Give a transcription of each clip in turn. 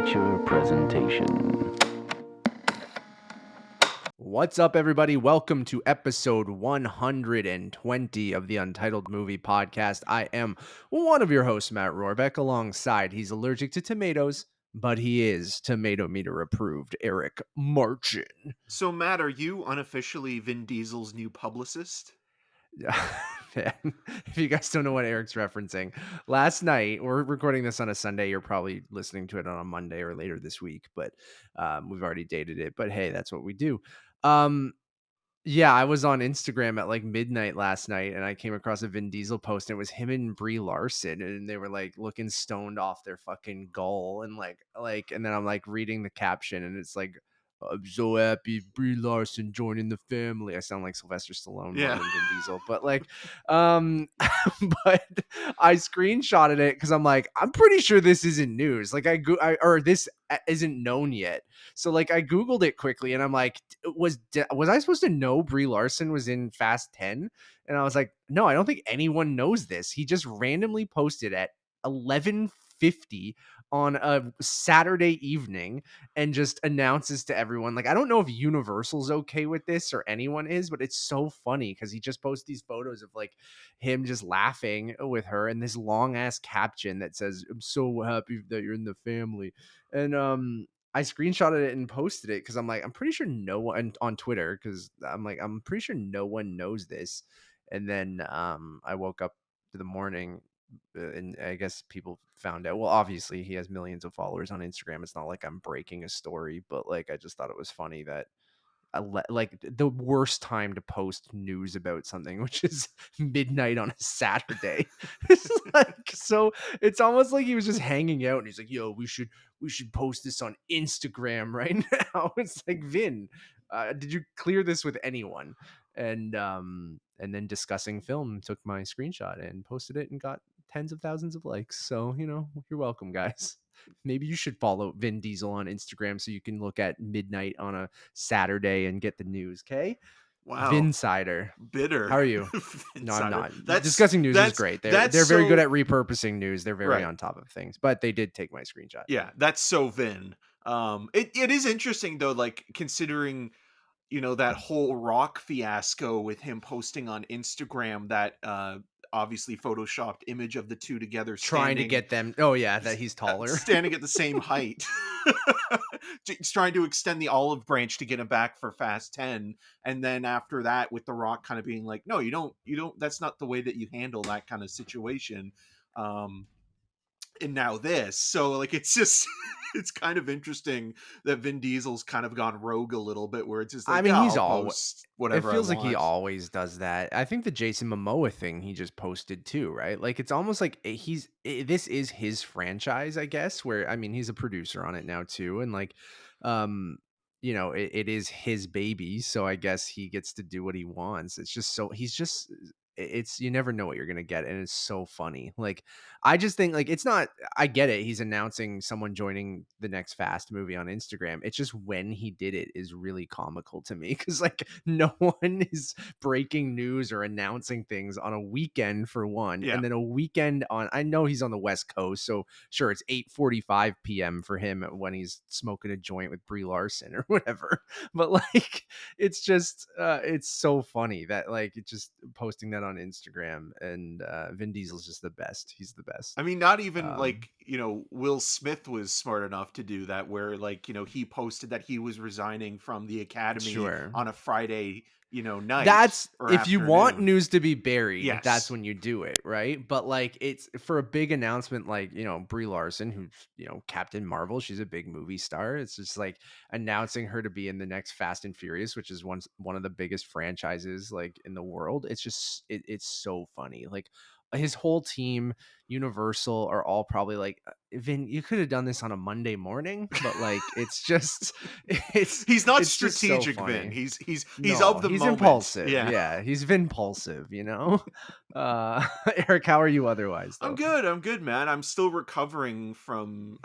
feature presentation. What's up, everybody? Welcome to episode 120 of the Untitled Movie Podcast. I am one of your hosts, Matt Rohrbeck, alongside he's allergic to tomatoes, but he is Tomato Meter approved, Eric Marchin. So, Matt, are you unofficially Vin Diesel's new publicist? Man, if you guys don't know what Eric's referencing, last night, we're recording this on a Sunday. You're probably listening to it on a Monday or later this week, but we've already dated it. But hey, that's what we do. Yeah, I was on Instagram at like midnight last night and I came across a Vin Diesel post and it was him and Brie Larson and they were like looking stoned off their fucking goal and and then I'm like reading the caption and it's like, I'm so happy Brie Larson joining the family. I sound like Sylvester Stallone more than Vin Diesel, but but I screenshotted it because I'm like, I'm pretty sure this isn't news. Like or this isn't known yet. So like I Googled it quickly and I'm like, was I supposed to know Brie Larson was in Fast 10? And I was like, no, I don't think anyone knows this. He just randomly posted at 11:50 on a Saturday evening and just announces to everyone. Like, I don't know if Universal's okay with this or anyone is, but it's so funny because he just posts these photos of like him just laughing with her and this long ass caption that says, I'm so happy that you're in the family. And I screenshotted it and posted it because I'm like, I'm pretty sure no one on Twitter, because I'm pretty sure no one knows this. And then I woke up to the morning and I guess people found out. Well, obviously he has millions of followers on Instagram. It's not like I'm breaking a story, but like I just thought it was funny that like the worst time to post news about something, which is midnight on a Saturday. It's like, so it's almost like he was just hanging out and he's like, yo, we should post this on Instagram right now. It's like, Vin, did you clear this with anyone? And then discussing film took my screenshot and posted it and got tens of thousands of likes. So, you're welcome, guys. Maybe you should follow Vin Diesel on Instagram so you can look at midnight on a Saturday and get the news. Okay. Wow. Vinsider. Bitter. How are you? No, I'm not. Discussing news is great. They're very good at repurposing news. They're very on top of things, but they did take my screenshot. Yeah, that's so Vin. It is interesting though, like considering, that whole rock fiasco with him posting on Instagram that obviously photoshopped image of the two together trying to get them. Oh yeah, that he's taller, standing at the same height. He's trying to extend the olive branch to get him back for Fast 10, and then after that with the Rock kind of being like, no, you don't that's not the way that you handle that kind of situation. And now this, so like it's just it's kind of interesting that Vin Diesel's kind of gone rogue a little bit, where it's just like, he's always whatever. It feels like he always does that. I think the Jason Momoa thing he just posted too, right? Like it's almost like this is his franchise, I guess, where he's a producer on it now too, and like it is his baby, so I guess he gets to do what he wants. It's just so you never know what you're gonna get, and it's so funny. Like I just think like it's not. I get it. He's announcing someone joining the next Fast movie on Instagram. It's just when he did it is really comical to me because like no one is breaking news or announcing things on a weekend for one, and then a weekend on. I know he's on the West Coast, so sure it's 8:45 p.m. for him when he's smoking a joint with Brie Larson or whatever. But like it's just it's so funny that like it just posting that on Instagram, and Vin Diesel's just the best. He's the best. I mean, not even Will Smith was smart enough to do that, where he posted that he was resigning from the Academy on a Friday night. That's if afternoon. You want news to be buried, yes. That's when you do it, right? But like it's for a big announcement like Brie Larson, who's Captain Marvel, she's a big movie star. It's just like announcing her to be in the next Fast and Furious, which is one of the biggest franchises like in the world. It's just it's so funny. Like his whole team, Universal, are all probably like, Vin, you could have done this on a Monday morning, but like it's just he's not strategic, so Vin. He's of the moment. He's impulsive. Yeah, he's Vinpulsive, Eric, how are you otherwise though? I'm good, man. I'm still recovering from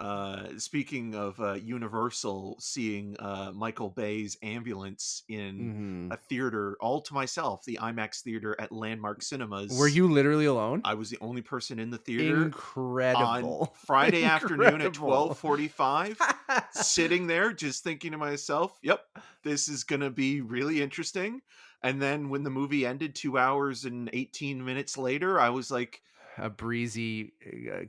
speaking of Universal, seeing Michael Bay's Ambulance in a theater all to myself, the IMAX theater at Landmark Cinemas. Were you literally alone? alone? I was the only person in the theater Incredible. on Friday afternoon at Incredible. 12:45, sitting there just thinking to myself, yep, this is going to be really interesting. And then when the movie ended 2 hours and 18 minutes later, I was like, A breezy,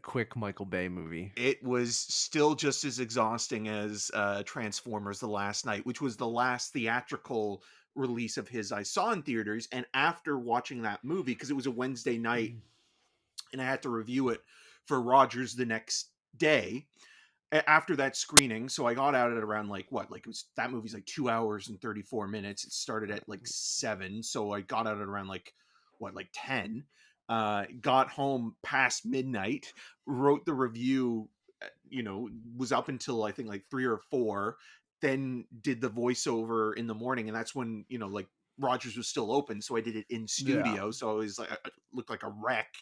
quick Michael Bay movie. it was still just as exhausting as Transformers: The Last Night, which was the last theatrical release of his I saw in theaters. And after watching that movie, because it was a Wednesday night and I had to review it for Rogers the next day after that screening, so I got out at around like it was, that movie's like 2 hours and 34 minutes. It started at like 7, so I got out at around like 10. Got home past midnight, wrote the review, was up until I think like 3 or 4, then did the voiceover in the morning, and that's when like Rogers was still open, so I did it in studio. Yeah. So I was like, I looked like a wreck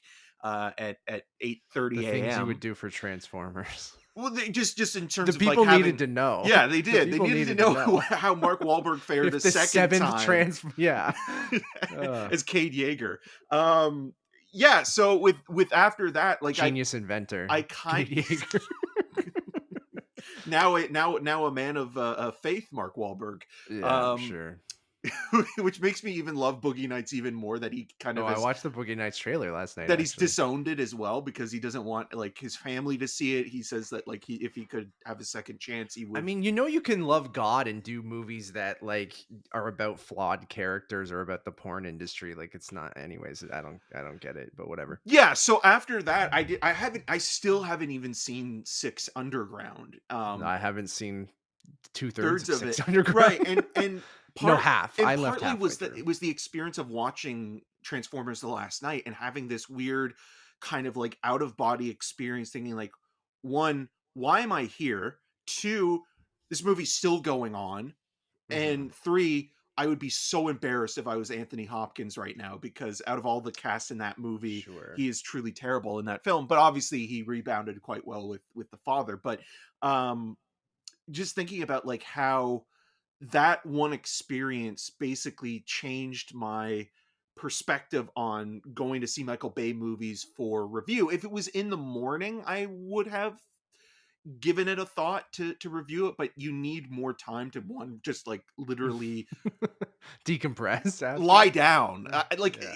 at 8:30 The a.m. things you would do for Transformers. Well, they just in terms The of people like needed to know. Yeah, they did. They people needed to know how Mark Wahlberg fared If the second seventh time. Yeah. As Cade Yeager. Yeah, so with after that, like genius inventor. I kind now a man of faith, Mark Wahlberg. Yeah, I'm sure. Which makes me even love Boogie Nights even more, that he kind of I watched the Boogie Nights trailer last night. That he's disowned it as well, because he doesn't want like his family to see it. He says that like if he could have a second chance, he would. I mean, you can love God and do movies that like are about flawed characters or about the porn industry. Like, it's not. Anyways, I don't get it, but whatever. Yeah. So after that, I still haven't even seen Six Underground. I haven't seen 2/3 of Six it. Underground. Right, and half. And I left partly halfway was through. it was the experience of watching Transformers: The Last Night and having this weird kind of like out of body experience, thinking like, one, why am I here? 2, this movie's still going on, and 3, I would be so embarrassed if I was Anthony Hopkins right now, because out of all the cast in that movie, he is truly terrible in that film. But obviously, he rebounded quite well with The Father. But just thinking about like how that one experience basically changed my perspective on going to see Michael Bay movies for review. If it was in the morning, I would have given it a thought to review it, but you need more time to just like literally decompress, lie down.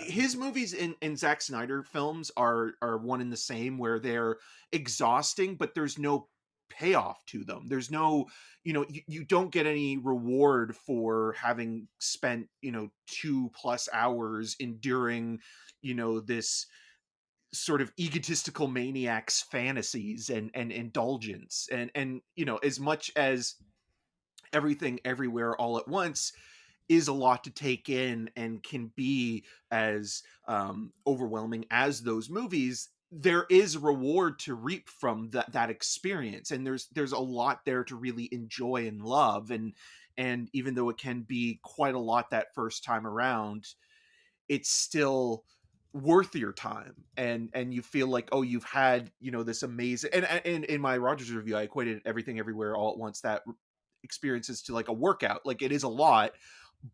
His movies in Zack Snyder films are one and the same, where they're exhausting, but there's no payoff to them. There's no, you don't get any reward for having spent 2+ hours enduring this sort of egotistical maniac's fantasies and indulgence, and as much as Everything Everywhere All at Once is a lot to take in and can be as overwhelming as those movies, there is reward to reap from that experience, and there's a lot there to really enjoy and love, and even though it can be quite a lot that first time around, it's still worth your time, and you feel like, oh, you've had this amazing, and in my Rogers review, I equated Everything Everywhere All at Once, that experiences, to like a workout. Like, it is a lot,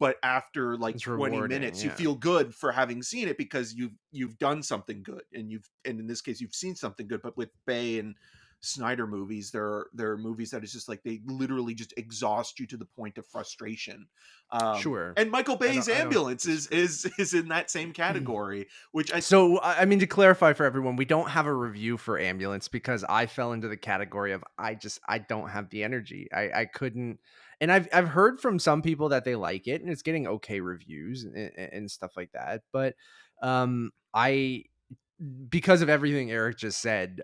but after like 20 minutes, you feel good for having seen it, because you've done something good, and in this case, you've seen something good. But with Bay and Snyder movies, there are movies that is just like, they literally just exhaust you to the point of frustration. Sure. And Michael Bay's Ambulance is in that same category, which I mean, to clarify for everyone, we don't have a review for Ambulance, because I fell into the category of I don't have the energy. I couldn't. And I've heard from some people that they like it and it's getting okay reviews and stuff like that. But because of everything Eric just said,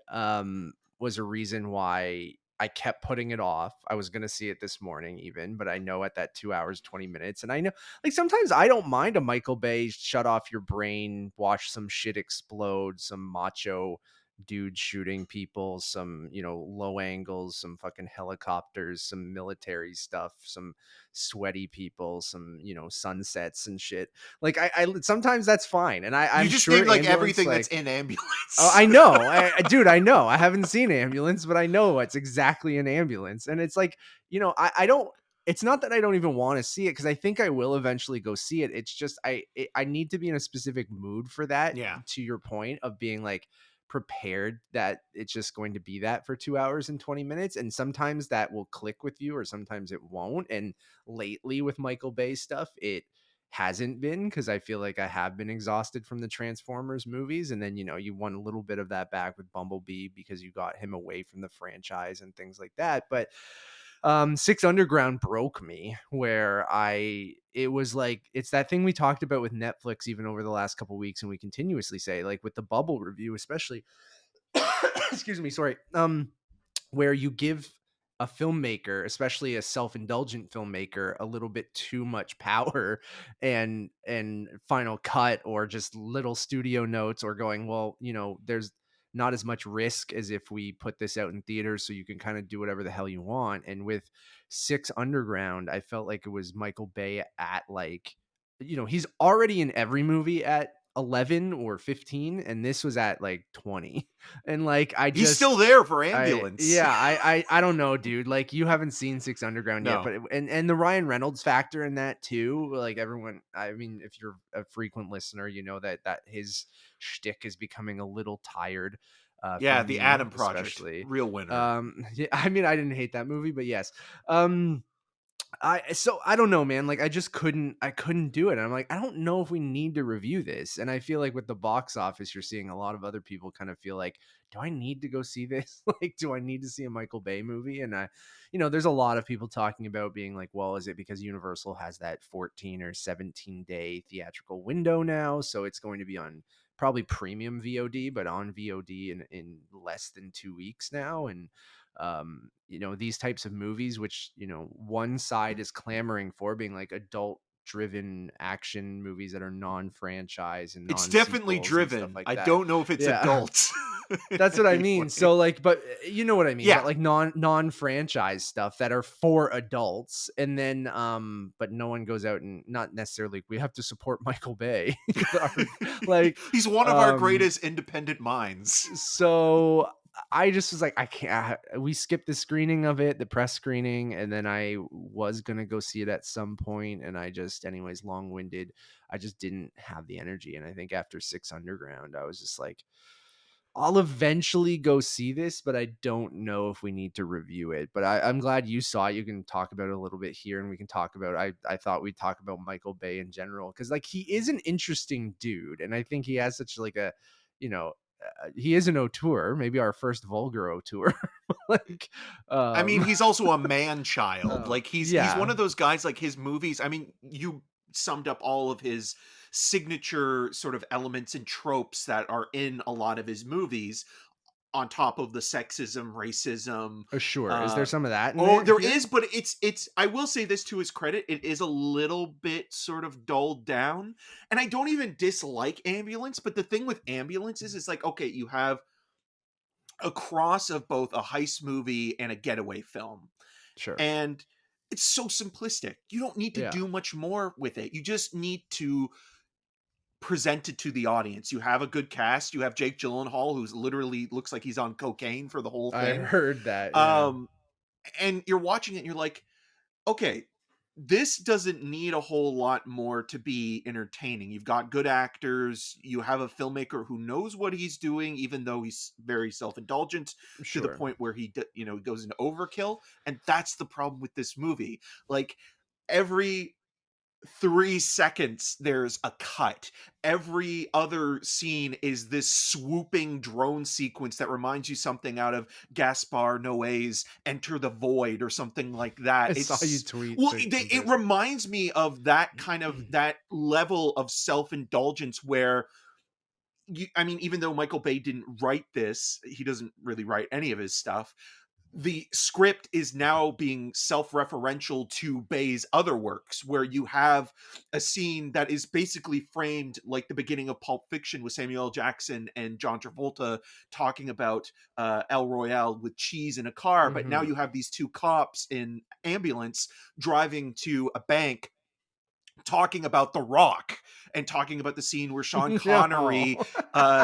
was a reason why I kept putting it off. I was going to see it this morning even, but I know at that 2 hours, 20 minutes. And I know, like, sometimes I don't mind a Michael Bay shut off your brain, watch some shit explode, some macho dude shooting people, some low angles, some fucking helicopters, some military stuff, some sweaty people, some sunsets and shit. Like, I sometimes that's fine, and I'm just sure named like Ambulance, everything that's in Ambulance. Oh, I know, dude, I know. I haven't seen Ambulance, but I know what's exactly an Ambulance, and it's like, I don't. it's not that I don't even want to see it, because I think I will eventually go see it. It's just I need to be in a specific mood for that. Yeah. To your point of being like prepared that it's just going to be that for 2 hours and 20 minutes, and sometimes that will click with you or sometimes it won't. And lately with Michael Bay stuff, it hasn't been, because I feel like I have been exhausted from the Transformers movies, and then you won a little bit of that back with Bumblebee because you got him away from the franchise and things like that. But Six Underground broke me, where it was like, it's that thing we talked about with Netflix even over the last couple weeks, and we continuously say, like with the Bubble review especially, excuse me, sorry, where you give a filmmaker, especially a self-indulgent filmmaker, a little bit too much power and final cut, or just little studio notes, or going, well, there's not as much risk as if we put this out in theaters, so you can kind of do whatever the hell you want. And with Six Underground, I felt like it was Michael Bay at like, he's already in every movie at 11 or 15, and this was at like 20. And like, He's still there for Ambulance. I don't know, dude. Like, you haven't seen Six Underground yet, No. but and the Ryan Reynolds factor in that too. Like, everyone, I mean, if you're a frequent listener, you know that his shtick is becoming a little tired. Yeah, for the me, Adam Project, especially. real winner. Yeah, I mean, I didn't hate that movie, but yes. I don't know, man. Like, I couldn't do it. And I'm like, I don't know if we need to review this. And I feel like with the box office, you're seeing a lot of other people kind of feel like, do I need to go see this? Like, do I need to see a Michael Bay movie? And there's a lot of people talking about being like, well, is it because Universal has that 14 or 17 day theatrical window now? So it's going to be on probably premium VOD, but on VOD in less than 2 weeks now. And these types of movies, which one side is clamoring for, being like adult driven action movies that are non-franchise and It's definitely non-sequels and stuff driven. like I that. don't know if it's Yeah. adult. That's what I mean. Anyway. So like, but you know what I mean? Yeah. But like non-franchise stuff that are for adults, and then but no one goes out and, not necessarily, we have to support Michael Bay. Like, He's one of our greatest independent minds. so I just was like, I can't. We skipped the screening of it, the press screening, and then I was gonna go see it at some point, and I just, anyways, long-winded. I just didn't have the energy, and I think after Six Underground, I was just like, I'll eventually go see this, but I don't know if we need to review it. But I'm glad you saw it. You can talk about it a little bit here, and we can talk about. I thought we'd talk about Michael Bay in general, because like, he is an interesting dude, and I think he has such like a, he is an auteur, maybe our first vulgar auteur. Like, I mean, he's also a man child. Like, he's one of those guys, like his movies. I mean, you summed up all of his signature sort of elements and tropes that are in a lot of his movies, on top of the sexism, racism. Sure. Is there some of that? There is, but it's. I will say this to his credit: it is a little bit sort of dulled down. And I don't even dislike Ambulance, but the thing with Ambulance is like, okay, you have a cross of both a heist movie and a getaway film. Sure. And it's so simplistic. You don't need to do much more with it. You just need to present it to the audience. You have a good cast. You have Jake Gyllenhaal, who's literally looks like he's on cocaine for the whole thing. I heard that. And you're watching it and you're like, okay, this doesn't need a whole lot more to be entertaining. You've got good actors. You have a filmmaker who knows what he's doing, even though he's very self-indulgent to the point where he goes into overkill. And that's the problem with this movie. Like, every 3 seconds there's a cut. Every other scene is this swooping drone sequence that reminds you something out of Gaspar Noé's Enter the Void or something like that. I saw you tweet. Well, it reminds me of that kind of that level of self-indulgence where I mean, even though Michael Bay didn't write this, he doesn't really write any of his stuff. The script is now being self-referential to Bay's other works, where you have a scene that is basically framed like the beginning of Pulp Fiction with Samuel L. Jackson and John Travolta talking about El Royale with cheese in a car. But now you have these two cops in Ambulance driving to a bank talking about The Rock and talking about the scene where Sean Connery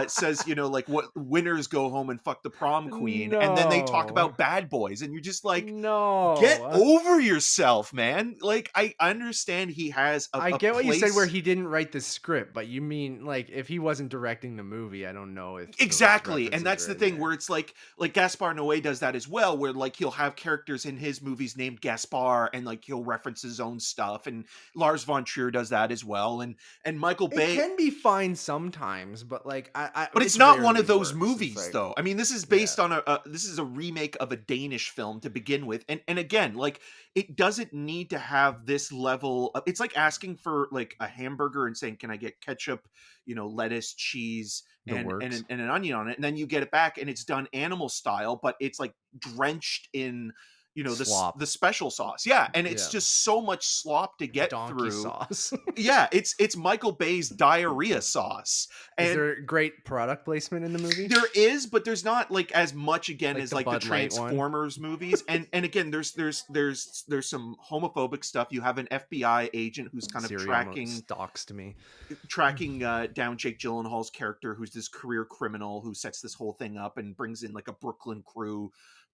says, you know, like, what winners go home and fuck the prom queen. And then they talk about Bad Boys, and you're just like, get over yourself, man. Like, I understand he has I get what you said where he didn't write the script, but you mean like if he wasn't directing the movie, I don't know if exactly. And that's the thing where it's like Gaspar Noé does that as well, where like he'll have characters in his movies named Gaspar, and like he'll reference his own stuff, and Lars von Trier does that as well, and Michael Bay. It can be fine sometimes, but like but it's not one of those movies, like, though. I mean, this is based on this is a remake of a Danish film to begin with, and again, like, it doesn't need to have this level of, it's like asking for like a hamburger and saying, can I get ketchup, you know, lettuce, cheese, and an onion on it, and then you get it back and it's done animal style, but it's like drenched in, you know, the special sauce. Yeah. And it's just so much slop to get through. Sauce. Yeah. It's Michael Bay's diarrhea sauce. And is there great product placement in the movie? There is, but there's not like as much again like as like the Transformers movies. And again, there's some homophobic stuff. You have an FBI agent who's kind of tracking down Jake Gyllenhaal's character, who's this career criminal who sets this whole thing up and brings in like a Brooklyn crew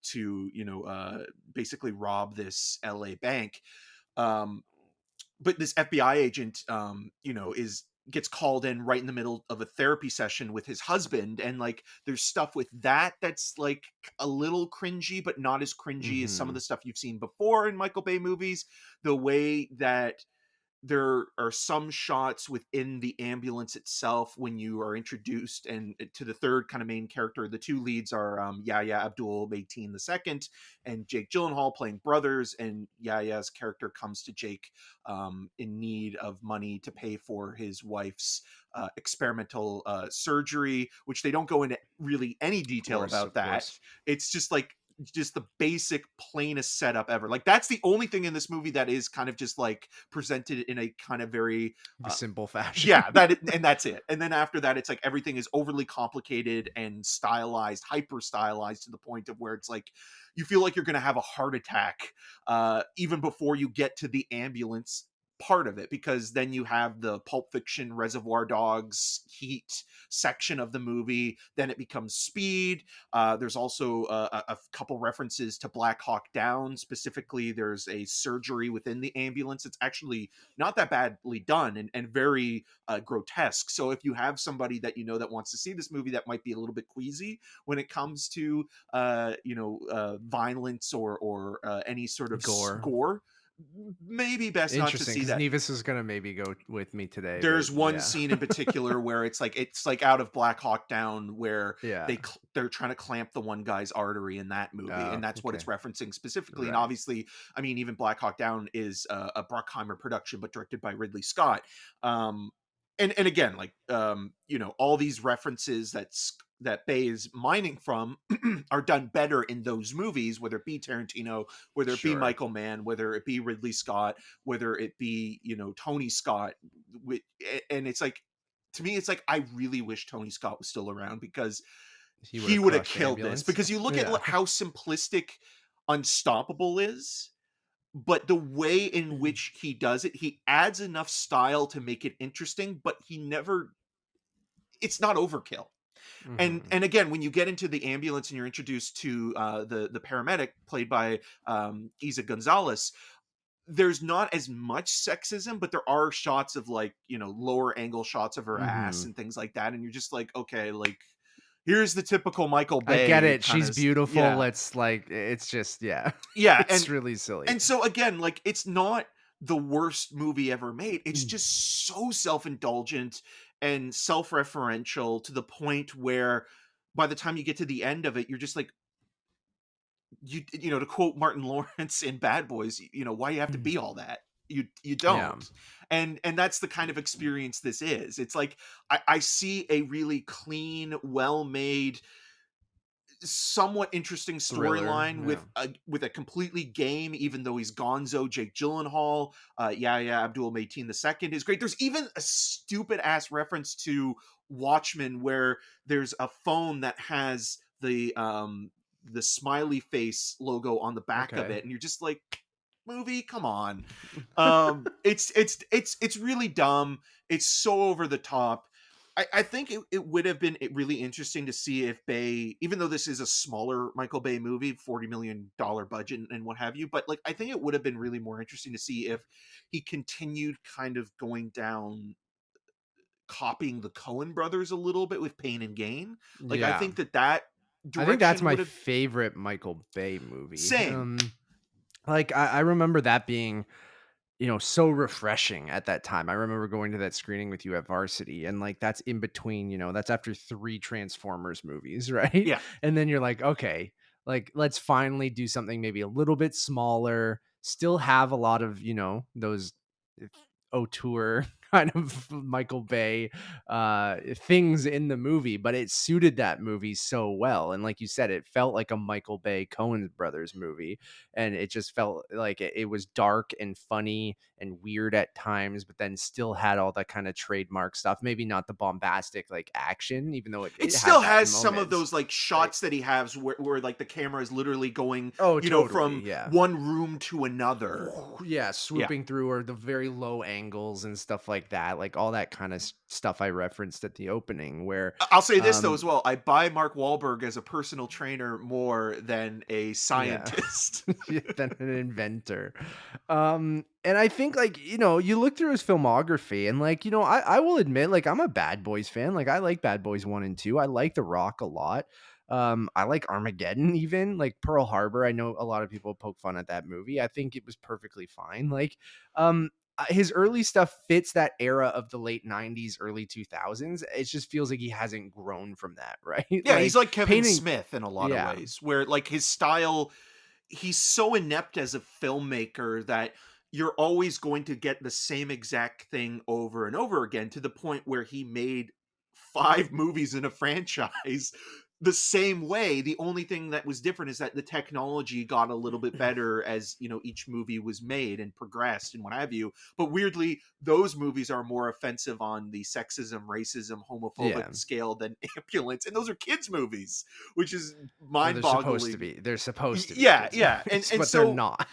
to, you know, basically rob this LA bank. But this FBI agent, you know, gets called in right in the middle of a therapy session with his husband. And like, there's stuff with that's like a little cringy, but not as cringy as some of the stuff you've seen before in Michael Bay movies. The way that there are some shots within the ambulance itself when you are introduced and to the third kind of main character. The two leads are Yahya Abdul-Mateen II and Jake Gyllenhaal playing brothers, and Yahya's character comes to Jake in need of money to pay for his wife's experimental surgery, which they don't go into really any detail about that. It's just like the basic plainest setup ever. Like, that's the only thing in this movie that is kind of just like presented in a kind of very simple fashion. Yeah, and that's it. And then after that, it's like everything is overly complicated and stylized, hyper stylized, to the point of where it's like you feel like you're going to have a heart attack even before you get to the ambulance part of it, because then you have the Pulp Fiction Reservoir Dogs Heat section of the movie, then it becomes Speed. There's also a couple references to Black Hawk Down. Specifically, there's a surgery within the ambulance. It's actually not that badly done and very grotesque. So if you have somebody that you know that wants to see this movie that might be a little bit queasy when it comes to violence or any sort of gore, maybe best not to see that. Nevis is gonna maybe go with me today. There's one scene in particular where it's like out of Black Hawk Down, where they're trying to clamp the one guy's artery in that movie, and that's what it's referencing specifically. And obviously, I mean, even Black Hawk Down is a Bruckheimer production, but directed by Ridley Scott. And again, like all these references that Bay is mining from are done better in those movies, whether it be Tarantino, whether it be Michael Mann, whether it be Ridley Scott, whether it be Tony Scott. And it's like, to me, it's like, I really wish Tony Scott was still around, because he would have killed this. Because you look at how simplistic Unstoppable is, but the way in which he does it, he adds enough style to make it interesting, but it's not overkill. And again, when you get into the ambulance and you're introduced to the paramedic played by Isa Gonzalez, there's not as much sexism, but there are shots of like, lower angle shots of her ass and things like that. And you're just like, okay, like, here's the typical Michael Bay. I get it. She's beautiful. Yeah. Let's like, it's just, yeah. It's really silly. And so again, like, it's not the worst movie ever made. It's just so self-indulgent and self-referential, to the point where by the time you get to the end of it, you're just like, to quote Martin Lawrence in Bad Boys, why you have to be all that? You don't. And that's the kind of experience this is. It's like, I see a really clean, well-made, somewhat interesting storyline with a completely game, even though he's gonzo. Jake Gyllenhaal, Yahya Abdul-Mateen II is great. There's even a stupid ass reference to Watchmen, where there's a phone that has the smiley face logo on the back of it, and you're just like, movie, come on. It's really dumb. It's so over the top. I think it would have been really interesting to see if Bay, even though this is a smaller Michael Bay movie, $40 million budget and what have you, but like I think it would have been really more interesting to see if he continued kind of going down copying the Coen brothers a little bit with Pain and Gain. Like I Yeah. think that I think that's direction my would have favorite Michael Bay movie. same. Like I remember that being, so refreshing at that time. I remember going to that screening with you at Varsity, and like that's in between, that's after 3 Transformers movies, right? Yeah. And then you're like, okay, like let's finally do something maybe a little bit smaller, still have a lot of, those auteur kind of Michael Bay things in the movie, but it suited that movie so well. And like you said, it felt like a Michael Bay Coen brothers movie, and it just felt like it was dark and funny and weird at times, but then still had all that kind of trademark stuff. Maybe not the bombastic like action, even though It it had still that has some of moments. those like shots that he has where like the camera is literally going, Oh, totally, from yeah. one room to another. Yeah, swooping through, or the very low angles and stuff like that, like all that kind of stuff I referenced at the opening. Where I'll say this though as well. I buy Mark Wahlberg as a personal trainer more than a yeah, scientist. than an inventor. And I think like you look through his filmography, and like I will admit, like I'm a Bad Boys fan. Like I like Bad Boys 1 and 2. I like The Rock a lot. I like Armageddon, even like Pearl Harbor. I know a lot of people poke fun at that movie. I think it was perfectly fine. Like his early stuff fits that era of the late 90s, early 2000s. It just feels like he hasn't grown from that, right? Yeah, he's like Kevin painting. Smith in a lot of Yeah. ways, where like his style, he's so inept as a filmmaker that you're always going to get the same exact thing over and over again, to the point where he made 5 movies in a franchise the same way. The only thing that was different is that the technology got a little bit better as, each movie was made and progressed and what have you. But weirdly, those movies are more offensive on the sexism, racism, Yeah. homophobic scale than Ambulance. And those are kids' movies, which is Well, they're supposed mind-boggling. to be. They're supposed to be. Yeah, kids yeah. movies, And but so they're not.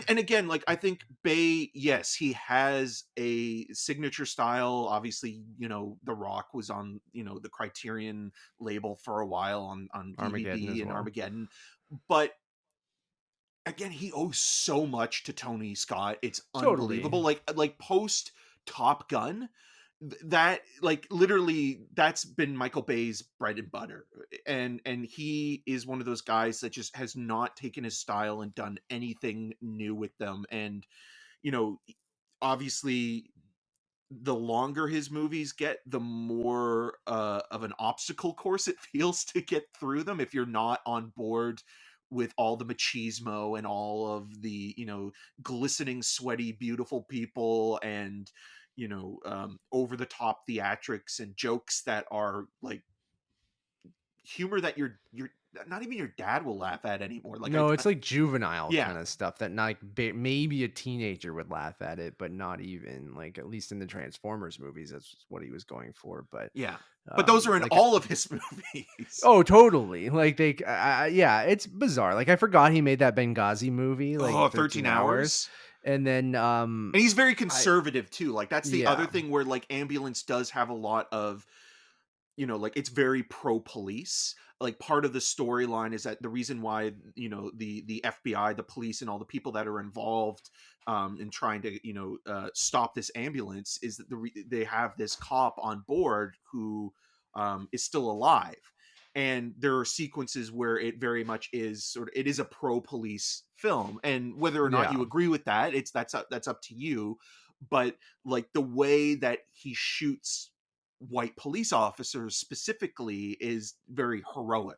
and again, like I think Bay, yes, he has a signature style. Obviously, The Rock was on, the Criterion label for a while on Armageddon as DVD and well. Armageddon. But again, he owes so much to Tony Scott. It's Totally. unbelievable. Like post Top Gun, that like literally that's been Michael Bay's bread and butter. And he is one of those guys that just has not taken his style and done anything new with them. And you know obviously the longer his movies get, the more of an obstacle course it feels to get through them if you're not on board with all the machismo and all of the glistening, sweaty, beautiful people, and over the top theatrics and jokes that are like humor that you're not even your dad will laugh at anymore. Like No, it's like juvenile yeah. kind of stuff that not maybe a teenager would laugh at it, but not even like, at least in the Transformers movies, that's what he was going for. But Yeah. But those are in like, all of his movies. oh, totally. Like yeah, it's bizarre. Like I forgot he made that Benghazi movie, like 13 hours. And then and he's very conservative too. Like that's the other yeah. thing where like Ambulance does have a lot of like it's very pro police. Like part of the storyline is that the reason why the FBI, the police, and all the people that are involved in trying to stop this ambulance is that they have this cop on board who is still alive. And there are sequences where it very much is it is a pro police film, and whether or not you Yeah. agree with that, that's up to you. But like the way that he shoots white police officers specifically is very heroic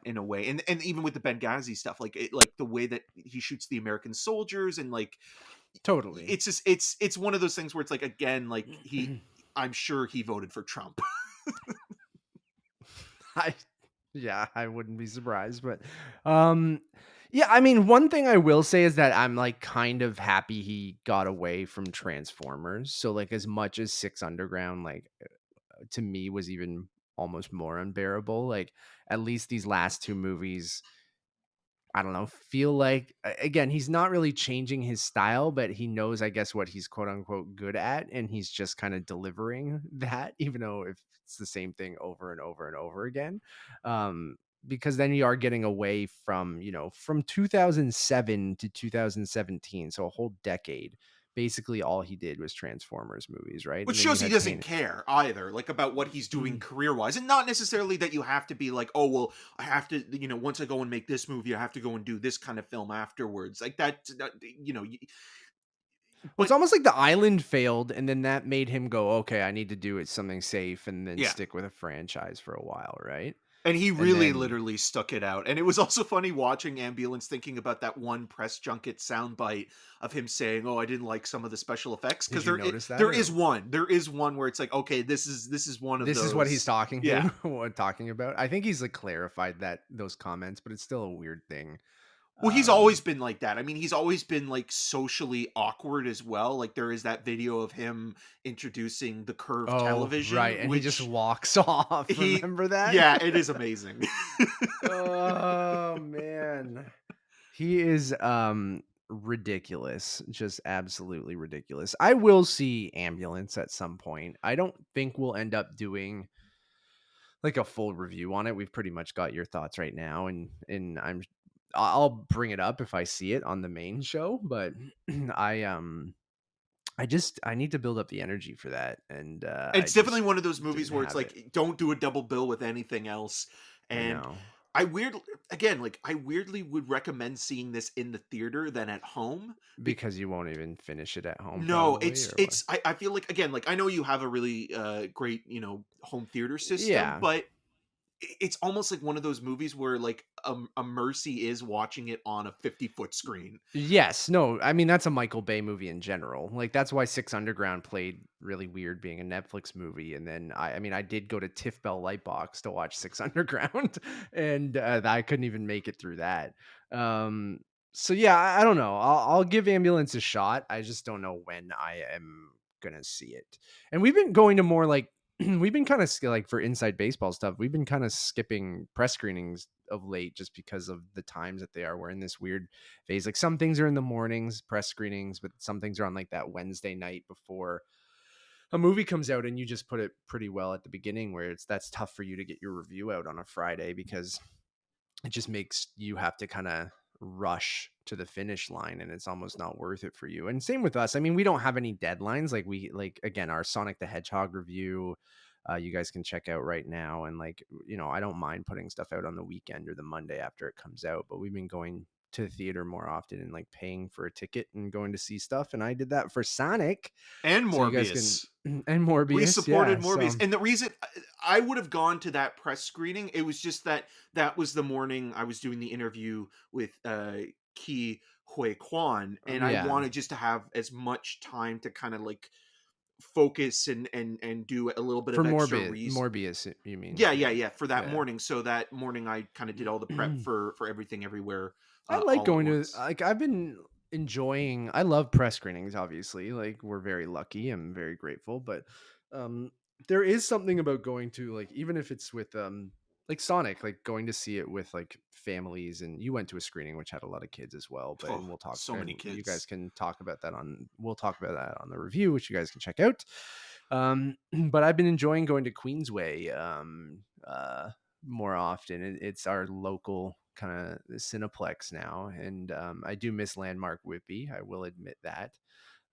in a way. And even with the Benghazi stuff, like the way that he shoots the American soldiers, and like Totally. it's just it's one of those things where it's like, again, like I'm sure he voted for Trump. I wouldn't be surprised, but yeah, I mean, one thing I will say is that I'm like kind of happy he got away from Transformers. So like, as much as Six Underground, like to me, was even almost more unbearable, like at least these last 2 movies I don't know, feel like again, he's not really changing his style, but he knows, I guess, what he's quote unquote good at, and he's just kind of delivering that, even though if it's the same thing over and over and over again. Um, because then you are getting away from, from 2007 to 2017, so a whole decade. Basically, all he did was Transformers movies, right? Which And then you shows he had doesn't Pain. care either, like, about what he's doing career-wise, and not necessarily that you have to be like, "Oh, well, I have to, once I go and make this movie, I have to go and do this kind of film afterwards." Like that, Well, it's but almost like The Island failed, and then that made him go, okay, I need to do it something safe, and then yeah. stick with a franchise for a while, right? And he And really then, literally stuck it out. And it was also funny watching Ambulance, thinking about that one press junket soundbite of him saying, "Oh, I didn't like some of the special effects," did because you notice that? there Or is one. There is one where it's like, okay, this is one of this is what he's those. talking Yeah. to, what talking about. I think he's like clarified that those comments, but it's still a weird thing. Well, he's Um, always been like that. I mean, he's always been like socially awkward as well. Like there is that video of him introducing the curved oh, right, television, and he just which walks off. he Remember that? yeah, it is amazing. Oh man. He is ridiculous, just absolutely ridiculous. I will see Ambulance at some point. I don't think we'll end up doing like a full review on it. We've pretty much got your thoughts right now, and I'll bring it up if I see it on the main show, but I need to build up the energy for that, and I It's definitely just one of those movies didn't where it's have it. like, don't do a double bill with anything else. I And know. I weird again, like I weirdly would recommend seeing this in the theater than at home. Be- Because you won't even finish it at home no, probably, or what? I feel like, again, like I know you have a really great, home theater system, Yeah. but it's almost like one of those movies where like a mercy is watching it on a 50-foot screen. Yes, no, I mean, that's a Michael Bay movie in general. Like, that's why Six Underground played really weird being a Netflix movie. And then I mean, I did go to Tiff Bell Lightbox to watch Six Underground, and I couldn't even make it through that. Um, so yeah, I don't know. I'll give Ambulance a shot. I just don't know when I am gonna see it. And we've been going to more like we've been kind of like for inside baseball stuff. We've been kind of skipping press screenings of late just because of the times that they are. We're in this weird phase. Like some things are in the mornings, press screenings, but some things are on like that Wednesday night before a movie comes out. And you just put it pretty well at the beginning, where that's tough for you to get your review out on a Friday because it just makes you have to kind of rush to the finish line, and it's almost not worth it for you. And same with us. I mean, we don't have any deadlines. Like again, our Sonic the Hedgehog review, you guys can check out right now. And like, I don't mind putting stuff out on the weekend or the Monday after it comes out, but we've been going to the theater more often and like paying for a ticket and going to see stuff. And I did that for Sonic. And So you guys can, Morbius. and We Morbius. supported Yeah. Morbius, So and the reason I would have gone to that press screening, it was just that that was the morning I was doing the interview with Ki Hui Kwan, and I yeah, wanted just to have as much time to kind of like focus and do a little bit for of extra Morbius, you mean? yeah, yeah, Yeah. yeah, for that Yeah. morning. So that morning I kind of did all the prep for Everything Everywhere I like all at going to once. like I've been enjoying I love press screenings, obviously. Like we're very lucky. I'm very grateful. But um there is something about going to like even if it's with like Sonic, like going to see it with like families, and you went to a screening which had a lot of kids as well, but Oh, and we'll talk so many and you guys kids. can talk about that we'll talk about that on the review, which you guys can check out. But I've been enjoying going to Queensway more often. It's our local kind of Cineplex now, and I do miss Landmark Whitby. I will admit that.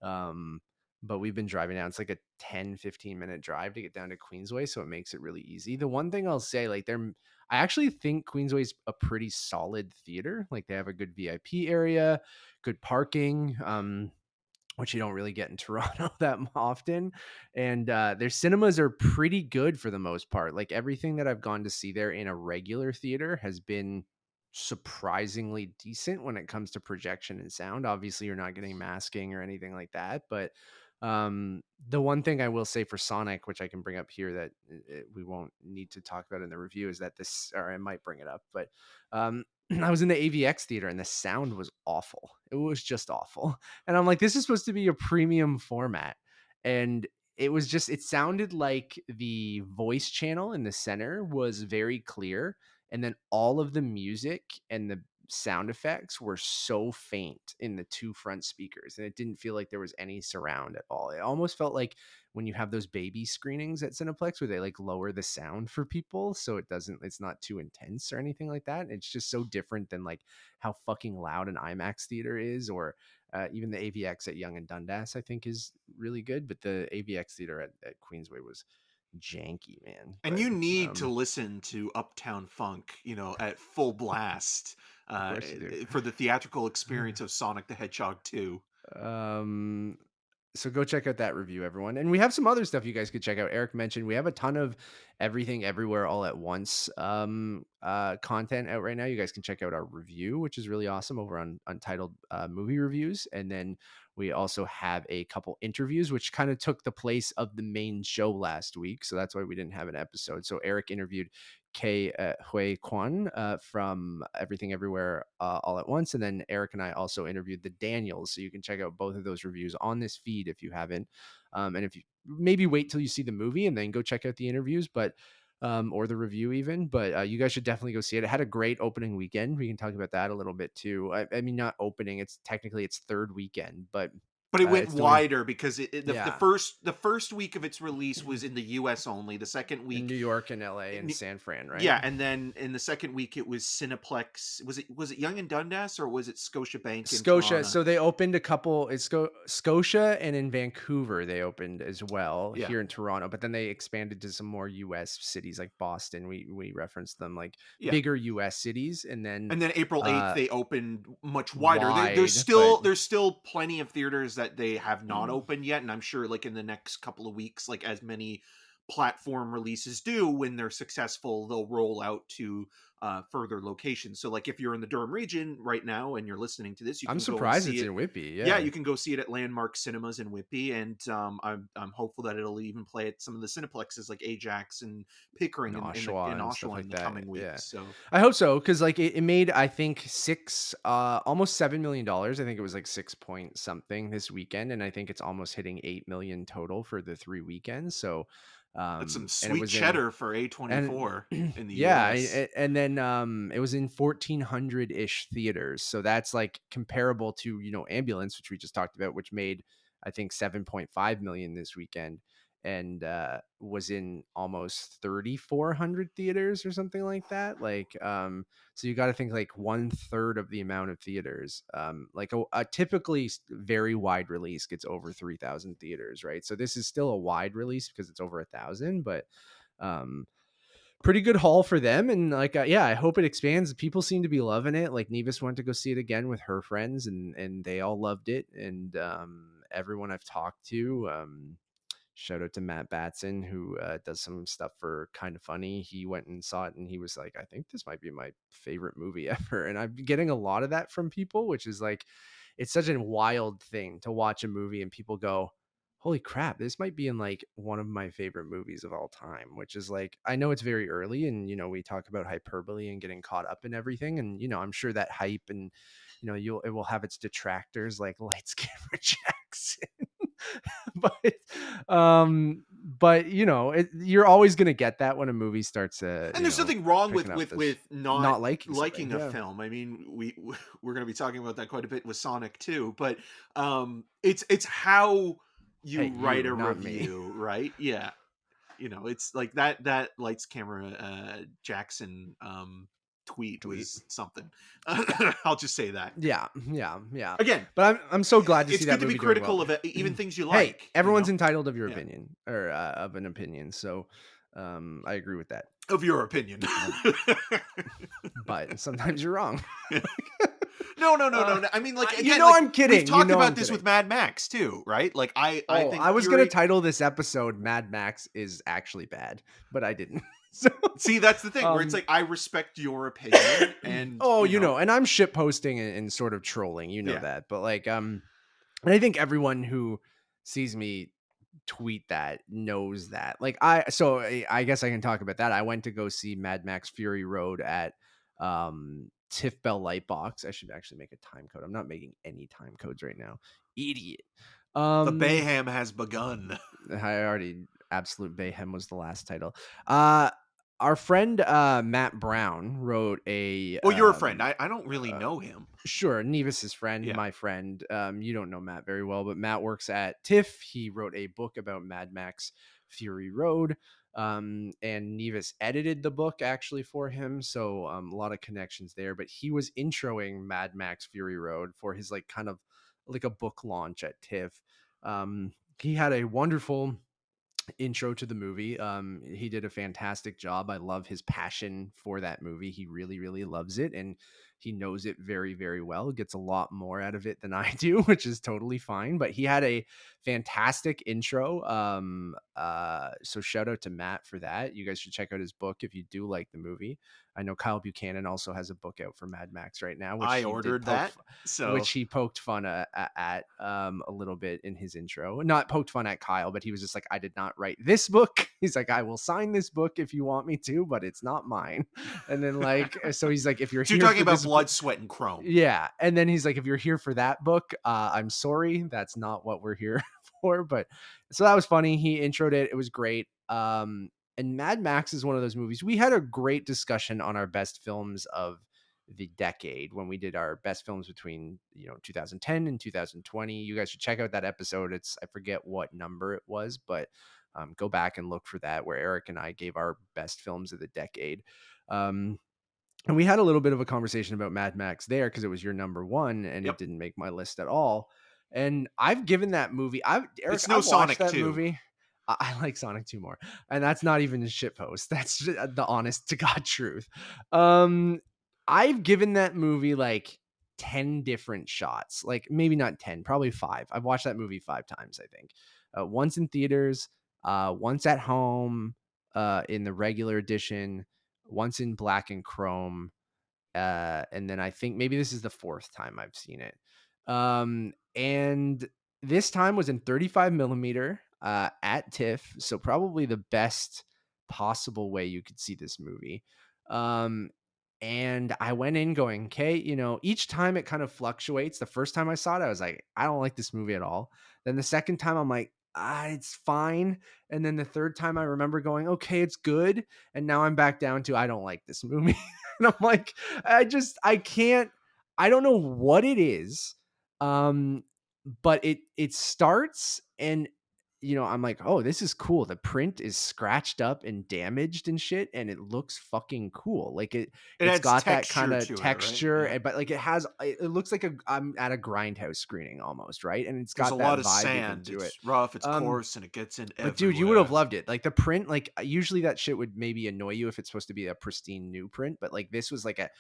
Um, but we've been driving down. It's like a 10-15 minute drive to get down to Queensway, so it makes it really easy. The one thing I'll say, like I actually think Queensway's a pretty solid theater. Like they have a good VIP area, good parking. Which you don't really get in Toronto that often. And their cinemas are pretty good for the most part. Like everything that I've gone to see there in a regular theater has been surprisingly decent when it comes to projection and sound. Obviously, you're not getting masking or anything like that. But the one thing I will say for Sonic, which I can bring up here that we won't need to talk about in the review, is that or I might bring it up, but I was in the AVX theater and the sound was awful. It was just awful. And I'm like, this is supposed to be a premium format. And it sounded like the voice channel in the center was very clear. And then all of the music and sound effects were so faint in the two front speakers, and it didn't feel like there was any surround at all. It almost felt like when you have those baby screenings at Cineplex where they like lower the sound for people so it's not too intense or anything like that. It's just so different than like how fucking loud an IMAX theater is, or even the AVX at Yonge and Dundas I think is really good, but the AVX theater at Queensway was janky, man. And But you need to listen to Uptown Funk, you know, at full blast, of course you do. for the theatrical experience of Sonic the Hedgehog 2. Um, so go check out that review, everyone. And we have some other stuff you guys could check out. Eric mentioned we have a ton of Everything Everywhere All at Once content out right now. You guys can check out our review, which is really awesome, over on Untitled Movie Reviews. And then we also have a couple interviews, which kind of took the place of the main show last week. So that's why we didn't have an episode. So Eric interviewed Kei Hui Kwan from Everything Everywhere All at Once. And then Eric and I also interviewed the Daniels. So you can check out both of those reviews on this feed if you haven't. And if you maybe wait till you see the movie and then go check out the interviews, but or the review even. But you guys should definitely go see it. It had a great opening weekend. We can talk about that a little bit too. I mean, not opening. It's technically its third weekend, but it went it's doing, wider because the yeah, first week of its release was in the U.S. only. The second in week, New York and L.A. and San Fran, right? yeah, and then in the second week it was Cineplex. Was it Yonge and Dundas or was it Scotiabank in Scotia. Toronto? So they opened a couple. It's Scotia, and in Vancouver they opened as well, Yeah. here in Toronto. But then they expanded to some more U.S. cities like Boston. We referenced them, like Yeah. bigger U.S. cities, and then April 8th they opened much wider. wide, There's still plenty of theaters that they have not opened yet, and I'm sure like in the next couple of weeks, like as many platform releases do, when they're successful, they'll roll out to further locations. So like if you're in the Durham region right now and you're listening to this, you can I'm go surprised and see it's it. in Whitby. Yeah, you can go see it at Landmark Cinemas in Whitby, and I'm hopeful that it'll even play at some of the Cineplexes like Ajax and Pickering and Oshawa in the coming weeks. Yeah. So I hope so, because like it made, I think, almost $7 million. I think it was like 6 point something this weekend, and I think it's almost hitting 8 million total for the 3 weekends. So that's some and it sweet was cheddar for A24 in the yeah, US. and then it was in 1,400-ish theaters. So that's like comparable to, Ambulance, which we just talked about, which made, I think, 7.5 million this weekend, and was in almost 3,400 theaters or something like that. Like so you got to think like 1/3 of the amount of theaters. Like a typically very wide release gets over 3,000 theaters, right? So this is still a wide release because it's over 1,000, but pretty good haul for them. And like yeah, I hope it expands. People seem to be loving it. Like Nevis went to go see it again with her friends, and they all loved it. And everyone I've talked to, shout out to Matt Batson, who does some stuff for Kind of Funny. He went and saw it and he was like, I think this might be my favorite movie ever. And I'm getting a lot of that from people, which is like, it's such a wild thing to watch a movie and people go, holy crap, this might be in like one of my favorite movies of all time. Which is like, I know it's very early, and we talk about hyperbole and getting caught up in everything, and I'm sure that hype and it will have its detractors like Lights Camera Jackson. but you're always gonna get that when a movie starts and there's nothing wrong with not liking a film. I mean, we're going to be talking about that quite a bit with Sonic too, but it's how you write a review, right? Yeah, it's like that Lights Camera Jackson tweet was something. I'll just say that. Yeah. Again, but I'm so glad to see that. It's good to be critical of it, even things you like. Hey, everyone's entitled of your opinion, or of an opinion. So I agree with that. Of your opinion. But sometimes you're wrong. No. I mean, like, again, I'm kidding. We've talked about this with Mad Max too, right? Like, I think I was going to title this episode "Mad Max is actually bad," but I didn't. So, see, that's the thing where it's like, I respect your opinion, and and I'm shit posting and sort of trolling, that, but like, and I think everyone who sees me tweet that knows that. Like, I guess I can talk about that. I went to go see Mad Max Fury Road at Tiff Bell Lightbox. I should actually make a time code. I'm not making any time codes right now. Idiot. The Bayhem has begun. I already Absolute Bayhem was the last title. our friend Matt Brown wrote a Well, you're a friend. I don't really know him. sure, Nevis's friend, Yeah. my friend. You don't know Matt very well, but Matt works at TIFF. He wrote a book about Mad Max Fury Road. And Nevis edited the book actually for him. So a lot of connections there. But he was introing Mad Max Fury Road for his like kind of like a book launch at TIFF. He had a wonderful intro to the movie. He did a fantastic job. I love his passion for that movie. He really, really loves it, and he knows it very, very well. Gets a lot more out of it than I do, which is totally fine. But he had a fantastic intro. So shout out to Matt for that. You guys should check out his book if you do like the movie. I know Kyle Buchanan also has a book out for Mad Max right now, which I ordered that. So which he poked fun at a little bit in his intro. Not poked fun at Kyle, but he was just like, I did not write this book. He's like, I will sign this book if you want me to, but it's not mine. And then like, so he's like, if you're so here you're talking for about this Blood, Sweat, and Chrome. yeah. And then he's like, if you're here for that book, I'm sorry, that's not what we're here for. But so that was funny. He introed it. It was great. And Mad Max is one of those movies. We had a great discussion on our best films of the decade when we did our best films between 2010 and 2020. You guys should check out that episode. I forget what number it was, but go back and look for that, where Eric and I gave our best films of the decade. And we had a little bit of a conversation about Mad Max there because it was your number one and Yep. it didn't make my list at all. And I've given that movie, Eric, It's no I've Sonic watched that 2. movie. I like Sonic 2 more. And that's not even a shit post. That's just the honest to God truth. I've given that movie like 10 different shots. Like maybe not 10, probably 5. I've watched that movie 5 times, I think. Once in theaters, once at home, in the regular edition, once in black and chrome, and then I think maybe this is the 4th time I've seen it. And this time was in 35 millimeter at TIFF, so probably the best possible way you could see this movie. And I went in going, okay, each time it kind of fluctuates. The first time I saw it, I was like, I don't like this movie at all. Then the second time, I'm like, it's fine. And then the third time, I remember going, okay, it's good. And now I'm back down to I don't like this movie. And I'm like, I can't, I don't know what it is. But it starts and I'm like, oh, this is cool. The print is scratched up and damaged and shit, and it looks fucking cool. Like It it's adds got that kind texture of to it, right? texture, Yeah. but like it looks like I'm at a grindhouse screening almost, right? And it's There's got a that lot of vibe sand. even to it. It's rough. It's Um, coarse, and it gets in everywhere. But dude, you would have loved it. Like the print, like usually that shit would maybe annoy you if it's supposed to be a pristine new print, but like this was like a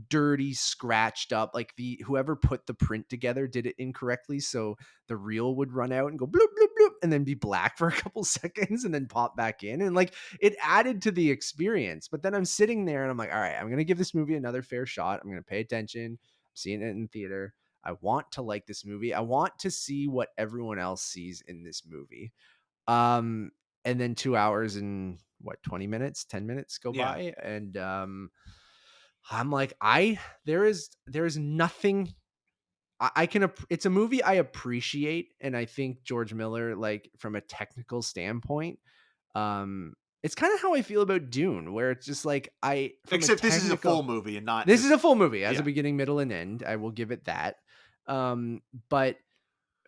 dirty, scratched up. Like whoever put the print together did it incorrectly, so the reel would run out and go bloop bloop bloop, and then be black for a couple seconds, and then pop back in, and like it added to the experience. But then I'm sitting there and I'm like, all right, I'm gonna give this movie another fair shot. I'm gonna pay attention. I'm seeing it in theater. I want to like this movie. I want to see what everyone else sees in this movie. Um, and then 2 hours and 20 minutes, 10 minutes go Yeah. by. And I'm like, there is nothing I can, it's a movie I appreciate. And I think George Miller, like from a technical standpoint, um, it's kind of how I feel about Dune, where it's just like Except this is a full movie and not this just, is a full movie as yeah. a beginning, middle, and end. I will give it that. But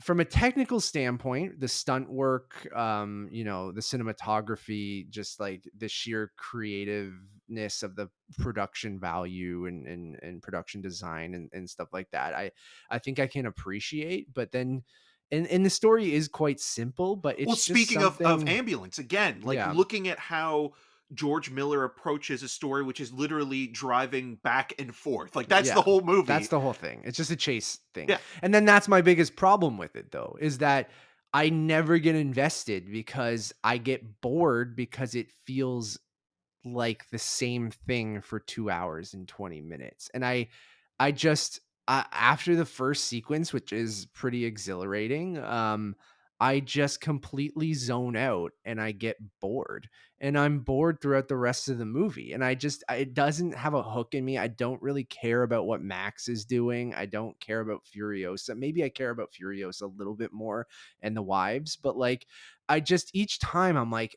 from a technical standpoint, the stunt work, the cinematography, just like the sheer creativeness of the production value and production design and stuff like that, I think I can appreciate. But then, and the story is quite simple, but it's Well, just speaking of something. ambulance, again, like Yeah. looking at how George Miller approaches a story, which is literally driving back and forth. Like that's Yeah, the whole movie. That's the whole thing. It's just a chase thing. Yeah. And then that's my biggest problem with it though, is that I never get invested because I get bored because it feels like the same thing for 2 hours and 20 minutes. And I just after the first sequence, which is pretty exhilarating, I just completely zone out and I get bored, and I'm bored throughout the rest of the movie. And it doesn't have a hook in me. I don't really care about what Max is doing. I don't care about Furiosa. Maybe I care about Furiosa a little bit more and the wives, but like each time I'm like,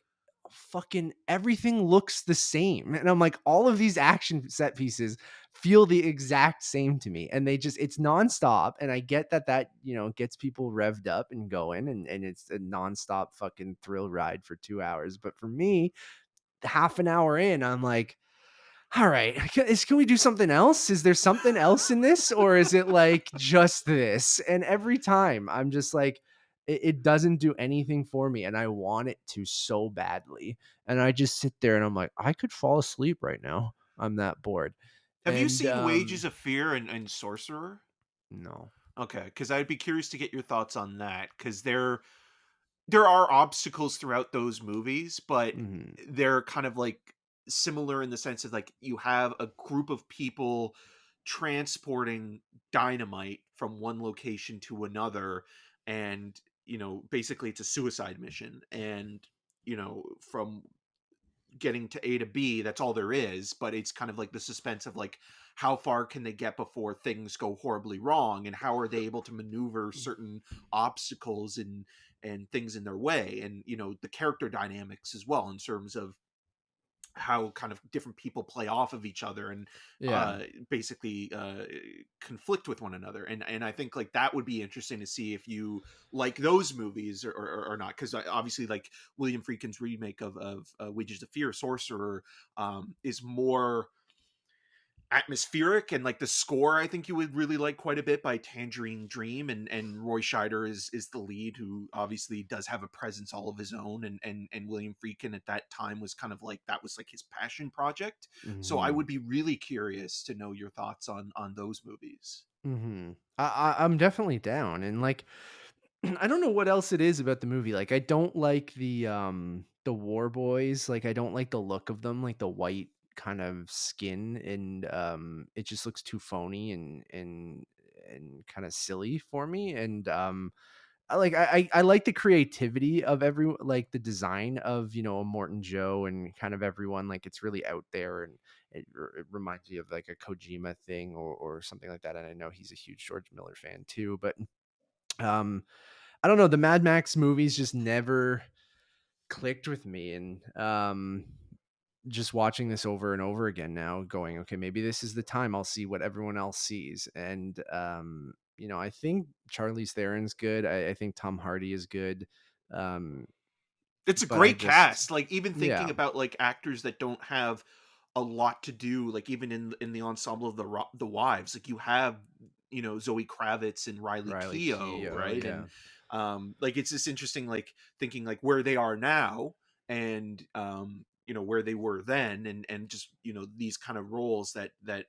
fucking everything looks the same. And I'm like, all of these action set pieces feel the exact same to me. And it's nonstop. And I get that, gets people revved up and going, and it's a nonstop fucking thrill ride for 2 hours. But for me, half an hour in, I'm like, all right, can we do something else? Is there something else in this, or is it like just this? And every time I'm just like, it doesn't do anything for me, and I want it to so badly. And I just sit there and I'm like, I could fall asleep right now. I'm that bored. Have you And seen Wages of Fear and Sorcerer? no. Okay, because I'd be curious to get your thoughts on that, because there are obstacles throughout those movies, but Mhm. they're kind of like similar in the sense of like you have a group of people transporting dynamite from one location to another, and basically it's a suicide mission, and from getting to A to B, that's all there is, but it's kind of like the suspense of like how far can they get before things go horribly wrong, and how are they able to maneuver certain obstacles and things in their way, and the character dynamics as well in terms of how kind of different people play off of each other and Yeah. basically conflict with one another, and I think like that would be interesting to see if you like those movies or not, because obviously like William Friedkin's remake of Wages of Fear, Sorcerer, is more atmospheric, and like the score I think you would really like quite a bit by Tangerine Dream, and Roy Scheider is the lead, who obviously does have a presence all of his own, and William Friedkin at that time was kind of like that was like his passion project. So I Mhm. would be really curious to know your thoughts on those movies. Mhm. I'm definitely down. And like, I don't know what else it is about the movie. Like, I don't like the war boys. Like, I don't like the look of them, like the white kind of skin, and it just looks too phony and kind of silly for me. And I like the creativity of like the design of, a Morton Joe and kind of everyone. Like, it's really out there, and it reminds me of like a Kojima thing, or something like that. And I know he's a huge George Miller fan too, but um I don't know, the Mad Max movies just never clicked with me. And just watching this over and over again now, going, okay, maybe this is the time I'll see what everyone else sees. And I think Charlize Theron's good. I think Tom Hardy is good. Um, It's a but I great just cast. Like even thinking yeah, about like actors that don't have a lot to do, like even in the ensemble of the wives, like you have Zoe Kravitz and Riley Riley Keough, Keough, right? yeah. And like it's just interesting, like thinking like where they are now, and where they were then, and just these kind of roles that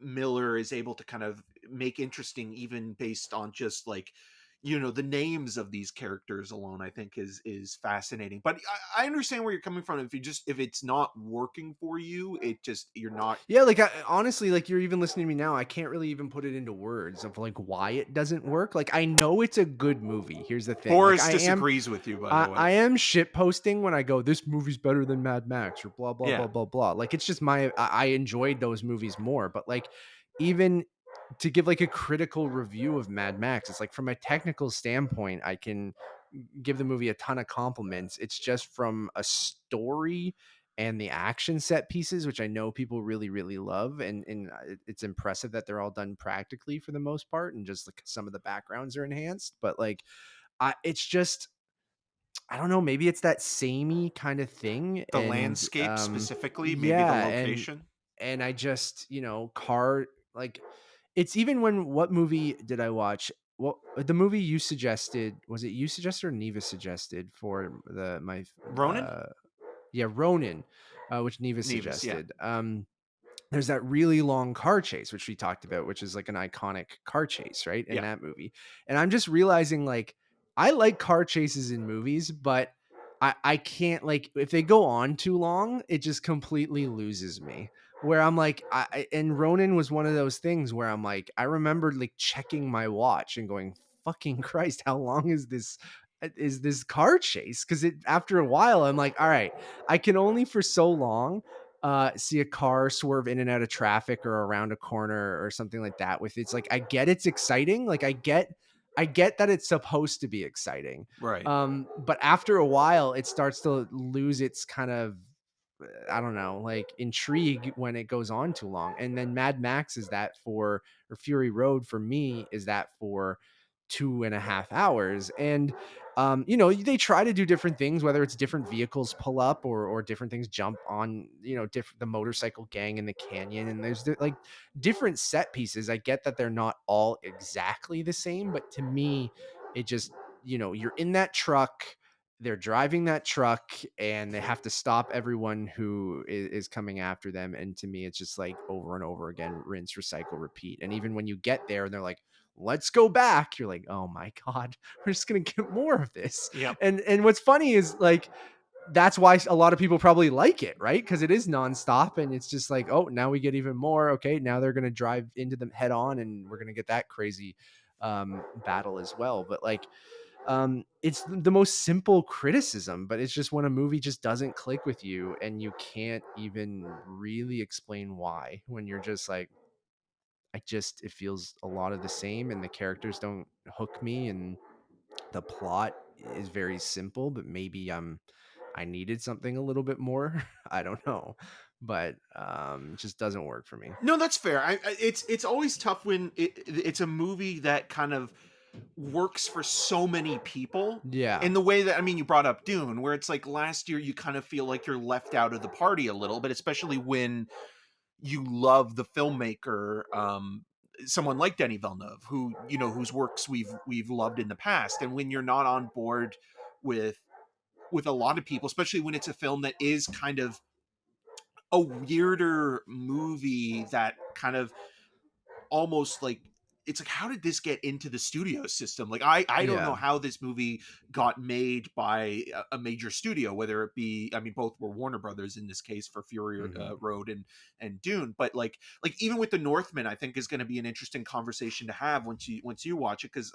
Miller is able to kind of make interesting, even based on just like the names of these characters alone. I think is fascinating. But I understand where you're coming from. If it's not working for you, it just you're not. Yeah, like, honestly, like, you're even listening to me now, I can't really even put it into words of like why it doesn't work. Like, I know it's a good movie. Here's the thing. Like, Boris disagrees with you, by the I way. am shit posting when I go, this movie's better than Mad Max, or blah blah Yeah, blah blah blah. Like, it's just I enjoyed those movies more. But like, even to give like a critical review of Mad Max, it's like, from a technical standpoint, I can give the movie a ton of compliments. It's just from a story and the action set pieces, which I know people really really love, and it's impressive that they're all done practically for the most part, and just like some of the backgrounds are enhanced. But like, it's just, I don't know, maybe it's that samey kind of thing. the And landscape specifically, maybe the yeah, location. and I just, car, like, it's even when, what movie did I watch? Well, the movie you suggested, was it you suggested or Neva suggested for the my Ronan, yeah, Ronin, which Neva Nevis, yeah, suggested. There's that really long car chase, which we talked about, which is like an iconic car chase, right? In yeah. that movie. And I'm just realizing, like, I like car chases in movies, but I can't, like, if they go on too long, it just completely loses me. Where I'm like, and Ronin was one of those things where I'm like, I remember like checking my watch and going, fucking Christ, how long is this car chase? Because after a while, I'm like, all right, I can only for so long see a car swerve in and out of traffic or around a corner or something like that. With, it's like, I get it's exciting, like I get I get that it's supposed to be exciting. Right. But after a while, it starts to lose its kind of, I don't know, like intrigue when it goes on too long. And then Mad Max is that for, or Fury Road for me is that for 2.5 hours. And they try to do different things, whether it's different vehicles pull up or different things jump on, different the motorcycle gang in the canyon. And there's like different set pieces. I get that they're not all exactly the same, but to me, it just, you're in that truck, they're driving that truck, and they have to stop everyone who is coming after them. And to me, it's just like over and over again, rinse, recycle, repeat. And even when you get there and they're like, let's go back, you're like, oh my God, we're just gonna get more of this. Yep. And what's funny is like, that's why a lot of people probably like it, right? Because it is nonstop, and it's just like, oh, now we get even more. Okay, now they're gonna drive into them head on, and we're gonna get that crazy battle as well. But like, it's the most simple criticism, but it's just when a movie just doesn't click with you, and you can't even really explain why. When you're just like, it feels a lot of the same, and the characters don't hook me, and the plot is very simple, but maybe I needed something a little bit more. I don't know, but it just doesn't work for me. No, that's fair. It's always tough when it's a movie that kind of works for so many people Yeah. in the way that, I mean, you brought up Dune, where it's like last year you kind of feel like you're left out of the party a little bit, especially when you love the filmmaker, someone like Denis Villeneuve, who, whose works we've loved in the past. And when you're not on board with a lot of people, especially when it's a film that is kind of a weirder movie that kind of almost like, it's like, how did this get into the studio system? Like, I don't know Yeah. how this movie got made by a major studio, whether it be, I mean, both were Warner Brothers in this case for Fury Road and Dune. But like even with the Northman, I think is going to be an interesting conversation to have once you watch it, because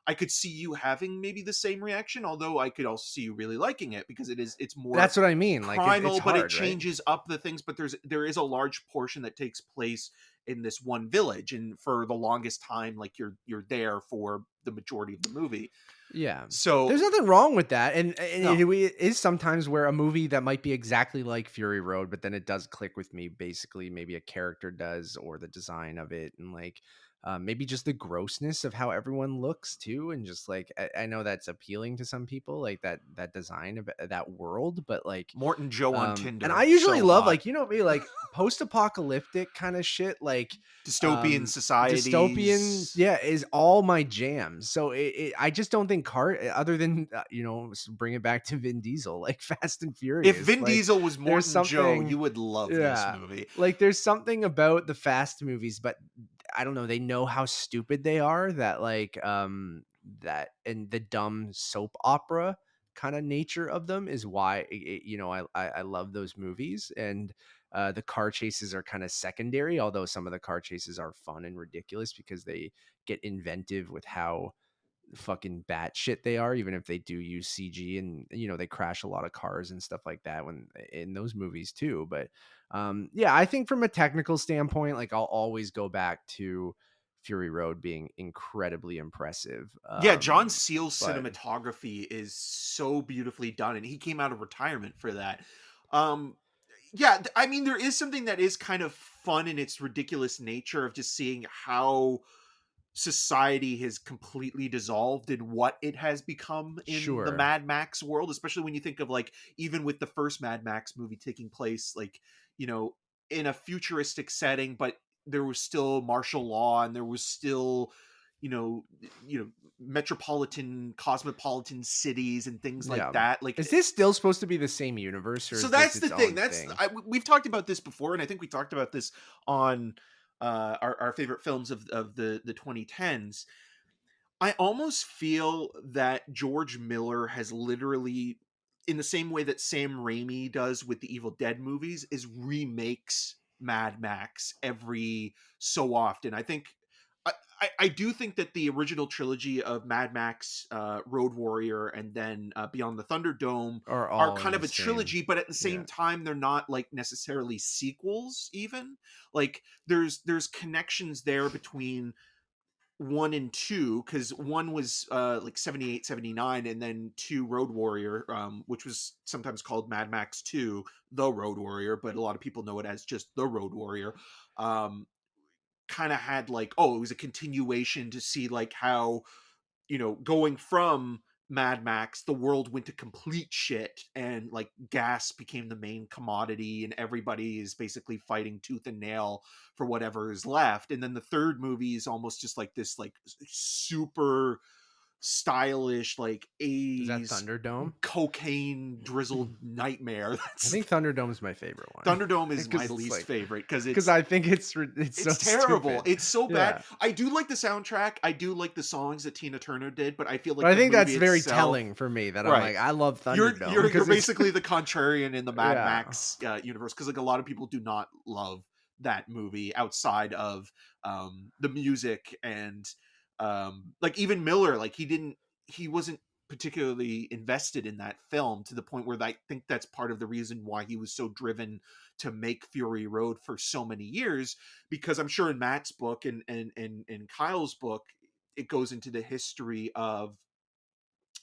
I could see you having maybe the same reaction, although I could also see you really liking it, because it's more, That's what I mean. Like, primal, it's but it hard, right? changes up the things. But there is a large portion that takes place in this one village, and for the longest time, like, you're there for the majority of the movie. Yeah. So There's nothing wrong with that. And no, it is sometimes where a movie that might be exactly like Fury Road, but then it does click with me. Basically, maybe a character does, or the design of it. And like, maybe just the grossness of how everyone looks too. And just like, I know that's appealing to some people, like that design of that world, but like, Morton Joe on and Tinder, I usually so love, hot. like, me, like post-apocalyptic kind of shit, like Dystopian societies. dystopian, yeah, is all my jam. So I just don't think other than bring it back to Vin Diesel, like Fast and If Furious, Vin like Diesel was there's Morton Joe, something, you would love this yeah, movie. like there's something about the Fast movies, but I don't know, they know how stupid they are, that like that, and the dumb soap opera kind of nature of them is why I love those movies. And the car chases are kind of secondary, although some of the car chases are fun and ridiculous because they get inventive with how fucking batshit they are, even if they do use CG, and they crash a lot of cars and stuff like that when in those movies too. But yeah, I think from a technical standpoint, like I'll always go back to Fury Road being incredibly impressive. Yeah, John Seale's But cinematography is so beautifully done, and he came out of retirement for that. Um, yeah, I mean, there is something that is kind of fun in its ridiculous nature of just seeing how society has completely dissolved and what it has become in the sure, Mad Max world, especially when you think of, like, even with the first Mad Max movie taking place, like, you know, in a futuristic setting, but there was still martial law, and there was still, you know, metropolitan, cosmopolitan cities and things like yeah. that. Like, Is this still supposed to be the same universe, or so is this that's the its thing. own thing? We've talked about this before, and I think we talked about this on our favorite films of the 2010s. I almost feel that George Miller has literally, in the same way that Sam Raimi does with the Evil Dead movies, is remakes Mad Max every so often. I do think that the original trilogy of Mad Max, Road Warrior, and then Beyond the Thunderdome Are are all in kind of the a same? trilogy, but at the Yeah. same time, they're not like necessarily sequels. Even like there's connections there between 1 and 2, because 1 was like 78, 79, and then 2 Road Warrior, which was sometimes called Mad Max 2 The Road Warrior, but a lot of people know it as just The Road Warrior. Kind of had like, oh, it was a continuation to see like how, going from Mad Max, the world went to complete shit, and like gas became the main commodity, and everybody is basically fighting tooth and nail for whatever is left. And then the third movie is almost just like this, like super stylish, like Is that 80s Thunderdome? cocaine drizzled nightmare. I think Thunderdome's my favorite one. Thunderdome is my 'Cause it's least like- favorite because Because I think it's so terrible. stupid. It's so bad. Yeah. I do like the soundtrack. I do like the songs that Tina Turner did, but I feel like But I the think that's movie very itself- telling for me that I'm Right. like, I love You're Thunderdome. you're 'cause it's- basically the contrarian in the Mad Yeah. Max universe, because like a lot of people do not love that movie outside of the music, and like even Miller, like he wasn't particularly invested in that film, to the point where I think that's part of the reason why he was so driven to make Fury Road for so many years, because I'm sure in Matt's book and Kyle's book, it goes into the history of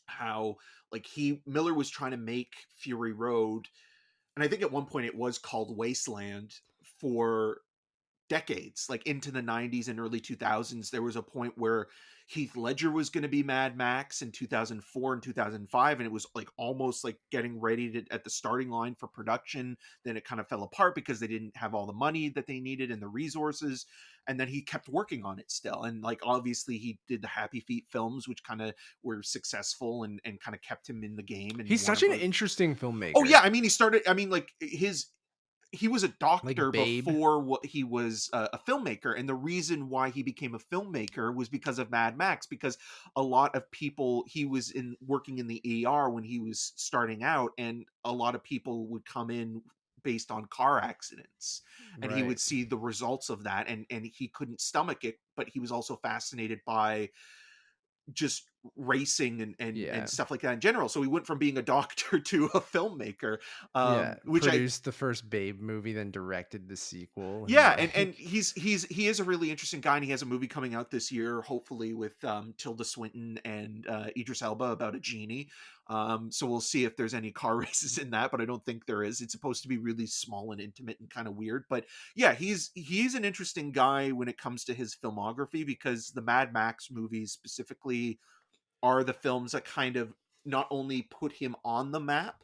how like Miller was trying to make Fury Road, and I think at one point it was called Wasteland, for decades, like into the 90s and early 2000s. There was a point where Heath Ledger was going to be Mad Max in 2004 and 2005, and it was like almost like getting ready to at the starting line for production. Then it kind of fell apart because they didn't have all the money that they needed and the resources, and then he kept working on it still. And like obviously he did the Happy Feet films, which kind of were successful and kind of kept him in the game. And He's such an interesting filmmaker. oh yeah, I mean he was a doctor Babe. before what he was a filmmaker, and the reason why he became a filmmaker was because of Mad Max, because a lot of people, he was working in the ER when he was starting out, and a lot of people would come in based on car accidents, and he would see the results of that, and he couldn't stomach it, but he was also fascinated by just racing and stuff like that in general. So he went from being a doctor to a filmmaker, which produced the first Babe movie, then directed the sequel. And he is a really interesting guy, and he has a movie coming out this year, hopefully with Tilda Swinton and Idris Elba, about a genie. So we'll see if there's any car races in that, but I don't think there is. It's supposed to be really small and intimate and kind of weird, but yeah, he's an interesting guy when it comes to his filmography, because the Mad Max movies specifically are the films that kind of not only put him on the map,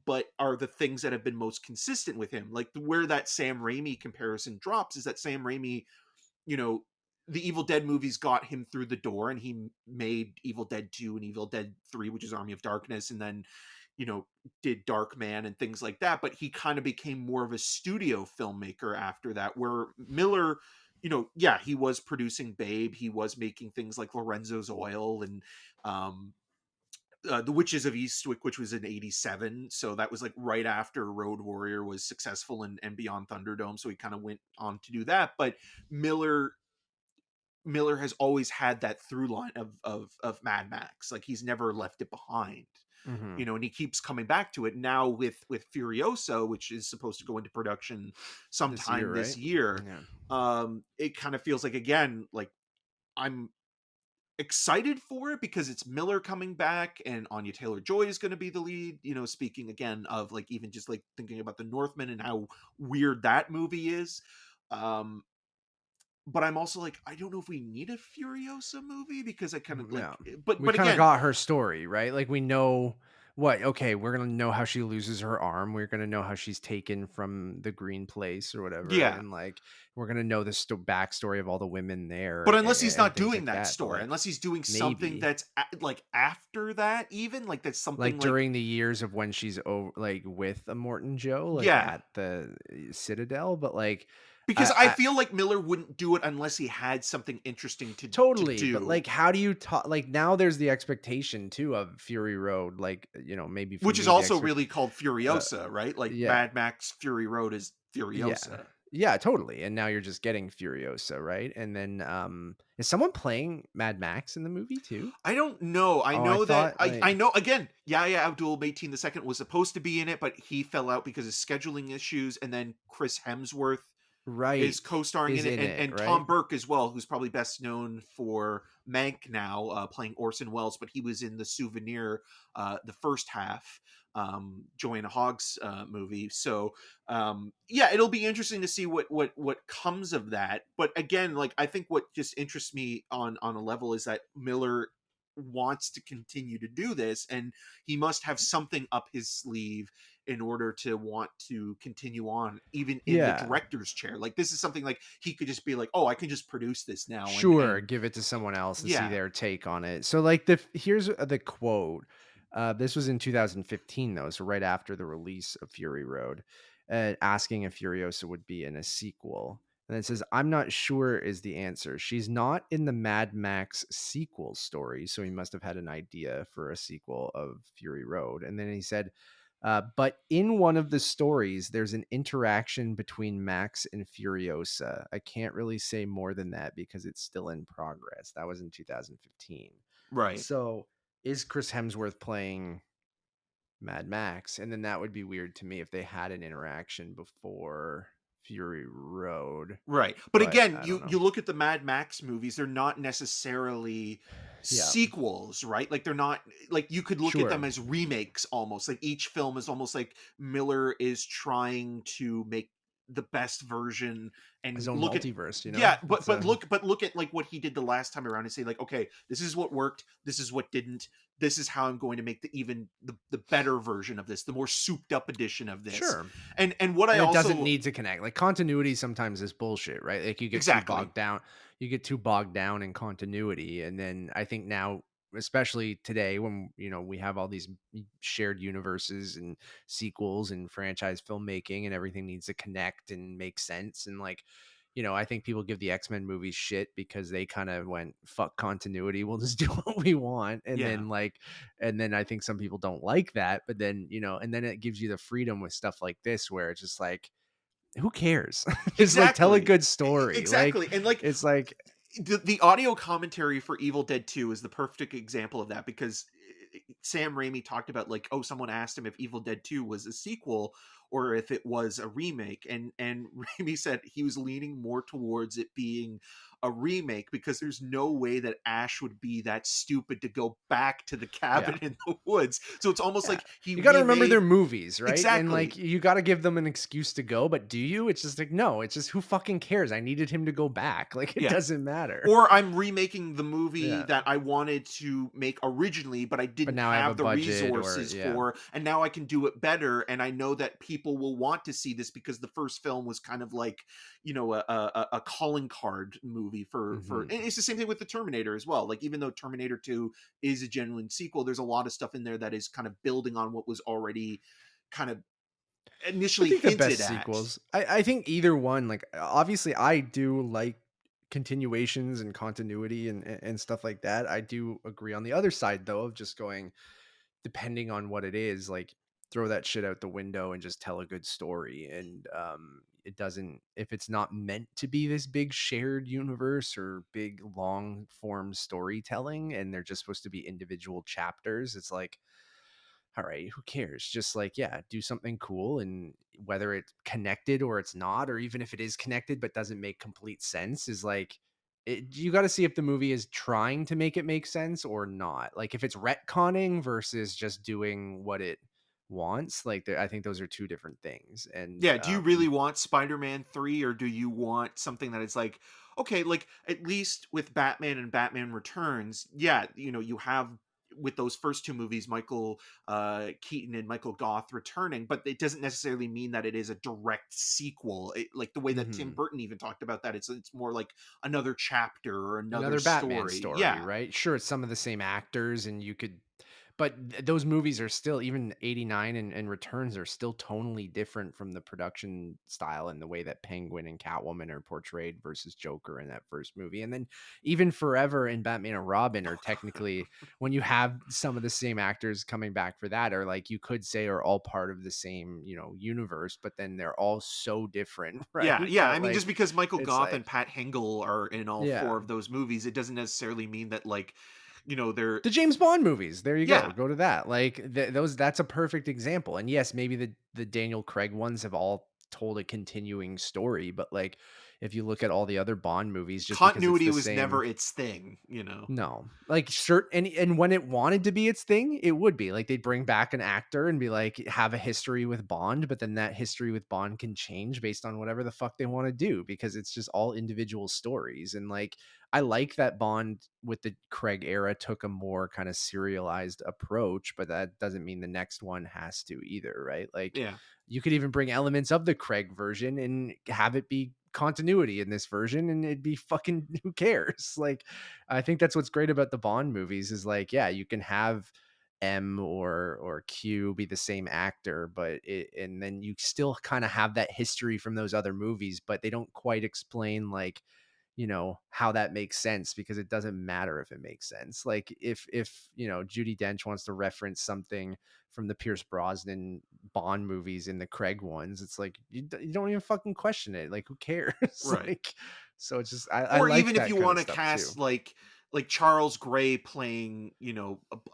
but are the things that have been most consistent with him. Like where that Sam Raimi comparison drops is that Sam Raimi, the Evil Dead movies got him through the door, and he made Evil Dead 2 and Evil Dead 3, which is Army of Darkness, and then, did Darkman and things like that. But he kind of became more of a studio filmmaker after that, where Miller, he was producing Babe, he was making things like Lorenzo's Oil and The Witches of Eastwick, which was in 87. So that was like right after Road Warrior was successful and Beyond Thunderdome. So he kind of went on to do that. But Miller has always had that through line of Mad Max. Like he's never left it behind. Mm-hmm. And he keeps coming back to it now with Furiosa, which is supposed to go into production sometime this year. Yeah. It kind of feels like, again, like I'm excited for it because it's Miller coming back, and Anya Taylor-Joy is going to be the lead. Speaking again of like even just like thinking about the Northman and how weird that movie is. But I'm also like, I don't know if we need a Furiosa movie, because I kind of like, but we kind again, of got her story, right? Like we know we're going to know how she loses her arm. We're going to know how she's taken from the green place or whatever. Yeah. And like, we're going to know the backstory of all the women there. But unless he's not doing that story, like, unless he's doing something that's like after that, even like that's something like during the years of when she's like with Immortan Joe, like at the Citadel, but like, because I feel like Miller wouldn't do it unless he had something interesting to do. But like, how do you talk? Like now, there's the expectation too of Fury Road, like maybe which is also really called Furiosa, right? Like Mad Max Fury Road is Furiosa. Yeah, totally. And now you're just getting Furiosa, right? And then is someone playing Mad Max in the movie too? I don't know. I know again. Abdul Mateen II was supposed to be in it, but he fell out because of scheduling issues. And then Chris Hemsworth Right. is co-starring Is in it, in it, and right? Tom Burke as well, who's probably best known for Mank now, playing Orson Welles, but he was in The Souvenir, the first half, Joanna Hogg's movie. So yeah, it'll be interesting to see what comes of that. But again, like, I think what just interests me on a level is that Miller wants to continue to do this, and he must have something up his sleeve in order to want to continue on, even in the Yeah. director's chair. Like, this is something like he could just be like, oh, I can just produce this now, Sure, and give it to someone else and see yeah. their take on it. So like here's the quote. This was in 2015 though, so right after the release of Fury Road, asking if Furiosa would be in a sequel. And it says, "I'm not sure," is the answer. "She's not in the Mad Max sequel story," so he must have had an idea for a sequel of Fury Road. And then he said, "But in one of the stories, there's an interaction between Max and Furiosa. I can't really say more than that because it's still in progress." That was in 2015. Right. So is Chris Hemsworth playing Mad Max? And then that would be weird to me if they had an interaction before Fury Road. Right. But But again, I don't know. you look at the Mad Max movies, they're not necessarily Yeah, sequels, right? Like, they're not, like, you could look at them sure. as remakes almost. Like, each film is almost like Miller is trying to make the best version, His and own look at, multiverse, you know? yeah, It's but look at like what he did the last time around and say like, okay, this is what worked, this is what didn't, this is how I'm going to make the better version of this, the more souped up edition of this. sure. And what I And it doesn't also, need to connect. Like continuity sometimes is bullshit, right? Like you get too exactly. bogged down. You get too bogged down in continuity. And then I think now, especially today, when we have all these shared universes and sequels and franchise filmmaking, and everything needs to connect and make sense. And like, I think people give the X-Men movies shit because they kind of went, fuck continuity, we'll just do what we want. And Yeah. then like, and then I think some people don't like that, but then, and then it gives you the freedom with stuff like this where it's just like, who cares? Just like tell a Exactly. good story. Like Exactly. And like, it's like, the audio commentary for Evil Dead 2 is the perfect example of that, because Sam Raimi talked about like, oh, someone asked him if Evil Dead 2 was a sequel or if it was a remake, and Raimi said he was leaning more towards it being a remake, because there's no way that Ash would be that stupid to go back to the yeah. cabin in the woods. So it's almost Yeah. like he You got to remember their remade. movies, right? And like Exactly. you got to give them an excuse to go, but do you? It's just like no, it's just who fucking cares? I needed him to go back. Like it Yeah. doesn't matter. Or I'm remaking the movie Yeah. that I wanted to make originally, but I But didn't now I have a have the budget or resources yeah. for, and now I can do it better. And I know that people will want to see this because the first film was kind of like, a calling card movie for. Mhm. And it's the same thing with the Terminator as well. Like, even though Terminator 2 is a genuine sequel, there's a lot of stuff in there that is kind of building on what was already kind of I initially think the hinted best at. sequels. I think either one. Like obviously, I do like continuations and continuity and stuff like that. I do agree on the other side though of just going, depending on what it is, like throw that shit out the window and just tell a good story. And it doesn't, if it's not meant to be this big shared universe or big long form storytelling, and they're just supposed to be individual chapters, it's like, all right, who cares? Just like, yeah, do something cool. And whether it's connected or it's not, or even if it is connected but doesn't make complete sense, is like, you got to see if the movie is trying to make it make sense or not. Like if it's retconning versus just doing what it wants, like I think those are two different things. And Yeah, do you really want Spider-Man 3, or do you want something that is like, okay, like, at least with Batman and Batman Returns, yeah, you have, with those first two movies, Michael Keaton and Michael Goth returning, but it doesn't necessarily mean that it is a direct sequel. Like the way that Tim mhm. Burton even talked about that, it's more like another chapter or another Another Batman story. story, Yeah. right? Sure, it's some of the same actors, and you could, but those movies are still, even 89 and Returns are still tonally different from the production style and the way that Penguin and Catwoman are portrayed versus Joker in that first movie. And then even Forever and Batman and Robin are technically, when you have some of the same actors coming back for that, are like, you could say are all part of the same, universe, but then they're all so different, Yeah, right? yeah. I That mean, like, just because Michael it's Goth like, and Pat Hingle are in all four yeah. of those movies, it doesn't necessarily mean that, like, they're, The James Bond movies. There you go. yeah. Go to that. Like that's a perfect example. And yes, maybe the Daniel Craig ones have all told a continuing story. But like, if you look at all the other Bond movies, just because it's Continuity the was same. never its thing, you know. No, like sure, and when it wanted to be its thing, it would be like they'd bring back an actor and be like have a history with Bond, but then that history with Bond can change based on whatever the fuck they want to do because it's just all individual stories. And like I like that Bond with the Craig era took a more kind of serialized approach, but that doesn't mean the next one has to either, right? Like Yeah. you could even bring elements of the Craig version and have it be continuity in this version and it'd be fucking who cares. Like I think that's what's great about the Bond movies is like, yeah, you can have M or Q be the same actor, but and then you still kind of have that history from those other movies, but they don't quite explain like, how that makes sense because it doesn't matter if it makes sense. Like if Judi Dench wants to reference something from the Pierce Brosnan Bond movies in the Craig ones, it's like you don't even fucking question it. Like who cares? Right. Like so it's just I Or like even if that you kind want of to stuff too. cast like Charles Gray playing,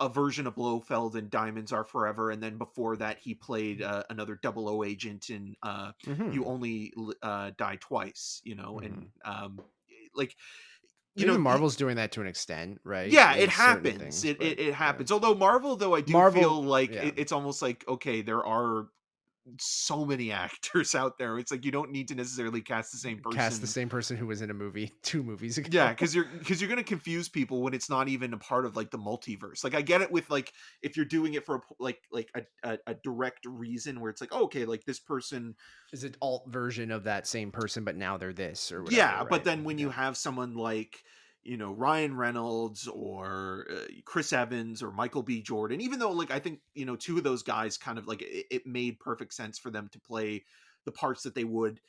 a version of Blofeld in Diamonds Are Forever, and then before that he played another double O agent in You Mm-hmm. Only Die Twice, Mm-hmm. and like And even Marvel's doing that to an extent, right? yeah, it In certain happens. things, It but it yeah. happens. Although Marvel, though, I do Marvel, feel like yeah. it's almost like, okay, there are so many actors out there. It's like you don't need to necessarily cast the same Cast the person. same person who was in a movie 2 movies Yeah, ago. because you're gonna confuse people when it's not even a part of like the multiverse. Like I get it with like if you're doing it for a direct reason where it's like, oh, okay, like this person. Is an alt version of that same person, but now they're this or whatever, Yeah, but right? then when you Yeah. have someone like, Ryan Reynolds or Chris Evans or Michael B. Jordan, even though like I think two of those guys kind of like it made perfect sense for them to play the parts that they would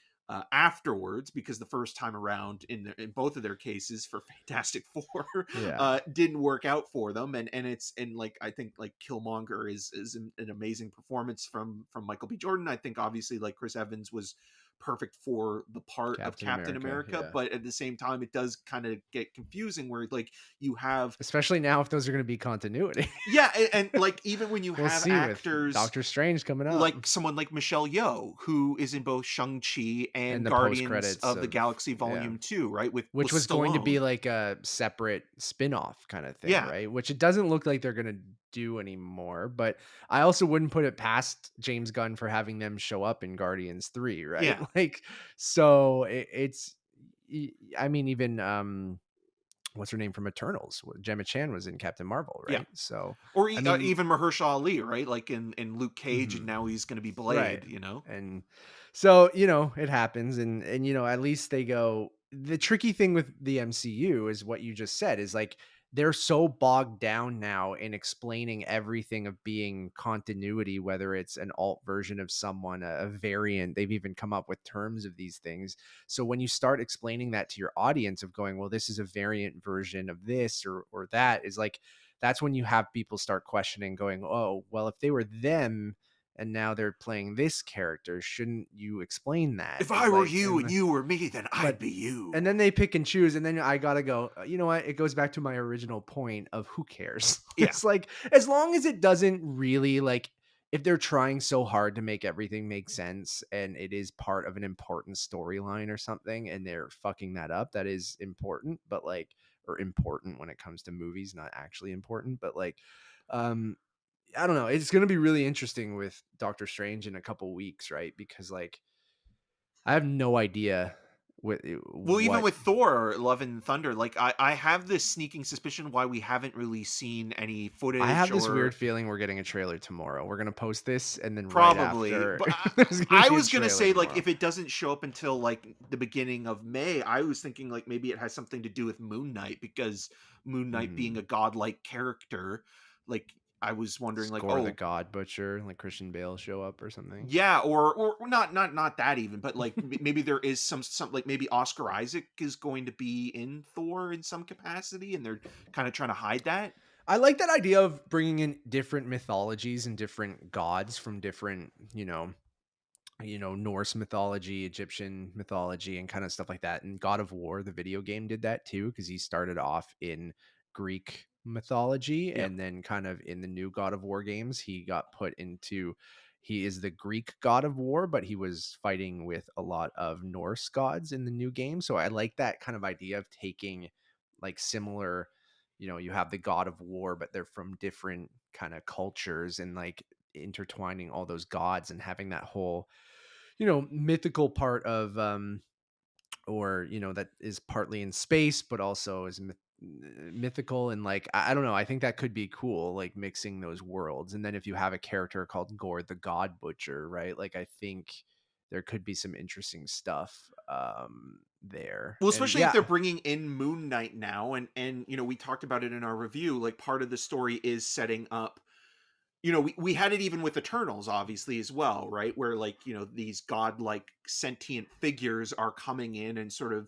afterwards, because the first time around in both of their cases for Fantastic Four Yeah. didn't work out for them, and it's and like I think like Killmonger is an amazing performance from Michael B. Jordan. I think obviously like Chris Evans was perfect for the part of Captain Captain America, America, yeah. but at the same time it does kind of get confusing where like you have Especially now if those are going to be continuity. yeah, and like even when you We'll have see with actors Doctor Strange coming up like someone like Michelle Yeoh, who is in both Shang-Chi and and the post Guardians credits of the of Galaxy yeah. Volume 2, right? With Which was going to be Stallone. like a separate spin-off kind of thing, Yeah. right? Which it doesn't look like they're going to do anymore, but I also wouldn't put it past James Gunn for having them show up in Guardians 3, right? Yeah. Like so I mean even what's her name from Eternals? Gemma Chan was in Captain Marvel, Yeah. right? So Or I mean even Mahershala Ali, right? Like in Luke Cage, and mhm. now he's going to be Right. Blade. And so, it happens and at least they go the tricky thing with the MCU is what you just said is like they're so bogged down now in explaining everything of being continuity, whether it's an alt version of someone, a variant. They've even come up with terms of these things. So when you start explaining that to your audience of going, well, this is a variant version of this or that is like, that's when you have people start questioning going, oh, well, if they were them, and now they're playing this character, shouldn't you explain that? If I Is were like you and you were me, then I'd but be you. and then they pick and choose and then I gotta go, you know what, it goes back to my original point of who cares. Yeah. It's like as long as it doesn't really like if they're trying so hard to make everything make sense and it is part of an important storyline or something and they're fucking that up, that is important, but like or important when it comes to movies, not actually important, but like um I don't know. It's going to be really interesting with Doctor Strange in a couple weeks, right? Because like I have no idea Well, even what with Thor, Love and Thunder, like I have this sneaking suspicion why we haven't really seen any I footage have this weird or feeling we're getting a trailer tomorrow. We're going to post this and then right probably, after but there's going I to be a was gonna trailer say like tomorrow. if it doesn't show up until like the beginning of May, I was thinking like maybe it has something to do with Moon Knight, because Moon Knight being a Mhm. godlike character, like I was wondering like, Score the oh God Butcher, like Christian Bale show up or something. yeah, or not that even, but like maybe there is some like maybe Oscar Isaac is going to be in Thor in some capacity, and they're kind of trying to hide that. I like that idea of bringing in different mythologies and different gods from different, Norse mythology, Egyptian mythology, and kind of stuff like that. And God of War, the video game, did that too, because he started off in Greek mythology Yep. and then kind of in the new God of War games, he got put into, he is the Greek god of war, but he was fighting with a lot of Norse gods in the new game. So I like that kind of idea of taking like similar, you have the god of war, but they're from different kind of cultures, and like intertwining all those gods and having that whole, mythical part of or that is partly in space but also is mythical, and like I don't know, I think that could be cool, like mixing those worlds. And then if you have a character called Gore the God Butcher, right, like I think there could be some interesting stuff there. Well, And especially if yeah. they're bringing in Moon Knight now, and we talked about it in our review. Like, part of the story is setting up. We had it even with Eternals, obviously, as well, right? Where, like, these godlike sentient figures are coming in and sort of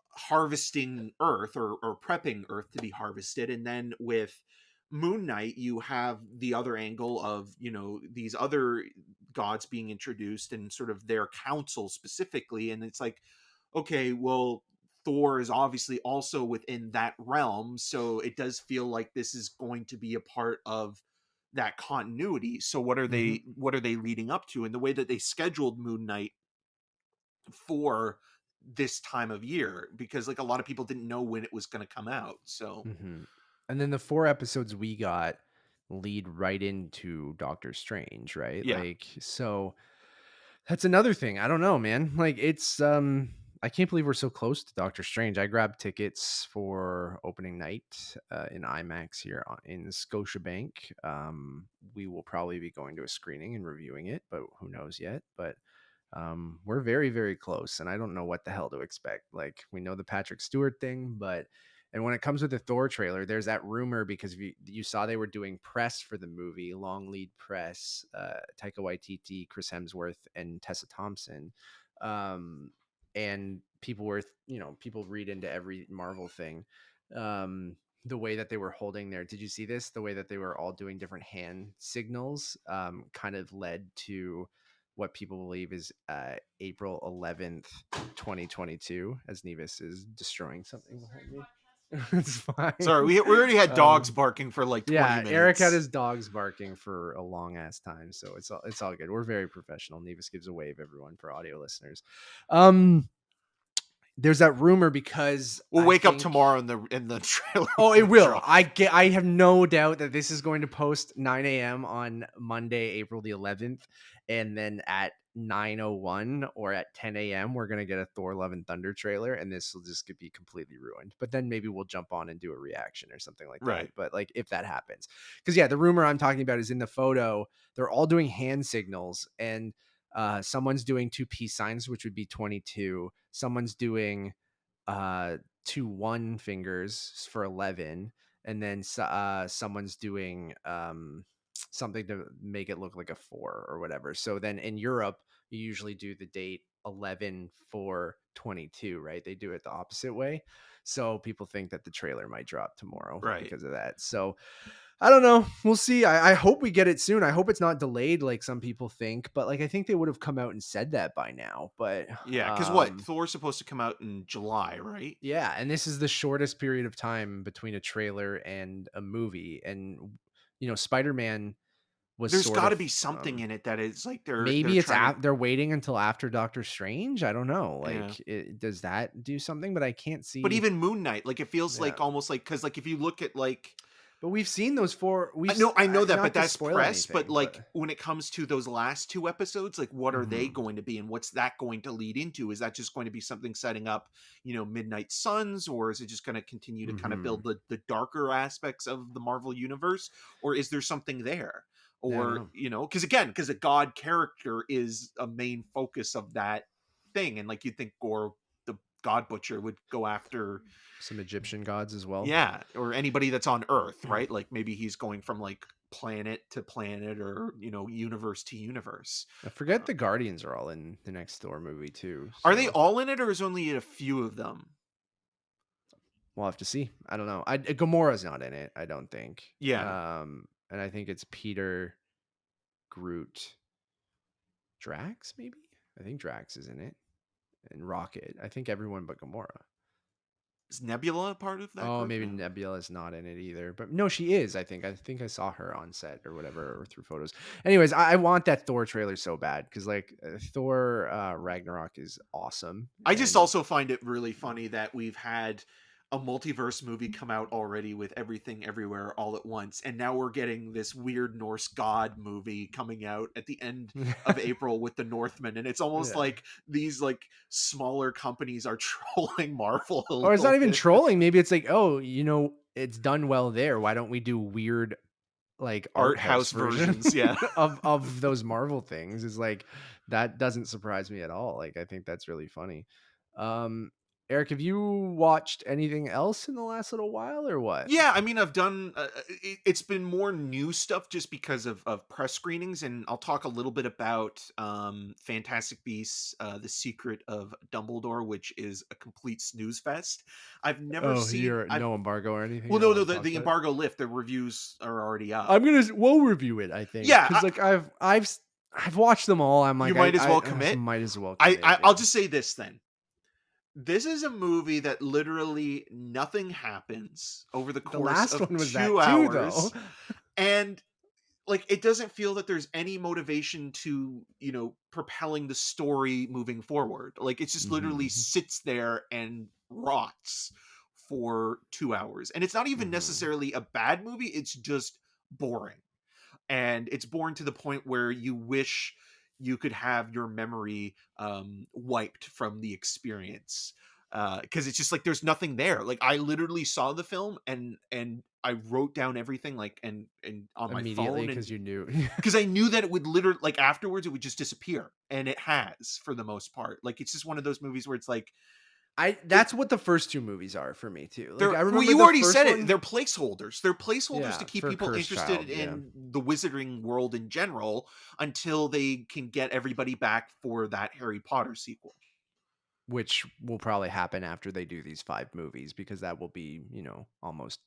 harvesting Earth, or prepping Earth to be harvested. And then with Moon Knight, you have the other angle of, these other gods being introduced and sort of their council specifically. And it's like, okay, well, Thor is obviously also within that realm. So it does feel like this is going to be a part of that continuity. So what are Mhm. they leading up to? And the way that they scheduled Moon Knight for this time of year, because like a lot of people didn't know when it was going to come out. So Mhm. And then the 4 episodes we got lead right into Doctor Strange, right? yeah. Like, so that's another thing. I don't know, man. Like, it's I can't believe we're so close to Doctor Strange. I grabbed tickets for opening night in IMAX here in Scotiabank. We will probably be going to a screening and reviewing it, but who knows yet. But we're very, very close, and I don't know what the hell to expect. Like, we know the Patrick Stewart thing, but and when it comes with the Thor trailer, there's that rumor, because you saw they were doing press for the movie, long lead press, Taika Waititi, Chris Hemsworth, and Tessa Thompson. And people read into every Marvel thing. The way that they were holding did you see this? The way that they were all doing different hand signals kind of led to what people believe is April 11th, 2022, as Nevis is destroying something behind me. It's fine. Sorry, we already had dogs barking for like 20 Yeah, minutes. Eric had his dogs barking for a long ass time, so it's all good. We're very professional. Nevis gives a wave, everyone, for audio listeners. There's that rumor because We'll I wake up think tomorrow and the trailer. Oh, it will. drop. I have no doubt that this is going to post 9 a.m. on Monday, April the 11th, and then at 9:01 or at 10 a.m. we're gonna get a Thor: Love and Thunder trailer, and this will just be completely ruined. But then maybe we'll jump on and do a reaction or something like that. Right. But like if that happens, because yeah, the rumor I'm talking about is in the photo. They're all doing hand signals, and someone's doing two peace signs, which would be 22. Someone's doing 2 1 fingers for 11, and then someone's doing something to make it look like a 4 or whatever. So then in Europe you usually do the date 11 for 22, right? They do it the opposite way, so people think that the trailer might drop tomorrow Right. because of that. So I don't know. We'll see. I hope we get it soon. I hope it's not delayed like some people think, but like I think they would have come out and said that by now. But Yeah, because what, Thor's supposed to come out in July, right? yeah, and this is the shortest period of time between a trailer and a movie. And Spider-Man was There's sort got to of be something in it that is like they're maybe it's trying to. they're waiting until after Doctor Strange. I don't know. Yeah. Like, does that do something? But I can't see. But even Moon Knight, like it feels Yeah. like almost like, because like if you look at like. But we've seen those four. I know that, not but to that's spoil press. But anything, like when it comes to those last 2 episodes, like what are they Mhm. going to be, and what's that going to lead into? Is that just going to be something setting up, Midnight Suns, or is it just going to continue to kind of build the darker aspects of the Marvel universe, or is there something there? Yeah, I don't Or know. because a god character is a main focus of that thing, and like you'd think Gore the God Butcher would go after. Some Egyptian gods as well. Yeah, or anybody that's on Earth, right? Like maybe he's going from like planet to planet, or universe to universe. I forget the Guardians are all in the next Thor movie too. Are they So all in it, or is only a few of them? we'll have to see. I don't know. Gamora's not in it, I don't think. Yeah. And I think it's Peter, Groot, Drax, maybe? I think Drax is in it. And Rocket. I think everyone but Gamora. Is Nebula part of that Oh, group? maybe No. Nebula's not in it either. But no, she is, I think. I think I saw her on set or whatever, or through photos. Anyways, I want that Thor trailer so bad because like Thor Ragnarok is awesome. I just And also find it really funny that we've had a multiverse movie come out already with Everything Everywhere All at Once, and now we're getting this weird Norse god movie coming out at the end of April with the Northmen, and it's almost yeah. like these like smaller companies are trolling Marvel a Or it's not little even bit. trolling. Maybe it's like, oh, it's done well there. Why don't we do weird like art Art house house version versions, yeah. of those Marvel things? Is like that doesn't surprise me at all. Like I think that's really funny. Eric, have you watched anything else in the last little while or what? Yeah, I mean, I've done. It's been more new stuff just because of press screenings, and I'll talk a little bit about Fantastic Beasts: The Secret of Dumbledore, which is a complete snooze fest. I've never Oh, seen. you're I've no embargo or anything? Well, You don't no, want to the, talk the about it? embargo lift. The reviews are already up. We'll review it, I think, Yeah, because like I've watched them all. I'm you like might as well I commit. might as well I, commit. I Yeah. I'll just say this then. This is a movie that literally nothing happens over the The course last of one was 2 that too, hours, though. and like it doesn't feel that there's any motivation to propelling the story moving forward. Like it just literally Mm-hmm. sits there and rots for 2 hours, and it's not even Mm-hmm. necessarily a bad movie, it's just boring. And it's boring to the point where you wish you could have your memory wiped from the experience, because it's just like there's nothing there. Like I literally saw the film and I wrote down everything, like and on my Immediately, phone, and because you knew. because I knew that it would literally, like, afterwards it would just disappear, and it has for the most part. Like it's just one of those movies where it's like it That's what the first two movies are for me too. Like they're I well, remember you the already first said it. one. They're placeholders. They're placeholders to Yeah, keep for people Cursed interested Child. Yeah, in the wizarding world in general until they can get everybody back for that Harry Potter sequel. which will probably happen after they do these 5 movies because that will be almost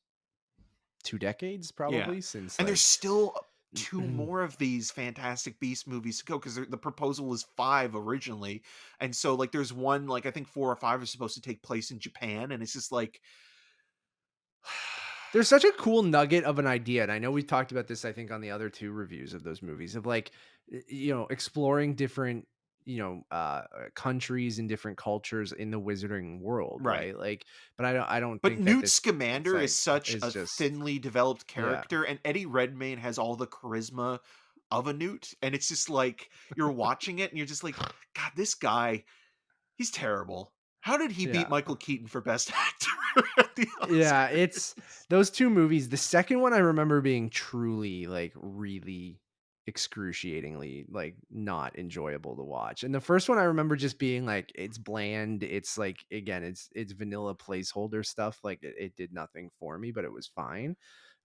2 decades Yeah. probably since And there's like. still 2 more of these Fantastic Beast movies to go, because the proposal was 5 originally. And so like there's one, like I think 4 or 5 are supposed to take place in Japan, and it's just like There's such a cool nugget of an idea, and I know we talked about this, I think, on the other 2 reviews of those movies of like, exploring different, countries and different cultures in the wizarding world, right. right? Like, but I don't But think that Newt this, it's Scamander is like, such is a just, thinly developed yeah, character, and Eddie Redmayne has all the charisma of a Newt, and it's just like you're watching it and you're just like, God, this guy, he's terrible. How did he beat yeah. Michael Keaton for Best Actor at the Yeah, Oscars? it's those 2 movies. The second one I remember being truly like really excruciatingly like not enjoyable to watch. And the first one I remember just being like it's bland. It's like again, it's vanilla placeholder stuff. Like it did nothing for me, but it was fine.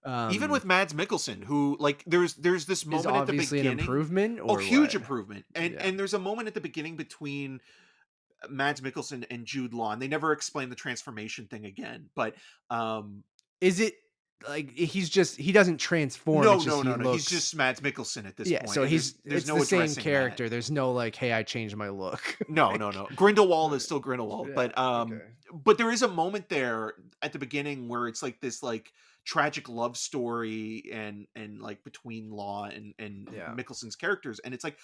Even with Mads Mikkelsen, who like there's this Is moment at the obviously an beginning. improvement Oh, or huge what? improvement. And Yeah. and there's a moment at the beginning between Mads Mikkelsen and Jude Law, and they never explain the transformation thing again. But Is it like he doesn't transform, no, it's just no, he no, no. He's looks. just Mads Mikkelsen at this Yeah, point, so and there's it's no the same addressing that. character. There's no like, hey, I changed my look. No, no, Like, no. Grindelwald is still Grindelwald, yeah, okay. but there is a moment there at the beginning where it's like this like tragic love story, and like between Law and Yeah. Mikkelsen's characters, and it's like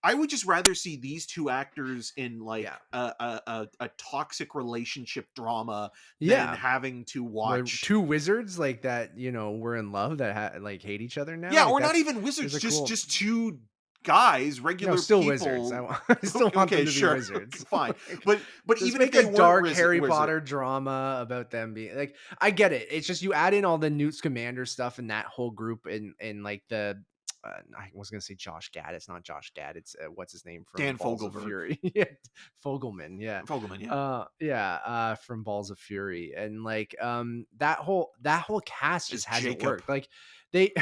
I would just rather see these 2 actors in like Yeah. a toxic relationship drama than Yeah. having to Where watch. 2 wizards like that, were in love that like hate each other now. Yeah, Like or not that's even there's wizards, a just cool. just 2 guys, No, regular still wizards. people. I still want them Okay, to be sure. wizards. Fine. Like, But just even if make they a weren't dark Harry wizard, Potter drama about them being like I get it. It's just you add in all the Newt Scamander stuff and that whole group and like the I was gonna say Josh Gad. It's not Josh Gad. It's what's his name from Dan Balls of Fogelberg. Fury. Yeah, Fogelman. Yeah, Fogelman, yeah. from Balls of Fury, and like that whole cast As just hasn't Jacob. worked. Like they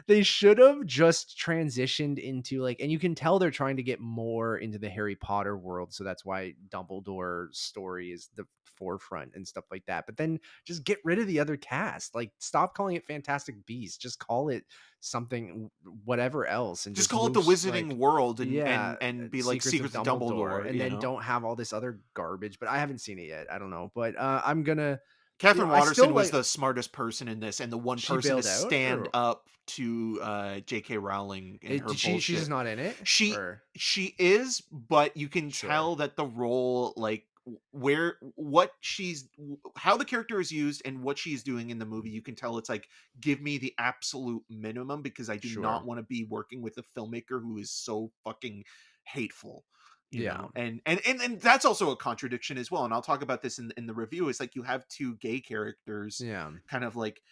They should have just transitioned into like, and you can tell they're trying to get more into the Harry Potter world, so that's why Dumbledore's story is the forefront and stuff like that. But then just get rid of the other cast. Like, stop calling it Fantastic Beasts. Just call it something, whatever else, and Just just call it the loose, Wizarding like, World yeah, and be like Secrets of Secrets of Dumbledore, and you then know? don't have all this other garbage. But I haven't seen it yet. I don't know. But I'm gonna, Catherine I still Watterson was like. the smartest person in this, and the one She person to bailed out, stand or up to J.K. Rowling in her did she? She's bullshit. just not in it, She or she is, but you can sure. tell that the role, like where what she's how the character is used and what she's doing in the movie, you can tell it's like, give me the absolute minimum, because I do not Sure. want to be working with a filmmaker who is so fucking hateful. You Yeah. know, and that's also a contradiction as well. And I'll talk about this in the review. Is like, you have two gay characters, Yeah. kind of like,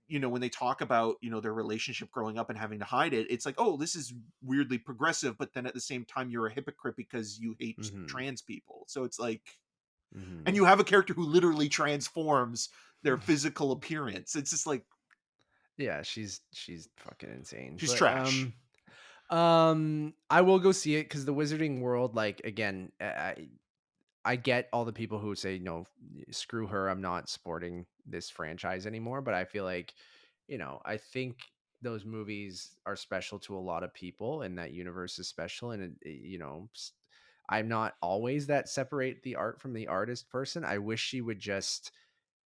you know, when they talk about, you know, their relationship growing up and having to hide it, it's like, oh, this is weirdly progressive, but then at the same time you're a hypocrite because you hate Mm-hmm. trans people. So it's like, and Mm-hmm. you have a character who literally transforms their physical appearance. It's just like, Yeah, she's fucking insane. she's But trash. I will go see it because the Wizarding World, like, again, I get all the people who say, no, screw her, I'm not supporting this franchise anymore. But I feel like, I think those movies are special to a lot of people, and that universe is special. And, I'm not always that separate the art from the artist person. I wish she would just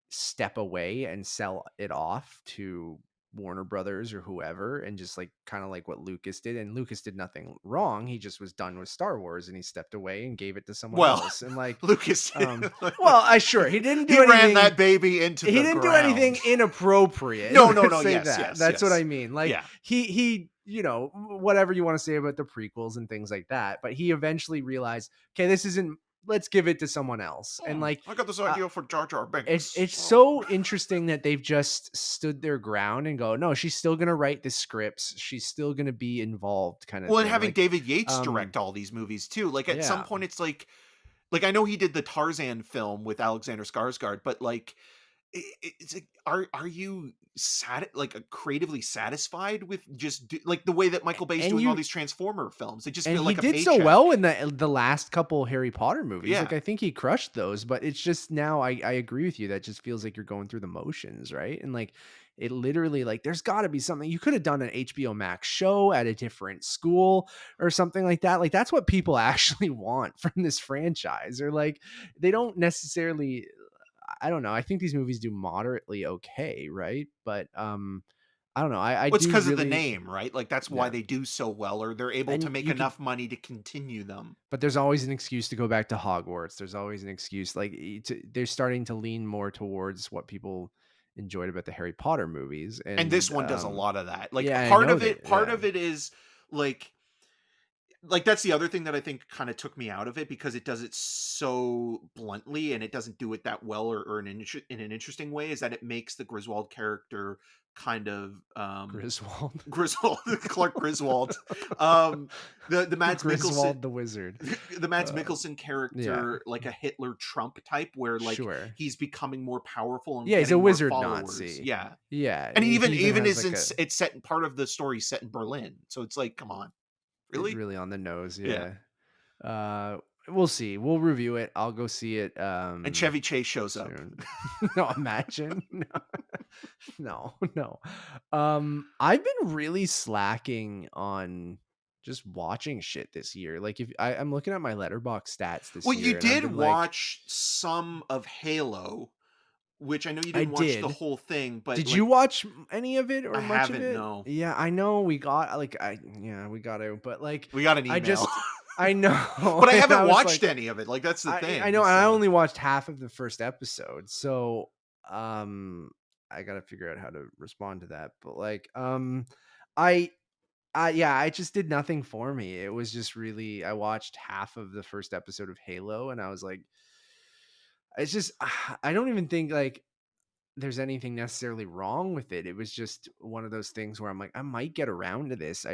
step away and sell it off to Warner Brothers or whoever, and just like kind of like what Lucas did. And Lucas did nothing wrong. He just was done with Star Wars and he stepped away and gave it to someone Well, else. And like, Lucas, well, I sure he didn't he do ran anything. that baby into He the didn't do anything ground. inappropriate. No, no, Let's no. say Yes, that. yes, That's what I yes. mean. Like, Yeah. he, whatever you want to say about the prequels and things like that, but he eventually realized, okay, this isn't. Let's give it to someone else. And like, I got this uh, idea for Jar Jar it's Binks. it's so interesting that they've just stood their ground and go, no, she's still gonna write the scripts, she's still gonna be involved, kind of Well, and thing. having Like, David Yates direct all these movies too. Like, at some yeah, point, it's like, I know he did the Tarzan film with Alexander Skarsgård, but like, it's like, are you like, creatively satisfied with just like the way that Michael Bay's and doing all you these Transformer films? They just and feel he like a did so paycheck. well in the last couple Harry Potter movies. Like, Yeah. I think he crushed those, but it's just now I agree with you that just feels like you're going through the motions, right? And like, it literally, like, there's got to be something you could have done, an HBO Max show at a different school or something like that. Like, that's what people actually want from this franchise. Or like, they don't necessarily, I don't know. I think these movies do moderately okay, right? But I don't know. I Well, it's do because of the really, name, right? Like, that's why yeah. they do so well, or they're able to And make you could, enough money to continue them. but there's always an excuse to go back to Hogwarts. There's always an excuse. Like, they're starting to lean more towards what people enjoyed about the Harry Potter movies. And this And one does a lot of that. Like, yeah, I part know of that. it, Yeah, is like, that's the other thing that I think kind of took me out of it, because it does it so bluntly, and it doesn't do it that well, or in an interesting way, is that it makes the Griswold character kind of Griswold, Griswold, Clark Griswold, um the Mads Mikkelsen, Griswold the wizard. the Mads Uh, Mikkelsen yeah, character, like a Hitler Trump type, where like sure. he's becoming more powerful and Yeah, he's a getting more wizard followers. Nazi. Yeah. Yeah, And he even even has is like a. it's set in part of the story set in Berlin. So it's like, come on. It's Really? really on the nose. Yeah. Yeah. We'll see. We'll review it. I'll go see it. And Chevy Chase shows up. Soon. No, imagine. No, no. I've been really slacking on just watching shit this year. Like, if I'm looking at my letterbox stats this Well, you year, and I've did been like, watch some of Halo, which I know you I didn't watch the did. whole thing, but Did you like, watch any of it I or much of haven't, it? no. Yeah, I know we got like yeah, we got to, but like, We got an I email. just I know, But I and I haven't was watched like, any of it. Like, that's the I thing. know, and I So only watched half of the first episode, so I gotta figure out how to respond to that. But like, I yeah, I just did nothing for me. It was just really, I watched half of the first episode of Halo, and I was like, it's just I don't even think like there's anything necessarily wrong with it. It was just one of those things where I'm like, I might get around to this.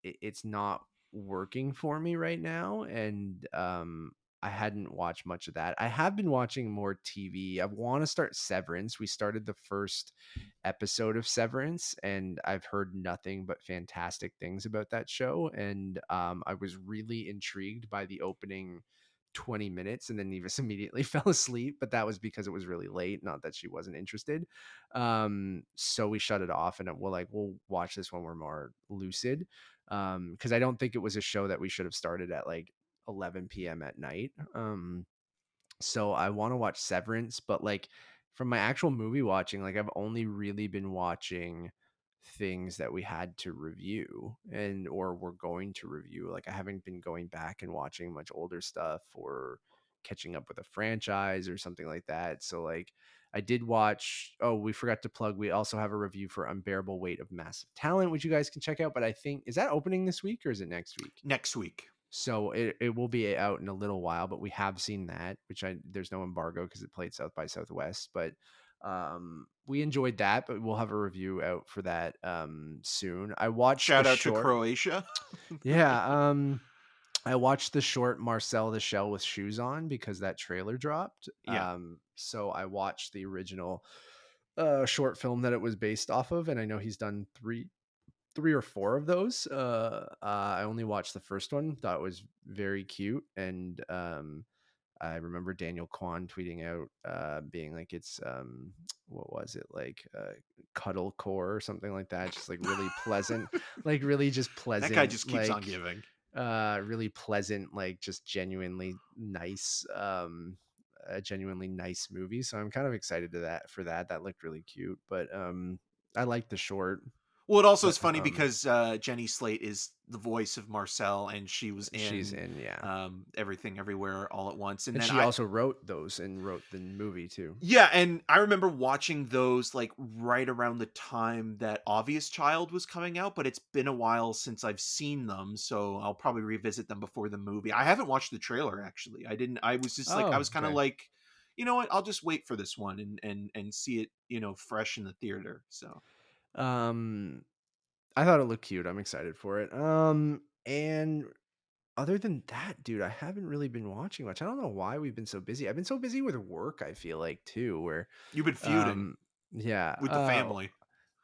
It's not working for me right now, and I hadn't watched much of that. I have been watching more TV. I want to start Severance. We started the first episode of Severance, and I've heard nothing but fantastic things about that show. And I was really intrigued by the opening 20 minutes, and then Nevis immediately fell asleep. But that was because it was really late, not that she wasn't interested. So we shut it off, and we'll watch this when we're more lucid. Because I don't think it was a show that we should have started at like 11 p.m. at night. So I want to watch Severance, but like from my actual movie watching, like I've only really been watching things that we had to review and or we're going to review. Like I haven't been going back and watching much older stuff or catching up with a franchise or something like that. So like I did watch, oh, we forgot to plug, we also have a review for Unbearable Weight of Massive Talent, which you guys can check out. But I think, is that opening this week or is it next week? Next week. So it will be out in a little while, but we have seen that, which there's no embargo because it played South by Southwest. But we enjoyed that, but we'll have a review out for that soon. I watched Shout out to Croatia. Yeah, I watched the short Marcel the Shell with Shoes On because that trailer dropped. Yeah. So I watched the original short film that it was based off of, and I know he's done three or four of those. I only watched the first one, thought it was very cute, and I remember Daniel Kwan tweeting out being like, it's what was it, like cuddle core or something like that, just like really pleasant, like really just pleasant. That guy just keeps like, on giving. Really pleasant, like just genuinely nice, a genuinely nice movie. So I'm kind of excited for that. That looked really cute, but I like the short. Well, it also is funny because Jenny Slate is the voice of Marcel, and she's in Everything Everywhere All at Once, and then she also wrote those and wrote the movie too. Yeah, and I remember watching those like right around the time that Obvious Child was coming out, but it's been a while since I've seen them, so I'll probably revisit them before the movie. I haven't watched the trailer actually. I was just I was kind of like, you know what? I'll just wait for this one and see it, fresh in the theater. So. I thought it looked cute. I'm excited for it. And other than that, dude, I haven't really been watching much. I don't know why we've been so busy. I've been so busy with work, I feel like, too, where you've been feuding with the family.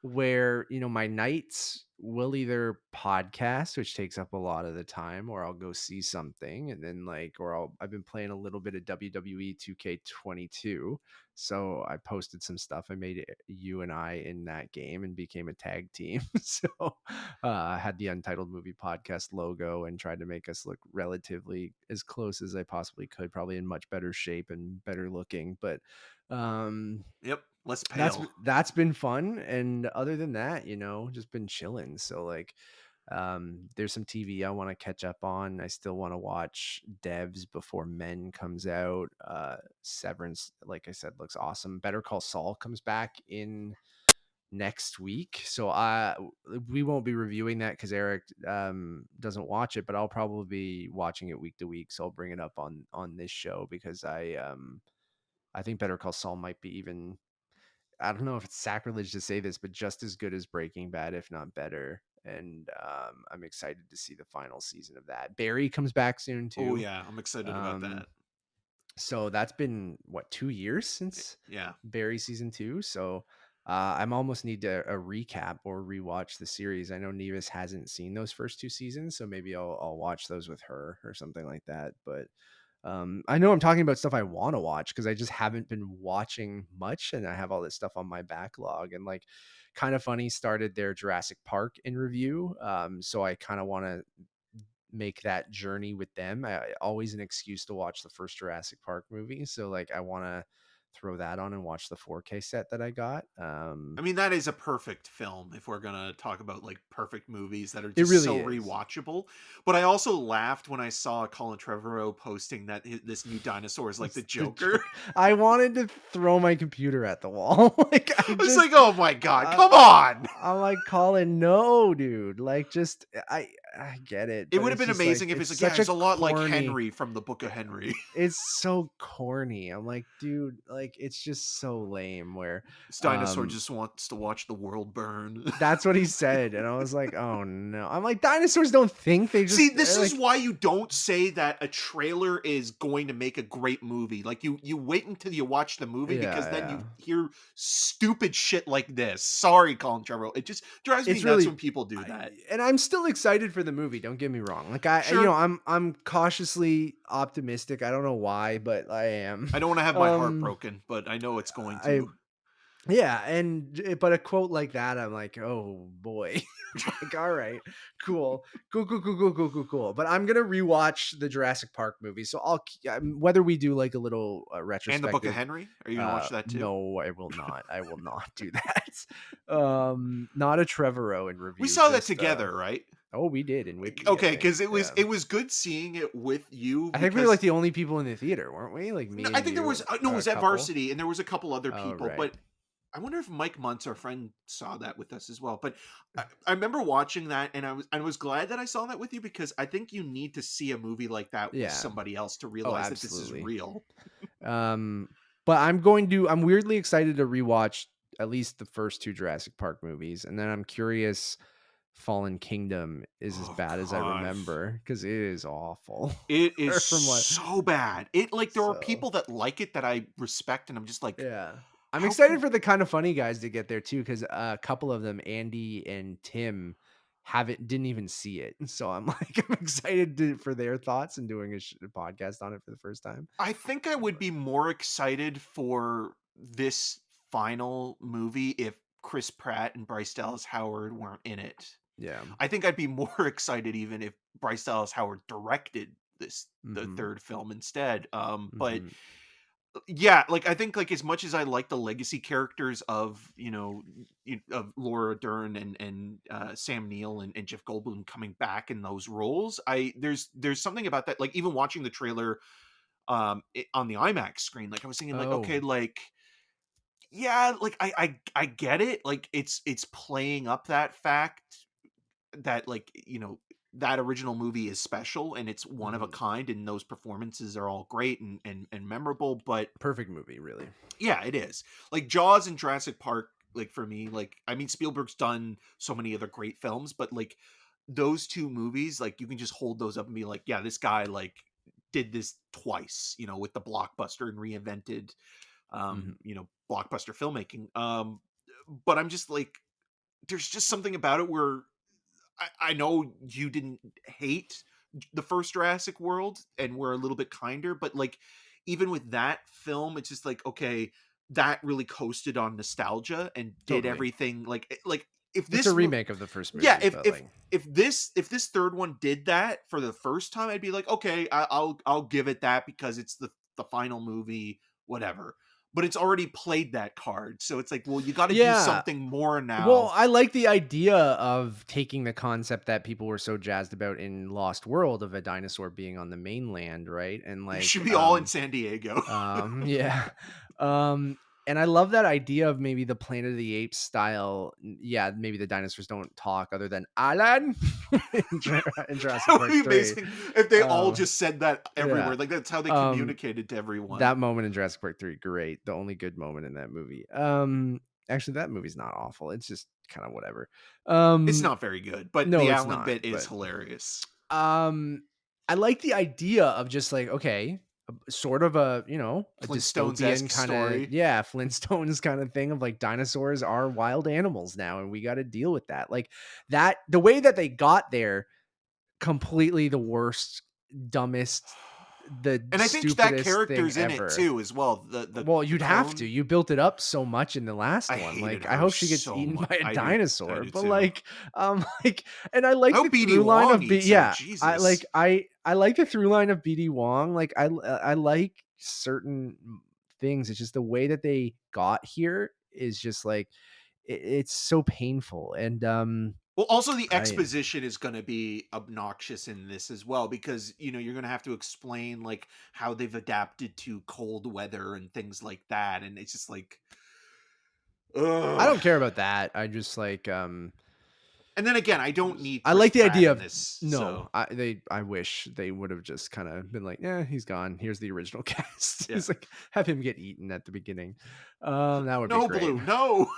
Where, my nights will either podcast, which takes up a lot of the time, or I'll go see something, and then I've been playing a little bit of WWE 2K22. So I posted some stuff. I made you and I in that game and became a tag team. So I had the Untitled Movie Podcast logo and tried to make us look relatively as close as I possibly could, probably in much better shape and better looking. But yep, less pale. That's been fun. And other than that, just been chilling. So there's some TV I want to catch up on. I still want to watch Devs Before Men comes out. Severance, like I said, looks awesome. Better Call Saul comes back in next week, so we won't be reviewing that because Eric doesn't watch it, but I'll probably be watching it week to week, so I'll bring it up on this show because I think Better Call Saul might be even, I don't know if it's sacrilege to say this, but just as good as Breaking Bad, if not better. And I'm excited to see the final season of that. Barry comes back soon too. Oh yeah, I'm excited about that. So that's been 2 years since Barry season 2. So I'm almost need a recap or rewatch the series. I know Nevis hasn't seen those first 2 seasons, so maybe I'll watch those with her or something like that. But I know I'm talking about stuff I want to watch because I just haven't been watching much, and I have all this stuff on my backlog. And Kind of Funny started their Jurassic Park in review, so I kind of want to make that journey with them. Always an excuse to watch the first Jurassic Park movie, so I want to throw that on and watch the 4K set that I got. I mean, that is a perfect film if we're gonna talk about perfect movies that are just really rewatchable. But I also laughed when I saw Colin Trevorrow posting that this new dinosaur is like the Joker. I wanted to throw my computer at the wall. I was oh my god, come on! I'm like, Colin, no, dude. I get it. It But would have it's been just amazing like, if it's like, such it's a a lot like corny. Henry from the Book of Henry. It's so corny. I'm like, dude, like it's just so lame. Where This dinosaur just wants to watch the world burn. that's what he said, and I was like, oh no. I'm like, dinosaurs don't think, they See, just this is like, why you don't say that a trailer is going to make a great movie. Like you wait until you watch the movie, because then you hear stupid shit like this. Sorry, Colin Trevorrow. It just drives me it's nuts really, when people do that. and I'm still excited for the movie. Don't get me wrong. Like Sure. I'm cautiously optimistic. I don't know why, but I am. I don't want to have my heart broken, but I know it's going to. Yeah, but a quote like that, I'm like, oh boy. Like, all right, cool. But I'm gonna rewatch the Jurassic Park movie, so whether we do like a little retrospective. And the Book of Henry? Are you gonna watch that too? No, I will not. I will not do that. Not a Trevorrow in review. We saw that together, right? Oh, we did, and okay, because it was good seeing it with you. I think we were like the only people in the theater, weren't we? Like me. I think there was it was at Varsity, and there was a couple other people, right. but I wonder if Mike Muntz, our friend, saw that with us as well. But I remember watching that, and I was glad that I saw that with you, because I think you need to see a movie like that with somebody else to realize that this is real. But I'm weirdly excited to rewatch at least the first two Jurassic Park movies, and then I'm curious Fallen Kingdom is as bad as I remember, because it is awful. It is so bad. There are people that like it that I respect, and I'm just like, I'm excited for the Kind of Funny guys to get there too, because a couple of them, Andy and Tim, didn't even see it. So I'm like, I'm excited for their thoughts and doing a podcast on it for the first time. I think I would be more excited for this final movie if Chris Pratt and Bryce Dallas Howard weren't in it. Yeah, I think I'd be more excited even if Bryce Dallas Howard directed the third film instead. But yeah, like I think, like, as much as I like the legacy characters of of Laura Dern and Sam Neill and Jeff Goldblum coming back in those roles, there's something about that. Like, even watching the trailer on the IMAX screen, like I was thinking, like, okay, like, yeah, like I get it. Like, it's playing up that fact that, like, that original movie is special and it's one of a kind, and those performances are all great and memorable. But perfect movie, really. Yeah, it is. Like Jaws and Jurassic Park, like, for me, like, I mean, Spielberg's done so many other great films, but like those two movies, like, you can just hold those up and be like, yeah, this guy like did this twice, with the blockbuster, and reinvented blockbuster filmmaking. But I'm just like, there's just something about it where I know you didn't hate the first Jurassic World and were a little bit kinder, but like, even with that film, it's just like, okay, that really coasted on nostalgia and did everything like if this it's a remake of the first movie. Yeah, if this third one did that for the first time, I'd be like, okay, I'll give it that, because it's the final movie, whatever. But it's already played that card, so it's like, well, you got to do something more now. Well, I like the idea of taking the concept that people were so jazzed about in Lost World of a dinosaur being on the mainland, right? And like, it should be all in San Diego. Yeah. And I love that idea of maybe the Planet of the Apes style. Yeah, maybe the dinosaurs don't talk other than Alan in Jurassic Park 3. That would be amazing if they all just said that everywhere. Yeah. Like, that's how they communicated to everyone. That moment in Jurassic Park 3, great. The only good moment in that movie. Actually, that movie's not awful. It's just kind of whatever. It's not very good, but the Alan bit is hilarious. I like the idea of just like, okay, sort of a a dystopian kind of Flintstones kind of thing of like, dinosaurs are wild animals now, and we got to deal with that. Like, that the way that they got there, completely the worst, dumbest, and I think that character's in it too as well. Well, you'd have to. You built it up so much in the last one. Like, I hope she gets eaten by a dinosaur. I do like, and I like the through line of I like the through line of BD Wong. Like, I like certain things. It's just the way that they got here is just like, it's so painful. And well, also the exposition is going to be obnoxious in this as well, because you're going to have to explain like how they've adapted to cold weather and things like that, and it's just like, ugh. I don't care about that. I just like And then again, I don't need I Chris like the Pratt idea in of this. no. So. I wish they would have just kind of been like, yeah, he's gone. Here's the original cast. Yeah. It's like have him get eaten at the beginning. That would be No, great. Blue, no.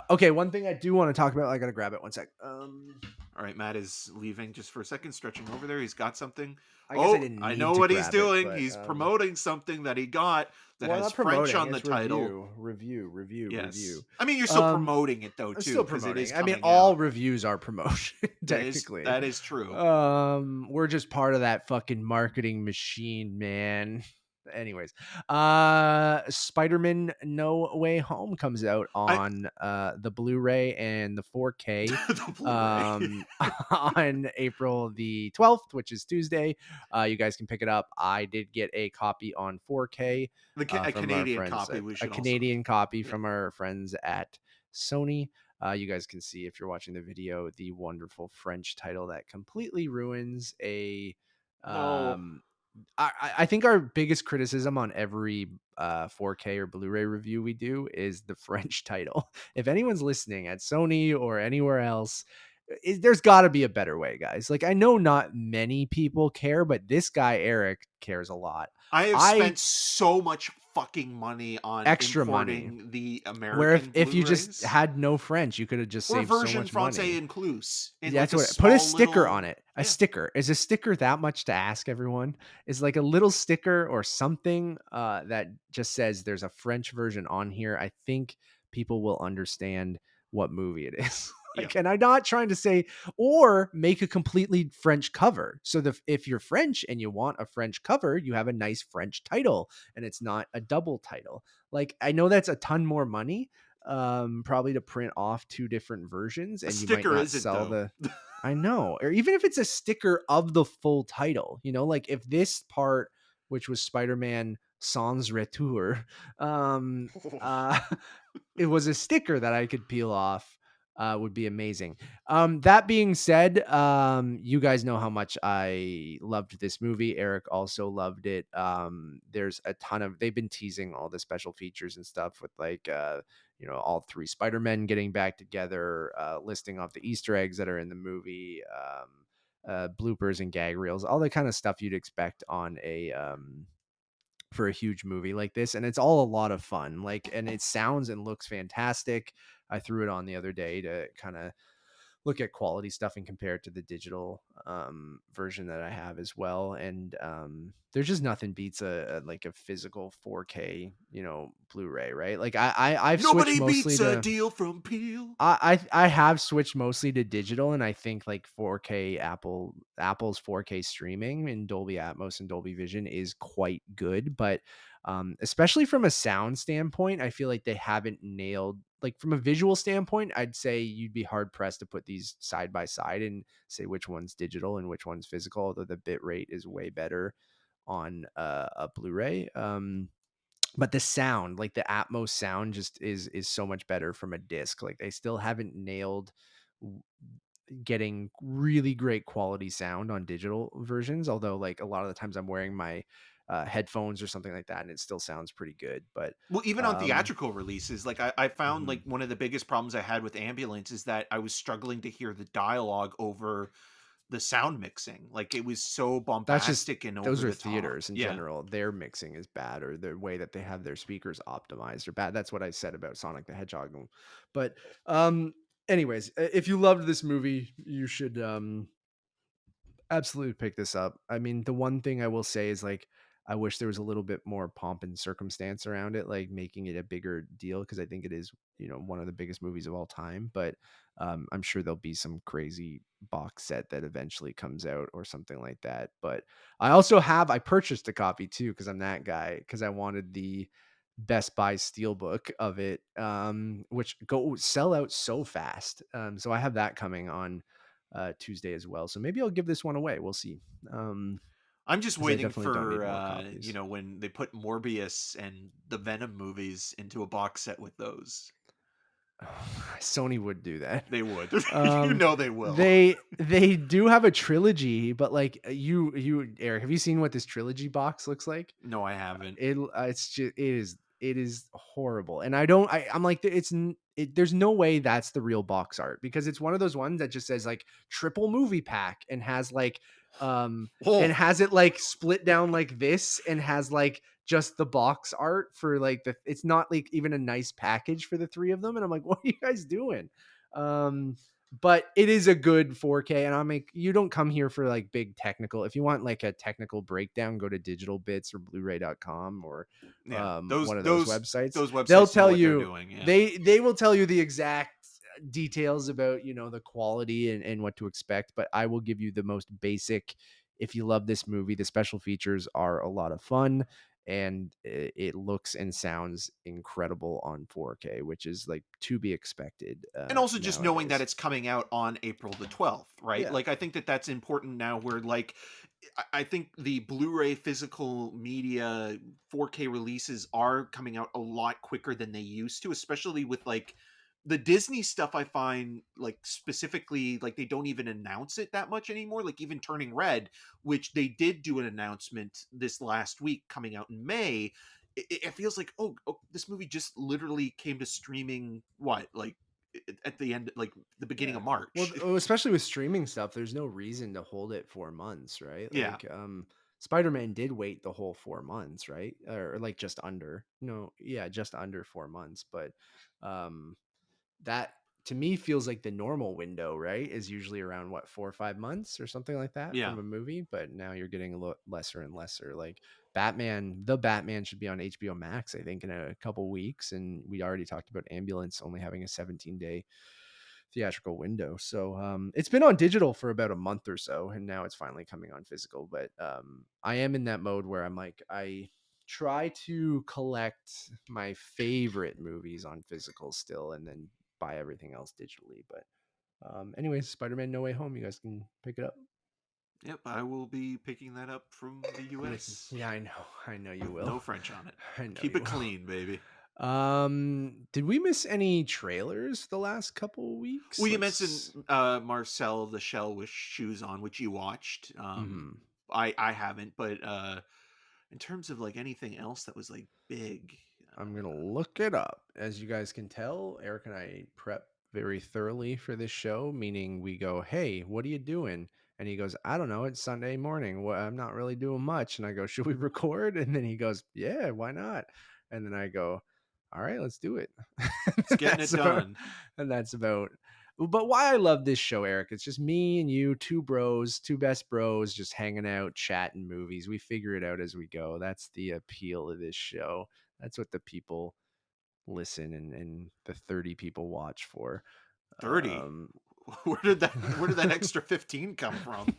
Okay, one thing I do want to talk about. I gotta grab it. 1 sec. All right, Matt is leaving just for a second, stretching over there. He's got something. I guess I didn't I need know to what he's grab it, doing. but, He's promoting something that he got that well, has not French promoting. on the It's title. review. Yes. I mean, you're still promoting it though I'm too, still because it is promoting. I mean, coming all out. reviews are promotion, technically. That is true. We're just part of that fucking marketing machine, man. Anyways, Spider-Man No Way Home comes out on the Blu-ray and the 4K The Blu-ray. on April the 12th, which is Tuesday. You guys can pick it up. I did get a copy on 4K. A from Canadian our friends copy. We a should Canadian copy Yeah. from our friends at Sony. You guys can see, if you're watching the video, the wonderful French title that completely ruins a I think our biggest criticism on every 4K or Blu-ray review we do is the French title. If anyone's listening at Sony or anywhere else, there's got to be a better way, guys. Like, I know not many people care, but this guy Eric cares a lot. I have spent so much fucking money on extra importing money. the American Where if you Blu-rays. just had no French, you could have just saved so much money. Inclus. Yeah, that's what. Put a sticker on it. A sticker. Is a sticker that much to ask everyone? Is like a little sticker or something that just says there's a French version on here. I think people will understand what movie it is. Like, and I'm not trying to say, or make a completely French cover. So if you're French and you want a French cover, you have a nice French title and it's not a double title. Like, I know that's a ton more money, probably to print off 2 different versions, and you might not sell the I know. Or even if it's a sticker of the full title, you know, like if this part, which was Spider-Man Sans Retour, it was a sticker that I could peel off, would be amazing. That being said, you guys know how much I loved this movie. Eric also loved it. There's a ton of, they've been teasing all the special features and stuff with like, all 3 Spider-Men getting back together, listing off the Easter eggs that are in the movie, bloopers and gag reels, all the kind of stuff you'd expect on for a huge movie like this. And it's all a lot of fun. Like, and it sounds and looks fantastic. I threw it on the other day to kind of look at quality stuff and compare it to the digital version that I have as well. And there's just nothing beats a physical 4K, Blu-ray, right? Like I've Nobody switched mostly beats to a deal from Peel. I have switched mostly to digital, and I think like 4K Apple's 4K streaming in Dolby Atmos and Dolby Vision is quite good, but especially from a sound standpoint, I feel like they haven't nailed, like from a visual standpoint, I'd say you'd be hard pressed to put these side by side and say which one's digital and which one's physical, although the bit rate is way better on a Blu-ray. But the sound, like the Atmos sound, just is so much better from a disc. Like they still haven't nailed getting really great quality sound on digital versions, although like a lot of the times I'm wearing my headphones or something like that and it still sounds pretty good. But well, even on theatrical releases, like I found like one of the biggest problems I had with Ambulance is that I was struggling to hear the dialogue over the sound mixing. Like it was so bombastic and over those are the top. theaters in general. Their mixing is bad, or the way that they have their speakers optimized are bad. That's what I said about Sonic the Hedgehog. But anyways, if you loved this movie, you should absolutely pick this up. I mean, the one thing I will say is like I wish there was a little bit more pomp and circumstance around it, like making it a bigger deal, because I think it is, one of the biggest movies of all time. But I'm sure there'll be some crazy box set that eventually comes out or something like that. But I purchased a copy too, because I'm that guy, because I wanted the Best Buy steelbook of it, which sell out so fast. So I have that coming on Tuesday as well. So maybe I'll give this one away. We'll see. I'm just waiting for copies. when they put Morbius and the Venom movies into a box set with those. Sony would do that. They would. They will. They do have a trilogy, but like you Eric, have you seen what this trilogy box looks like? No, I haven't. It is It is horrible. And I'm like, there's no way that's the real box art, because it's one of those ones that just says like triple movie pack and has like, and has it like split down like this and has like just the box art for like it's not like even a nice package for the three of them. And I'm like, what are you guys doing? But it is a good 4K, and you don't come here for like big technical. If you want like a technical breakdown, go to Digital Bits or Blu-ray.com or one of those websites. Those websites They'll know tell what they're you doing, yeah. they will tell you the exact details about, the quality and what to expect, but I will give you the most basic. If you love this movie, the special features are a lot of fun, and it looks and sounds incredible on 4K, which is like to be expected. And also just knowing that nowadays. it's coming out on April the 12th, right? Yeah. Like, I think that that's important now, where like I think the Blu-ray physical media 4K releases are coming out a lot quicker than they used to, especially with like the Disney stuff. I find like specifically like they don't even announce it that much anymore. Like even Turning Red, which they did do an announcement this last week coming out in May. It feels like, oh, this movie just literally came to streaming like at the end, like the beginning of March. Well, especially with streaming stuff, there's no reason to hold it 4 months, right? Yeah. Like, Spider-Man did wait the whole 4 months, right? Or like just under, just under 4 months. But, that to me feels like the normal window, right? Is usually around 4 or 5 months or something like that Yeah. from a movie. But now you're getting a lot lesser and lesser. Like the Batman should be on HBO Max, I think, in a couple weeks. And we already talked about Ambulance only having a 17-day theatrical window. So it's been on digital for about a month or so, and now it's finally coming on physical. But I am in that mode where I'm like, I try to collect my favorite movies on physical still, and then buy everything else digitally. But anyways, Spider-Man No Way Home, you guys can pick it up. Yep, I will be picking that up from the US. Yeah, I know you will. No French on it. I know Keep you it will. clean, baby. Did we miss any trailers the last couple weeks? Well, you mentioned Marcel the Shell with Shoes On, which you watched. I haven't, but in terms of like anything else that was like big, I'm gonna look it up. As you guys can tell, Eric and I prep very thoroughly for this show, meaning we go, hey, what are you doing? And he goes, I don't know, it's Sunday morning. Well, I'm not really doing much. And I go, should we record? And then he goes, yeah, why not? And then I go, all right, let's do it. it's getting it done. And that's about. But why I love this show, Eric, it's just me and you, two best bros, just hanging out, chatting movies. We figure it out as we go. That's the appeal of this show. That's what the people listen and the 30 people watch for. 30? Where did that extra 15 come from?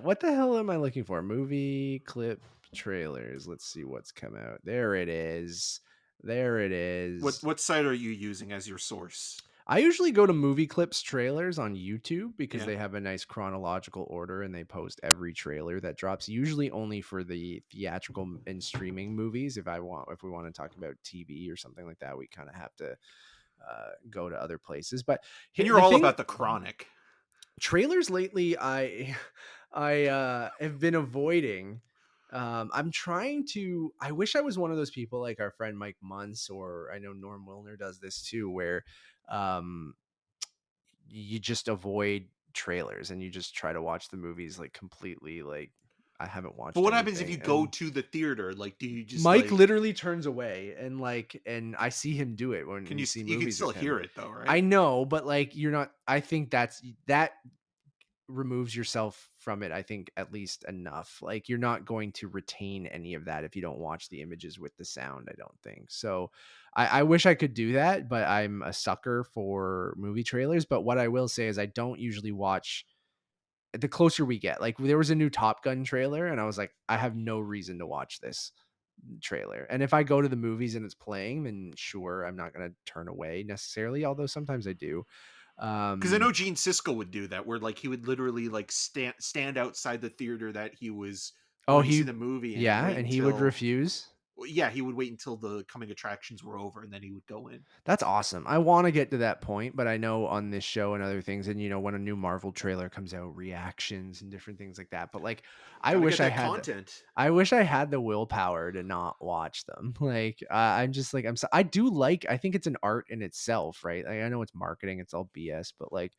What the hell am I looking for? Movie clip trailers. Let's see what's come out. There it is. What site are you using as your source? I usually go to Movie Clips trailers on YouTube because they have a nice chronological order, and they post every trailer that drops, usually only for the theatrical and streaming movies. If we want to talk about TV or something like that, we kind of have to go to other places. But and you're all about the chronic trailers lately. I have been avoiding. I'm trying to. I wish I was one of those people like our friend Mike Muntz, or I know Norm Wilner does this too, where you just avoid trailers and you just try to watch the movies like completely like I haven't watched. But what happens if you go to the theater? Like, do you just Mike literally turns away and I see him do it when you see movies. You can still hear it though, right? I know, but like you're not. I think that removes yourself from it, I think, at least enough. Like you're not going to retain any of that if you don't watch the images with the sound, I don't think. So I wish I could do that, but I'm a sucker for movie trailers. But what I will say is I don't usually watch the closer we get. Like there was a new Top Gun trailer and I was like, I have no reason to watch this trailer. And if I go to the movies and it's playing, then sure, I'm not going to turn away necessarily, although sometimes I do. Because I know Gene Siskel would do that, where like he would literally like stand outside the theater that he was going to see the movie. And he would refuse. yeah, he would wait until the coming attractions were over and then he would go in. That's awesome. I want to get to that point, but I know on this show and other things, and when a new Marvel trailer comes out, reactions and different things like that. But like, I Gotta wish get I that had, content. I wish I had the willpower to not watch them. Like, I'm just like, I do like. I think it's an art in itself, right? Like, I know it's marketing, it's all BS, but like,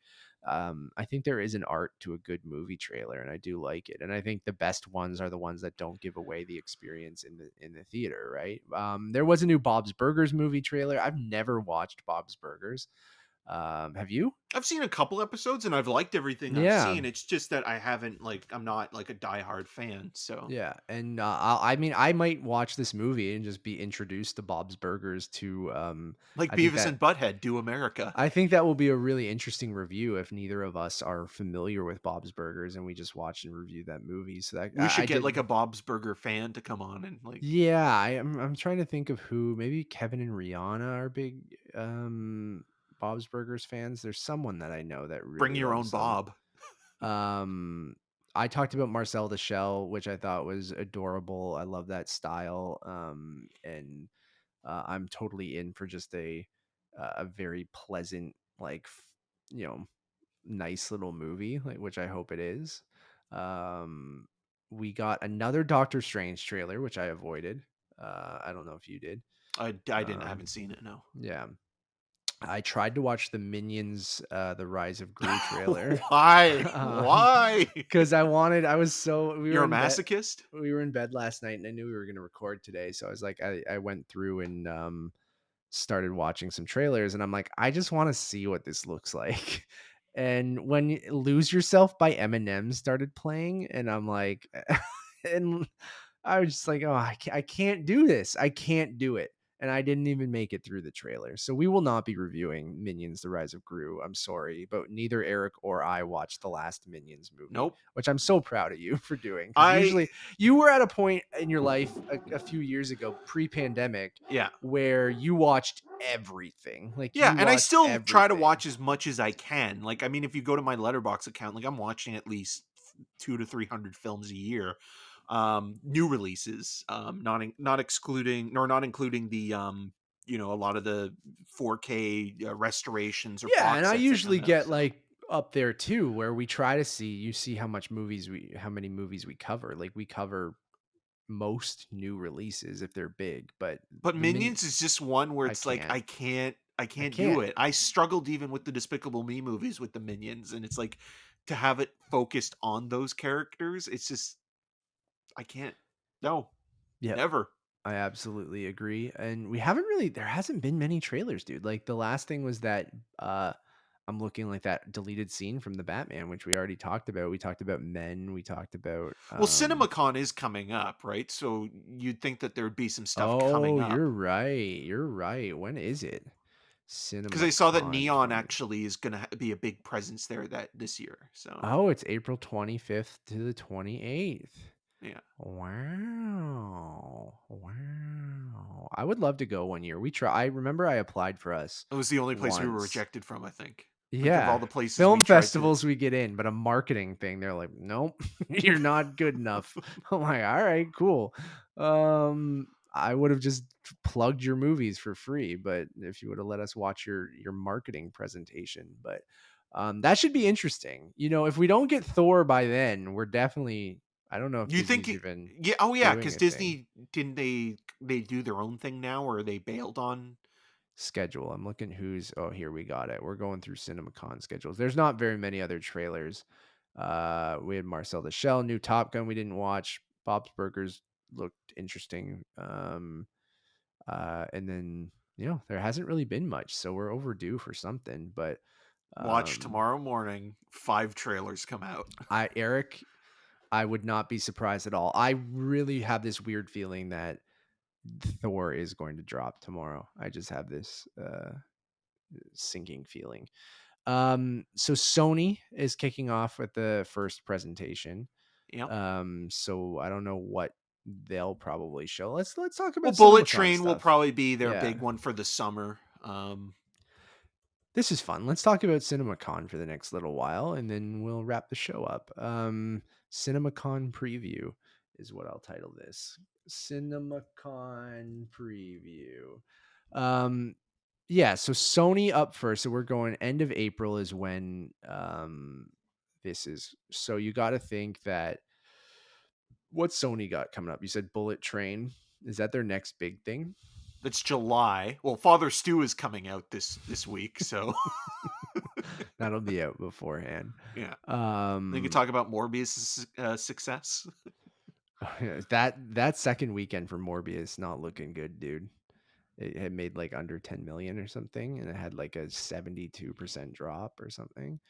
I think there is an art to a good movie trailer, and I do like it. And I think the best ones are the ones that don't give away the experience in the theater, right? There was a new Bob's Burgers movie trailer. I've never watched Bob's Burgers. Have you? I've seen a couple episodes and I've liked everything I've Yeah. seen. It's just that I haven't I'm not like a diehard fan. So Yeah, and I mean, I might watch this movie and just be introduced to Bob's Burgers to. like I think Beavis that and Butthead do America. I think that will be a really interesting review if neither of us are familiar with Bob's Burgers and we just watch and review that movie. So that We should I get did. like a Bob's Burger fan to come on and like Yeah, I'm trying to think of who. Maybe Kevin and Rihanna are big Bob's Burgers fans. There's someone that I know that bring really your own loves them. Bob. I talked about Marcel the Shell, which I thought was adorable. I love that style. And I'm totally in for just a very pleasant, like nice little movie, like which I hope it is. Um, we got another Doctor Strange trailer, which I avoided. I don't know if you did. I didn't. I haven't seen it. No. Yeah, I tried to watch the Minions, the Rise of Gru trailer, Why? Why? because I was so we were You're a in bed. masochist? We were in bed last night, and I knew we were going to record today, so I was like, I went through and started watching some trailers, and I'm like, I just want to see what this looks like. And when Lose Yourself by Eminem started playing, and I'm like, and I was just like, oh, I can't do this. I can't do it. And I didn't even make it through the trailer. So we will not be reviewing Minions: The Rise of Gru. I'm sorry, but neither Eric or I watched the last Minions movie, Nope. which I'm so proud of you for doing. 'Cause I usually you were at a point in your life a few years ago, pre-pandemic, yeah. where you watched everything. Like Yeah, you and I watched still try to everything. watch as much as I can. Like, I mean, if you go to my Letterbox account, like I'm watching at least 200 to 300 films a year, new releases, not excluding nor not including the a lot of the 4K restorations or Yeah, and box I sets that usually come out. get So like up there too, where we try to see how how many movies we cover. Like we cover most new releases if they're big, but but the min Minions is just one where I it's like can't. I I can't do can't. it. I struggled even with the Despicable Me movies with the Minions, and it's like to have it focused on those characters, it's just I can't. No, Yep. never. I absolutely agree. And there hasn't been many trailers, dude. Like the last thing was that I'm looking like that deleted scene from the Batman, which we already talked about. We talked about Men, we talked about Well, CinemaCon is coming up, right? So you'd think that there'd be some stuff oh, coming up you're right. You're right. When is it? because I saw that CinemaCon Neon 20. actually is going to be a big presence there that this year. So Oh, it's April 25th to the 28th. yeah, Wow. Wow. I would love to go one year. I remember I applied for us it was the only place we were once. rejected from. I think. Like of all Yeah. the places we Film tried to. festivals we get in, but a marketing thing, they're like, nope, you're not good enough. I'm like, all right, cool. I would have just plugged your movies for free, but if you would have let us watch your marketing presentation, but that should be interesting. If we don't get Thor by then, we're definitely I don't know if You think? Disney's even Yeah. Oh yeah, doing because a thing. Disney didn't they do their own thing now, or they bailed on? Schedule. I'm looking here we got it. We're going through CinemaCon schedules. There's not very many other trailers. We had Marcel the Shell, new Top Gun we didn't watch. Bob's Burgers looked interesting. And then there hasn't really been much, so we're overdue for something. But Watch tomorrow morning. 5 trailers come out. Eric, I would not be surprised at all. I really have this weird feeling that Thor is going to drop tomorrow. I just have this sinking feeling. So Sony is kicking off with the first presentation. Yep. So I don't know what they'll probably show. Let's talk Well, about Bullet CinemaCon Train will stuff. probably be their Yeah. big one for the summer. This is fun. Let's talk about CinemaCon for the next little while, and then we'll wrap the show up. CinemaCon Preview is what I'll title this. CinemaCon Preview. Yeah, so Sony up first. So we're going end of April is when this is. So you got to think that what Sony got coming up. You said Bullet Train. Is that their next big thing? That's July. Well, Father Stew is coming out this week, so That'll be out beforehand. yeah. They could talk about Morbius' success. That second weekend for Morbius not looking good, dude. It had made like under 10 million or something, and it had like a 72% drop or something,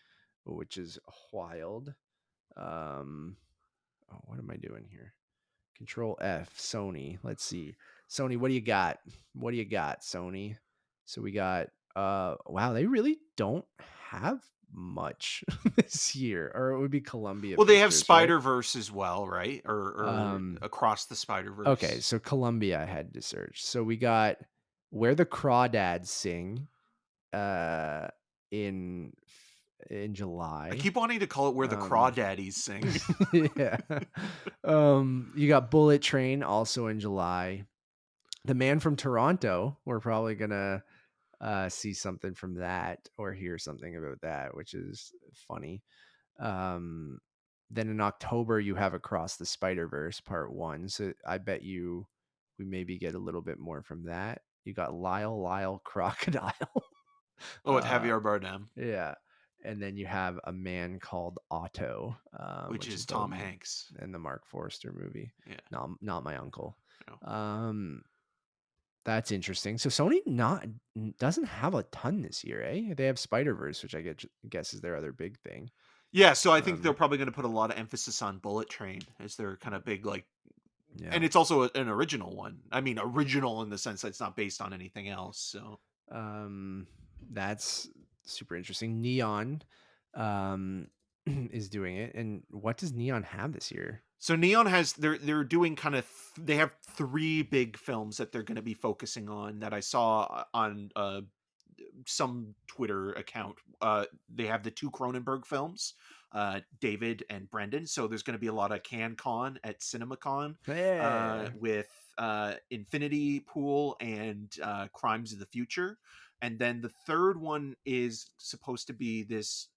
which is wild. What am I doing here? Control F, Sony. Let's see. Sony, what do you got? What do you got, Sony? So we got wow, they really don't have much this year. Or it would be Columbia. Well, they have Pictures, Spider-Verse as well, right? Or Across the Spider-Verse. Okay, so Columbia I had to search. So we got Where the Crawdads Sing in July. I keep wanting to call it Where the Crawdaddies Sing. Yeah. You got Bullet Train also in July. The Man from Toronto, we're probably gonna see something from that or hear something about that, which is funny. Then in October you have Across the Spider-Verse Part 1. So I bet we maybe get a little bit more from that. You got Lyle Crocodile. With Javier Bardem. Yeah. And then you have A Man Called Otto, which is Tom Hanks and the Mark Forster movie. Yeah. Not my uncle. No. That's interesting. So Sony doesn't have a ton this year, eh? They have Spider-Verse, which I guess is their other big thing. Yeah, so I think they're probably going to put a lot of emphasis on Bullet Train as their kind of big yeah. And it's also an original one. I mean, original in the sense that it's not based on anything else. So that's super interesting. Neon is doing it. And what does Neon have this year? So Neon has they're doing kind of they have 3 big films that they're going to be focusing on that I saw on some Twitter account. They have the 2 Cronenberg films, David and Brendan. So there's going to be a lot of CanCon at CinemaCon with Infinity Pool and Crimes of the Future. And then the third one is supposed to be this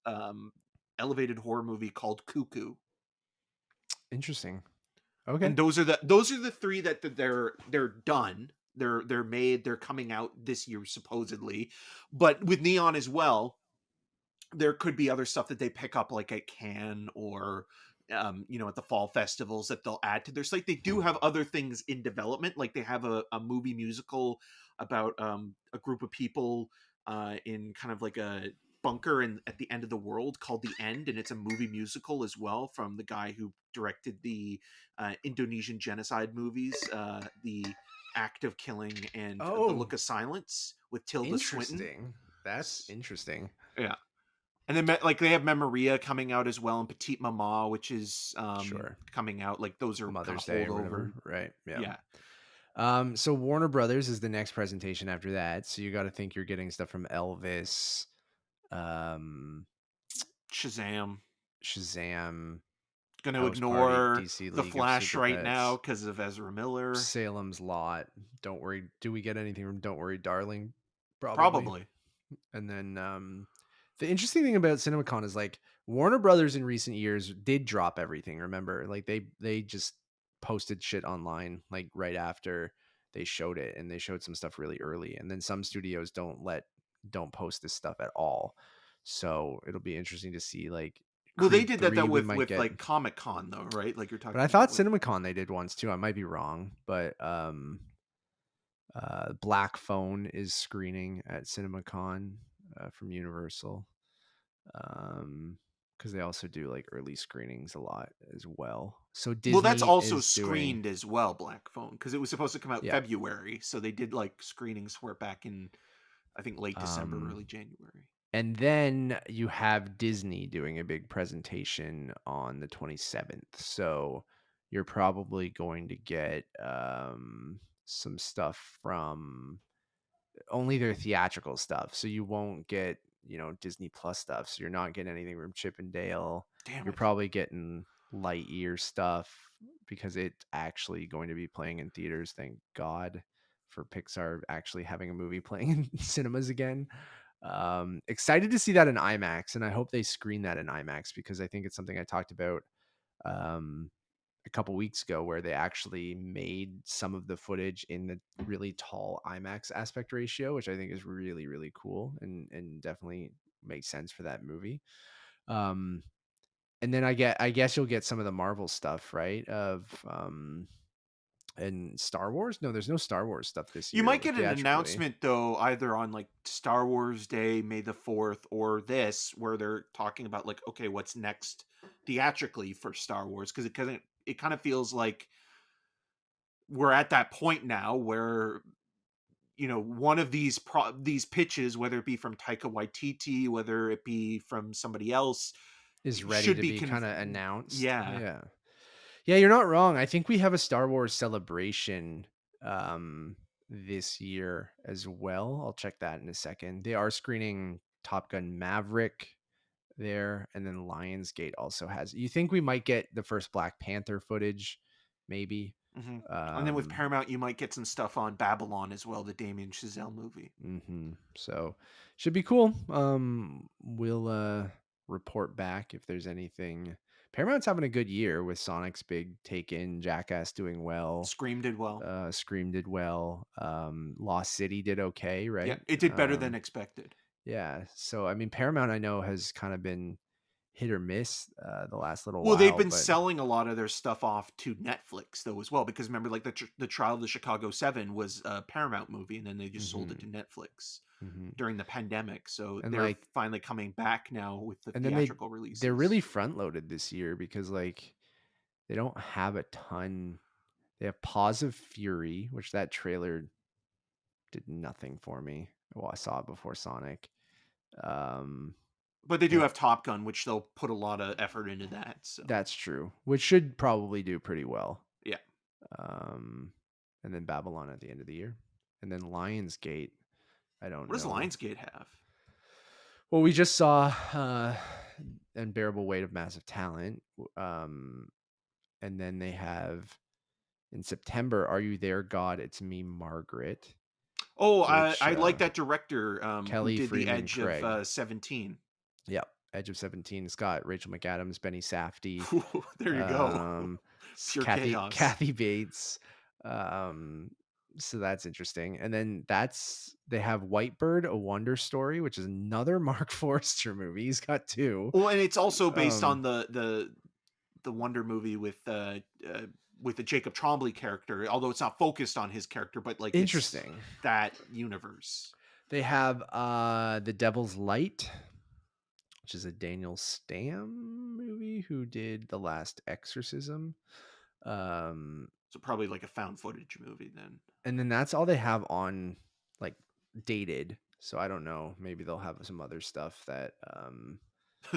elevated horror movie called Cuckoo. Interesting. Okay. And those are the 3 that they're done. They're made. They're coming out this year supposedly, but with Neon as well, there could be other stuff that they pick up like at Cannes or at the fall festivals that they'll add to their slate. They do have other things in development, like they have a movie musical about a group of people in kind of like a bunker at the end of the world called The End, and it's a movie musical as well from the guy who directed the Indonesian genocide movies, The Act of Killing and The Look of Silence with Tilda Swinton. That's interesting. Yeah. And then they have Memoria coming out as well, and Petite Mama, which is coming out. Like those are Mother's Day or whatever. Right. Yeah. So Warner Brothers is the next presentation after that. So you got to think you're getting stuff from Elvis, Shazam. Going to ignore The Flash right now because of Ezra Miller. Salem's Lot. Don't worry. Do we get anything from Don't Worry, Darling? Probably. And then the interesting thing about CinemaCon is like Warner Brothers in recent years did drop everything. Remember, like they just posted shit online like right after they showed it, and they showed some stuff really early. And then some studios don't post this stuff at all. So it'll be interesting to see like. Well, they did that with like Comic-Con though, right? Like you're talking. But I thought CinemaCon they did once too. I might be wrong, but Black Phone is screening at CinemaCon from Universal, because they also do like early screenings a lot as well. So Disney that's also screened as well, Black Phone, because it was supposed to come out February. So they did like screenings for it back in, I think, late December, early January. And then you have Disney doing a big presentation on the 27th. So you're probably going to get some stuff from only their theatrical stuff. So you won't get, Disney Plus stuff. So you're not getting anything from Chip and Dale. You're probably getting Lightyear stuff, because it's actually going to be playing in theaters. Thank God for Pixar actually having a movie playing in cinemas again. Excited to see that in IMAX, and I hope they screen that in IMAX, because I think it's something I talked about um, a couple weeks ago, where they actually made some of the footage in the really tall IMAX aspect ratio, which I think is really, really cool, and definitely makes sense for that movie. Um, and then I guess you'll get some of the Marvel stuff, right? And Star Wars. No, there's no Star Wars stuff this You year might get an theatrically. announcement though, either on like Star Wars Day, May the 4th, or this, where they're talking about like, okay, what's next theatrically for Star Wars, because it kind of feels like we're at that point now where, you know, one of these pitches, whether it be from Taika Waititi, whether it be from somebody else, Is ready should to be be kind of announced. yeah. Yeah. Yeah, you're not wrong. I think we have a Star Wars celebration this year as well. I'll check that in a second. They are screening Top Gun Maverick there, and then Lionsgate also has. You think we might get the first Black Panther footage, maybe? hmm And then with Um, Paramount, you might get some stuff on Babylon as well, the Damien Chazelle movie. So should be cool. We'll report back if there's anything. Paramount's having a good year with Sonic's big take in, Jackass doing well, Scream did well. Scream did well, Lost City did okay, Yeah, right? it did better than expected. Yeah. So I mean, Paramount I know has kind of been hit or miss the last little Well, they've while, been but selling a lot of their stuff off to Netflix though as well, because remember, like the Trial of the Chicago 7 was a Paramount movie, and then they just sold it to hmm Netflix hmm during the pandemic. So and they're like, finally coming back now with the and then theatrical they're really releases. front loaded this year, because like they don't have a ton. They have Paws of Fury, which that trailer did nothing for me. Well, I saw it before Sonic. Um, But they they do ha- have Top Gun, which they'll put a lot of effort into that. So that's true, which should probably do pretty well. yeah. Um, and then Babylon at the end of the year, and then Lionsgate. I don't What does know. Lionsgate have? Well, we just saw Unbearable Weight of Massive Talent, and then they have in September, Are You There, God? It's Me, Margaret, Oh, which I like that director who Kelly did The Freeman Edge of Craig. 17. Yep. Edge of 17. It's got Rachel McAdams, Benny Safdie, There you go. um, Pure chaos. Kathy Bates. Um, so that's interesting. And then they have Whitebird, A Wonder Story, which is another Mark Forster movie. He's got two. Well, and it's also based Um, on the Wonder movie with the Jacob Tremblay character, although it's not focused on his character, but like it's Interesting. that universe. They have The Devil's Light, which is a Daniel Stam movie who did The Last Exorcism. Um, So probably like a found footage movie then. and then that's all they have on like dated. So I don't know. Maybe they'll have some other stuff that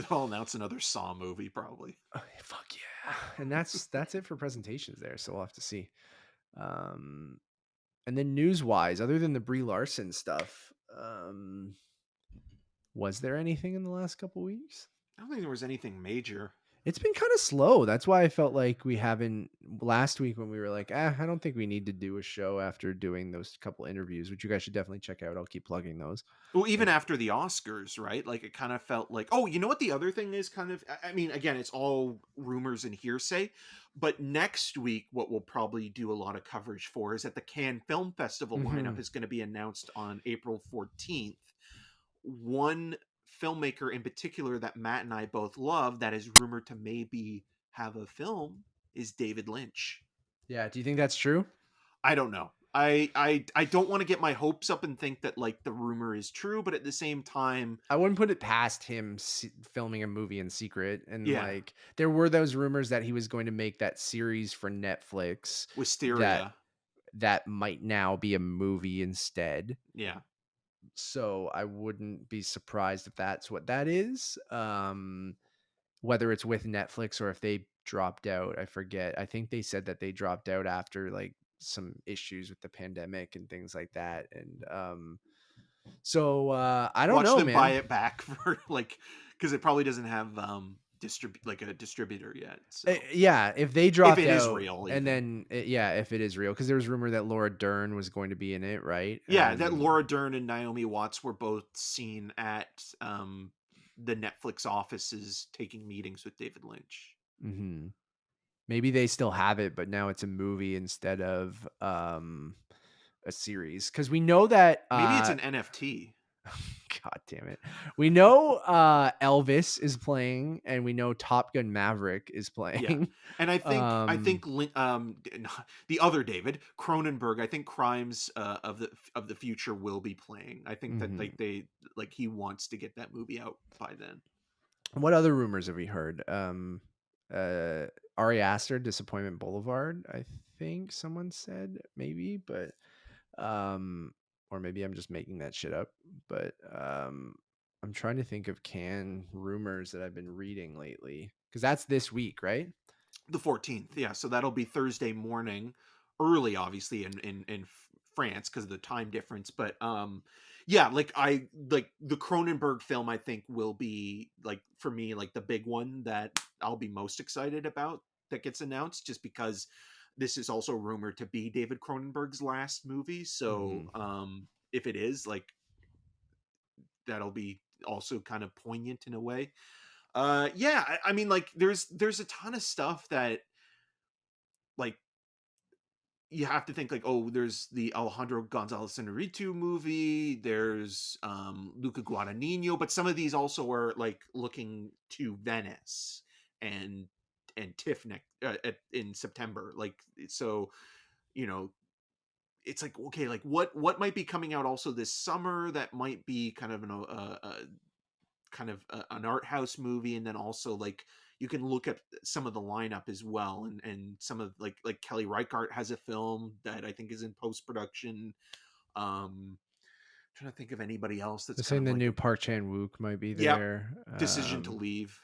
They'll announce another Saw movie probably. fuck yeah. And that's it for presentations there. So we'll have to see. Um and then news wise, other than the Brie Larson stuff, was there anything in the last couple weeks? I don't think there was anything major. It's been kind of slow. That's why I felt like we haven't last week when we were like, I don't think we need to do a show after doing those couple interviews, which you guys should definitely check out. I'll keep plugging those. Well, even after the Oscars, right? Like it kind of felt like, oh, you know what? The other thing is kind of, I mean, again, it's all rumors and hearsay, but next week, what we'll probably do a lot of coverage for is that the Cannes Film Festival lineup is going to be announced on April 14th. One filmmaker in particular that Matt and I both love that is rumored to maybe have a film is David Lynch. Yeah. Do you think that's true? I don't know. I don't want to get my hopes up and think that like the rumor is true, but at the same time, I wouldn't put it past him filming a movie in secret. And yeah, like, there were those rumors that he was going to make that series for Netflix that Wisteria. that might now be a movie instead. Yeah. So I wouldn't be surprised if that's what that is. Whether it's with Netflix or if they dropped out, I forget. I think they said that they dropped out after like some issues with the pandemic and things like that. And I don't Watch know, them buy man. it back for like, because it probably doesn't have a distributor yet. So Yeah, if they dropped it is out, real, and even. then if it is real, because there was rumor that Laura Dern was going to be in it, right? Yeah, that Laura Dern and Naomi Watts were both seen at the Netflix offices taking meetings with David Lynch. Mm-hmm. Maybe they still have it, but now it's a movie instead of a series. Because we know that Maybe it's an NFT. God damn it. We know Elvis is playing, and we know Top Gun Maverick is Yeah, playing. and I think the other David Cronenberg, I think Crimes of the Future will be playing. I think that Mhm. he wants to get that movie out by then. What other rumors have we heard? Ari Aster, Disappointment Boulevard. I think someone said maybe, but or maybe I'm just making that shit up. But I'm trying to think of Cannes rumors that I've been reading lately, because that's this week, right? The 14th, yeah. So that'll be Thursday morning, early, obviously in France because of the time difference. But yeah, like the Cronenberg film, I think will be like for me like the big one that I'll be most excited about that gets announced, just because this is also rumored to be David Cronenberg's last movie. So if it is, like, that'll be also kind of poignant in a way. Yeah, I mean, like, there's a ton of stuff that, like, you have to think, like, oh, there's the Alejandro Gonzalez Inarritu movie, there's Luca Guadagnino, but some of these also are like looking to Venice and TIFF in September. Like, so, you know, it's like, okay, like what might be coming out also this summer that might be kind of an art house movie, and then also, like, you can look at some of the lineup as well, and some of, like Kelly Reichardt has a film that I think is in post production. Trying to think of anybody else that's They're kind saying of the like new a Park Chan Wook might be yep there. decision to leave.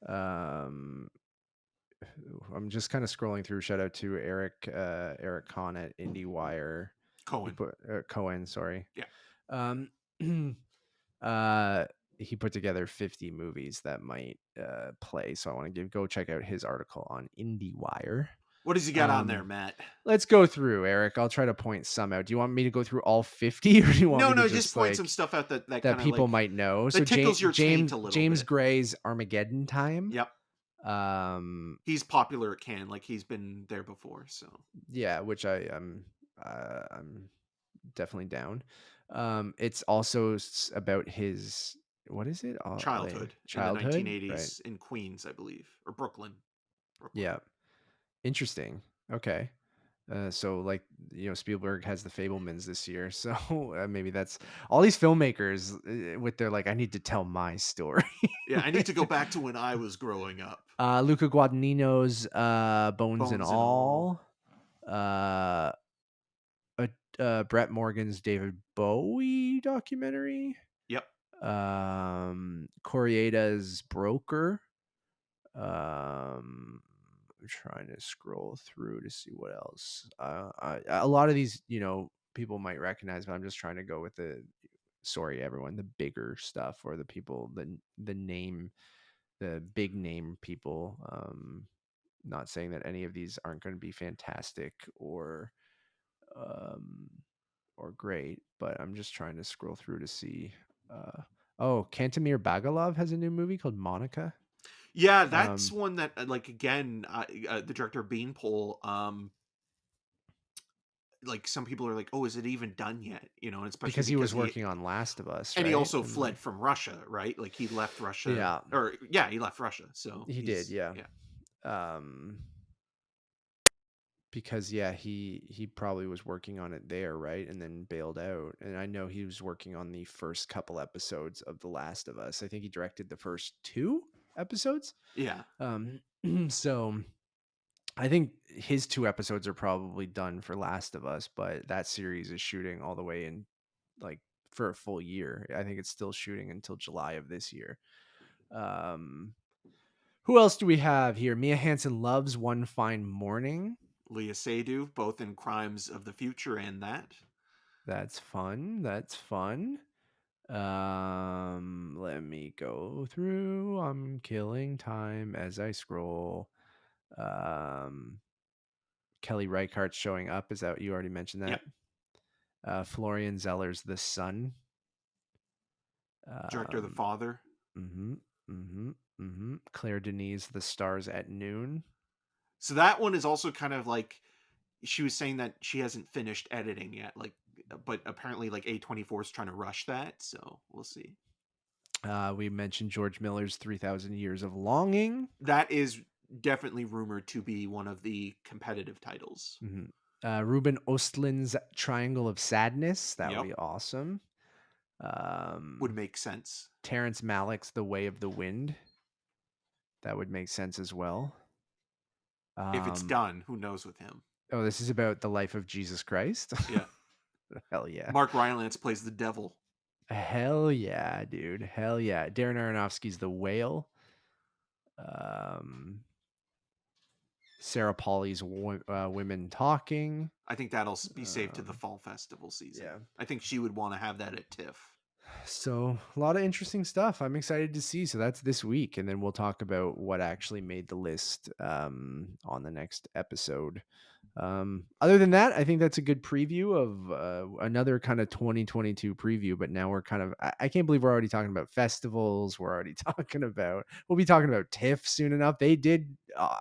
Um, I'm just kind of scrolling through. Shout out to Eric Kahn at IndieWire. He Cohen, put Cohen, sorry. yeah. Um, uh, he put together 50 movies that might play. So I want to go check out his article on IndieWire. What does he got on there, Matt? Let's go through, Eric. I'll try to point some out. Do you want me to go through all 50, or do you want me to No, just just point like some stuff out that that kind of people like might know? So that tickles your taint a little James bit. Gray's Armageddon Time. Yep. He's popular at Cannes, like he's been there before, so Yeah, which I'm definitely down. It's also about his, what is it? childhood in the Childhood, right? 1980s in Queens, I believe, or Brooklyn. Yeah, interesting. Okay. So like, Spielberg has the Fablemans this year, so maybe that's all these filmmakers with their like, I need to tell my story. Yeah, I need to go back to when I was growing up. Luca Guadagnino's Bones and Bones and All. uh, Brett Morgan's David Bowie documentary. Yep. Corieda's Broker. I'm trying to scroll through to see what else. A lot of these, people might recognize, but I'm just trying to go with the bigger stuff, or the people, the big name people. Not saying that any of these aren't going to be fantastic um, or great, but I'm just trying to scroll through to see. Kantemir Bagalov has a new movie called Monica. Yeah, that's one that, like, again, the director Beanpole, like, some people are like, oh, is it even done yet? And especially Because he was working on Last of Us, and he right? also fled from Russia, right? Like, he left Russia, he left Russia. So he did, yeah. Because he probably was working on it there, right, and then bailed out. And I know he was working on the first couple episodes of The Last of Us. I think he directed the first 2 episodes. Yeah. So I think his 2 episodes are probably done for Last of Us, but that series is shooting all the way in, like, for a full year. I think it's still shooting until July of this year. Who else do we have here? Mia Hansen loves One Fine Morning. Leah Seydoux, both in Crimes of the Future and that. That's fun. Let me go through. I'm killing time as I scroll. Kelly Reichardt's showing up. Is that you already mentioned that? Florian Zeller's The Son. Director of The Father. Claire Denis' The Stars at Noon. So that one is also kind of like, she was saying that she hasn't finished editing yet, like, but apparently like A24 is trying to rush that, so we'll see. We mentioned George Miller's 3,000 Years of Longing. That is definitely rumored to be one of the competitive titles. Ruben Östlund's Triangle of Sadness. That would Yep. be awesome. Would make sense. Terrence Malick's The Way of the Wind. That would make sense as well. If it's done, who knows with him? Oh, this is about the life of Jesus Christ? Yeah. Hell yeah. Mark Rylance plays the devil. Hell yeah, dude. Hell yeah. Darren Aronofsky's The Whale. Sarah Pauli's Women Talking. I think that'll be saved to the fall festival season. Yeah. I think she would want to have that at TIFF. So a lot of interesting stuff. I'm excited to see. So that's this week, and then we'll talk about what actually made the list on the next episode. Other than that, I think that's a good preview of another kind of 2022 preview. But now we're kind of, I can't believe we're already talking about festivals. We're already talking about, we'll be talking about TIFF soon enough. They did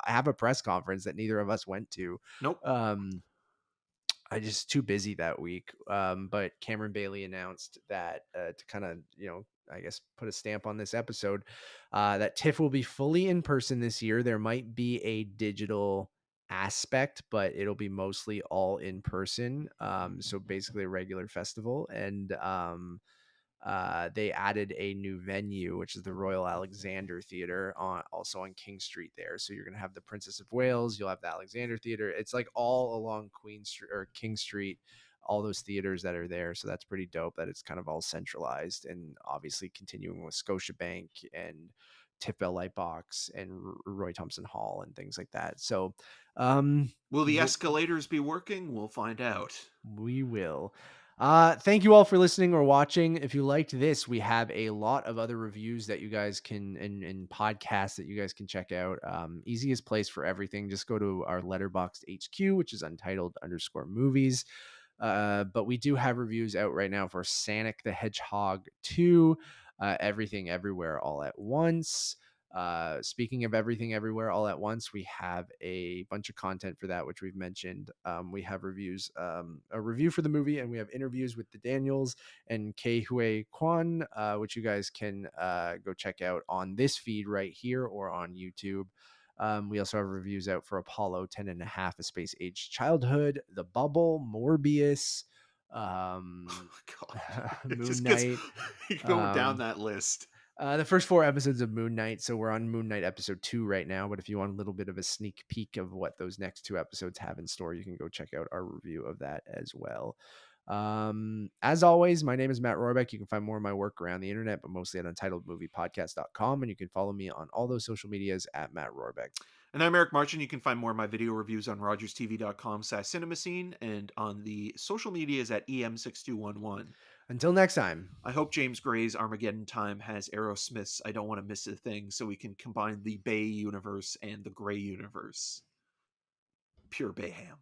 have a press conference that neither of us went to. Nope. I just too busy that week. But Cameron Bailey announced that to kind of, I guess put a stamp on this episode, that TIFF will be fully in person this year. There might be a digital aspect, but it'll be mostly all in person. So basically a regular festival. And they added a new venue, which is the Royal Alexander Theatre, also on King Street there. So you're going to have the Princess of Wales, you'll have the Alexander Theatre. It's like all along Queen Street or King Street, all those theaters that are there. So that's pretty dope that it's kind of all centralized, and obviously continuing with Scotiabank and TIFF Bell Lightbox and Roy Thompson Hall and things like that. So will the escalators be working? We'll find out. We will. Thank you all for listening or watching. If you liked this, we have a lot of other reviews that you guys can and podcasts that you guys can check out. Easiest place for everything. Just go to our Letterboxd HQ, which is Untitled_movies. But we do have reviews out right now for Sonic the Hedgehog 2, Everything Everywhere All at Once. Speaking of Everything Everywhere All at Once, we have a bunch of content for that, which we've mentioned. We have reviews, a review for the movie, and we have interviews with the Daniels and Kei Hui Kwan, which you guys can go check out on this feed right here or on YouTube. We also have reviews out for Apollo 10.5, A Space Age Childhood, The Bubble, Morbius, God. Moon Knight. Going down that list. The first 4 episodes of Moon Knight. So we're on Moon Knight episode 2 right now. But if you want a little bit of a sneak peek of what those next 2 episodes have in store, you can go check out our review of that as well. As always, my name is Matt Rohrbeck. You can find more of my work around the internet, but mostly at UntitledMoviePodcast.com. And you can follow me on all those social medias at Matt Rohrbeck. And I'm Eric Marchand. You can find more of my video reviews on RogersTV.com/CinemaScene and on the social medias at EM6211. Until next time. I hope James Gray's Armageddon Time has Aerosmith's I Don't Want to Miss a Thing, so we can combine the Bay universe and the Gray universe. Pure Bayhem.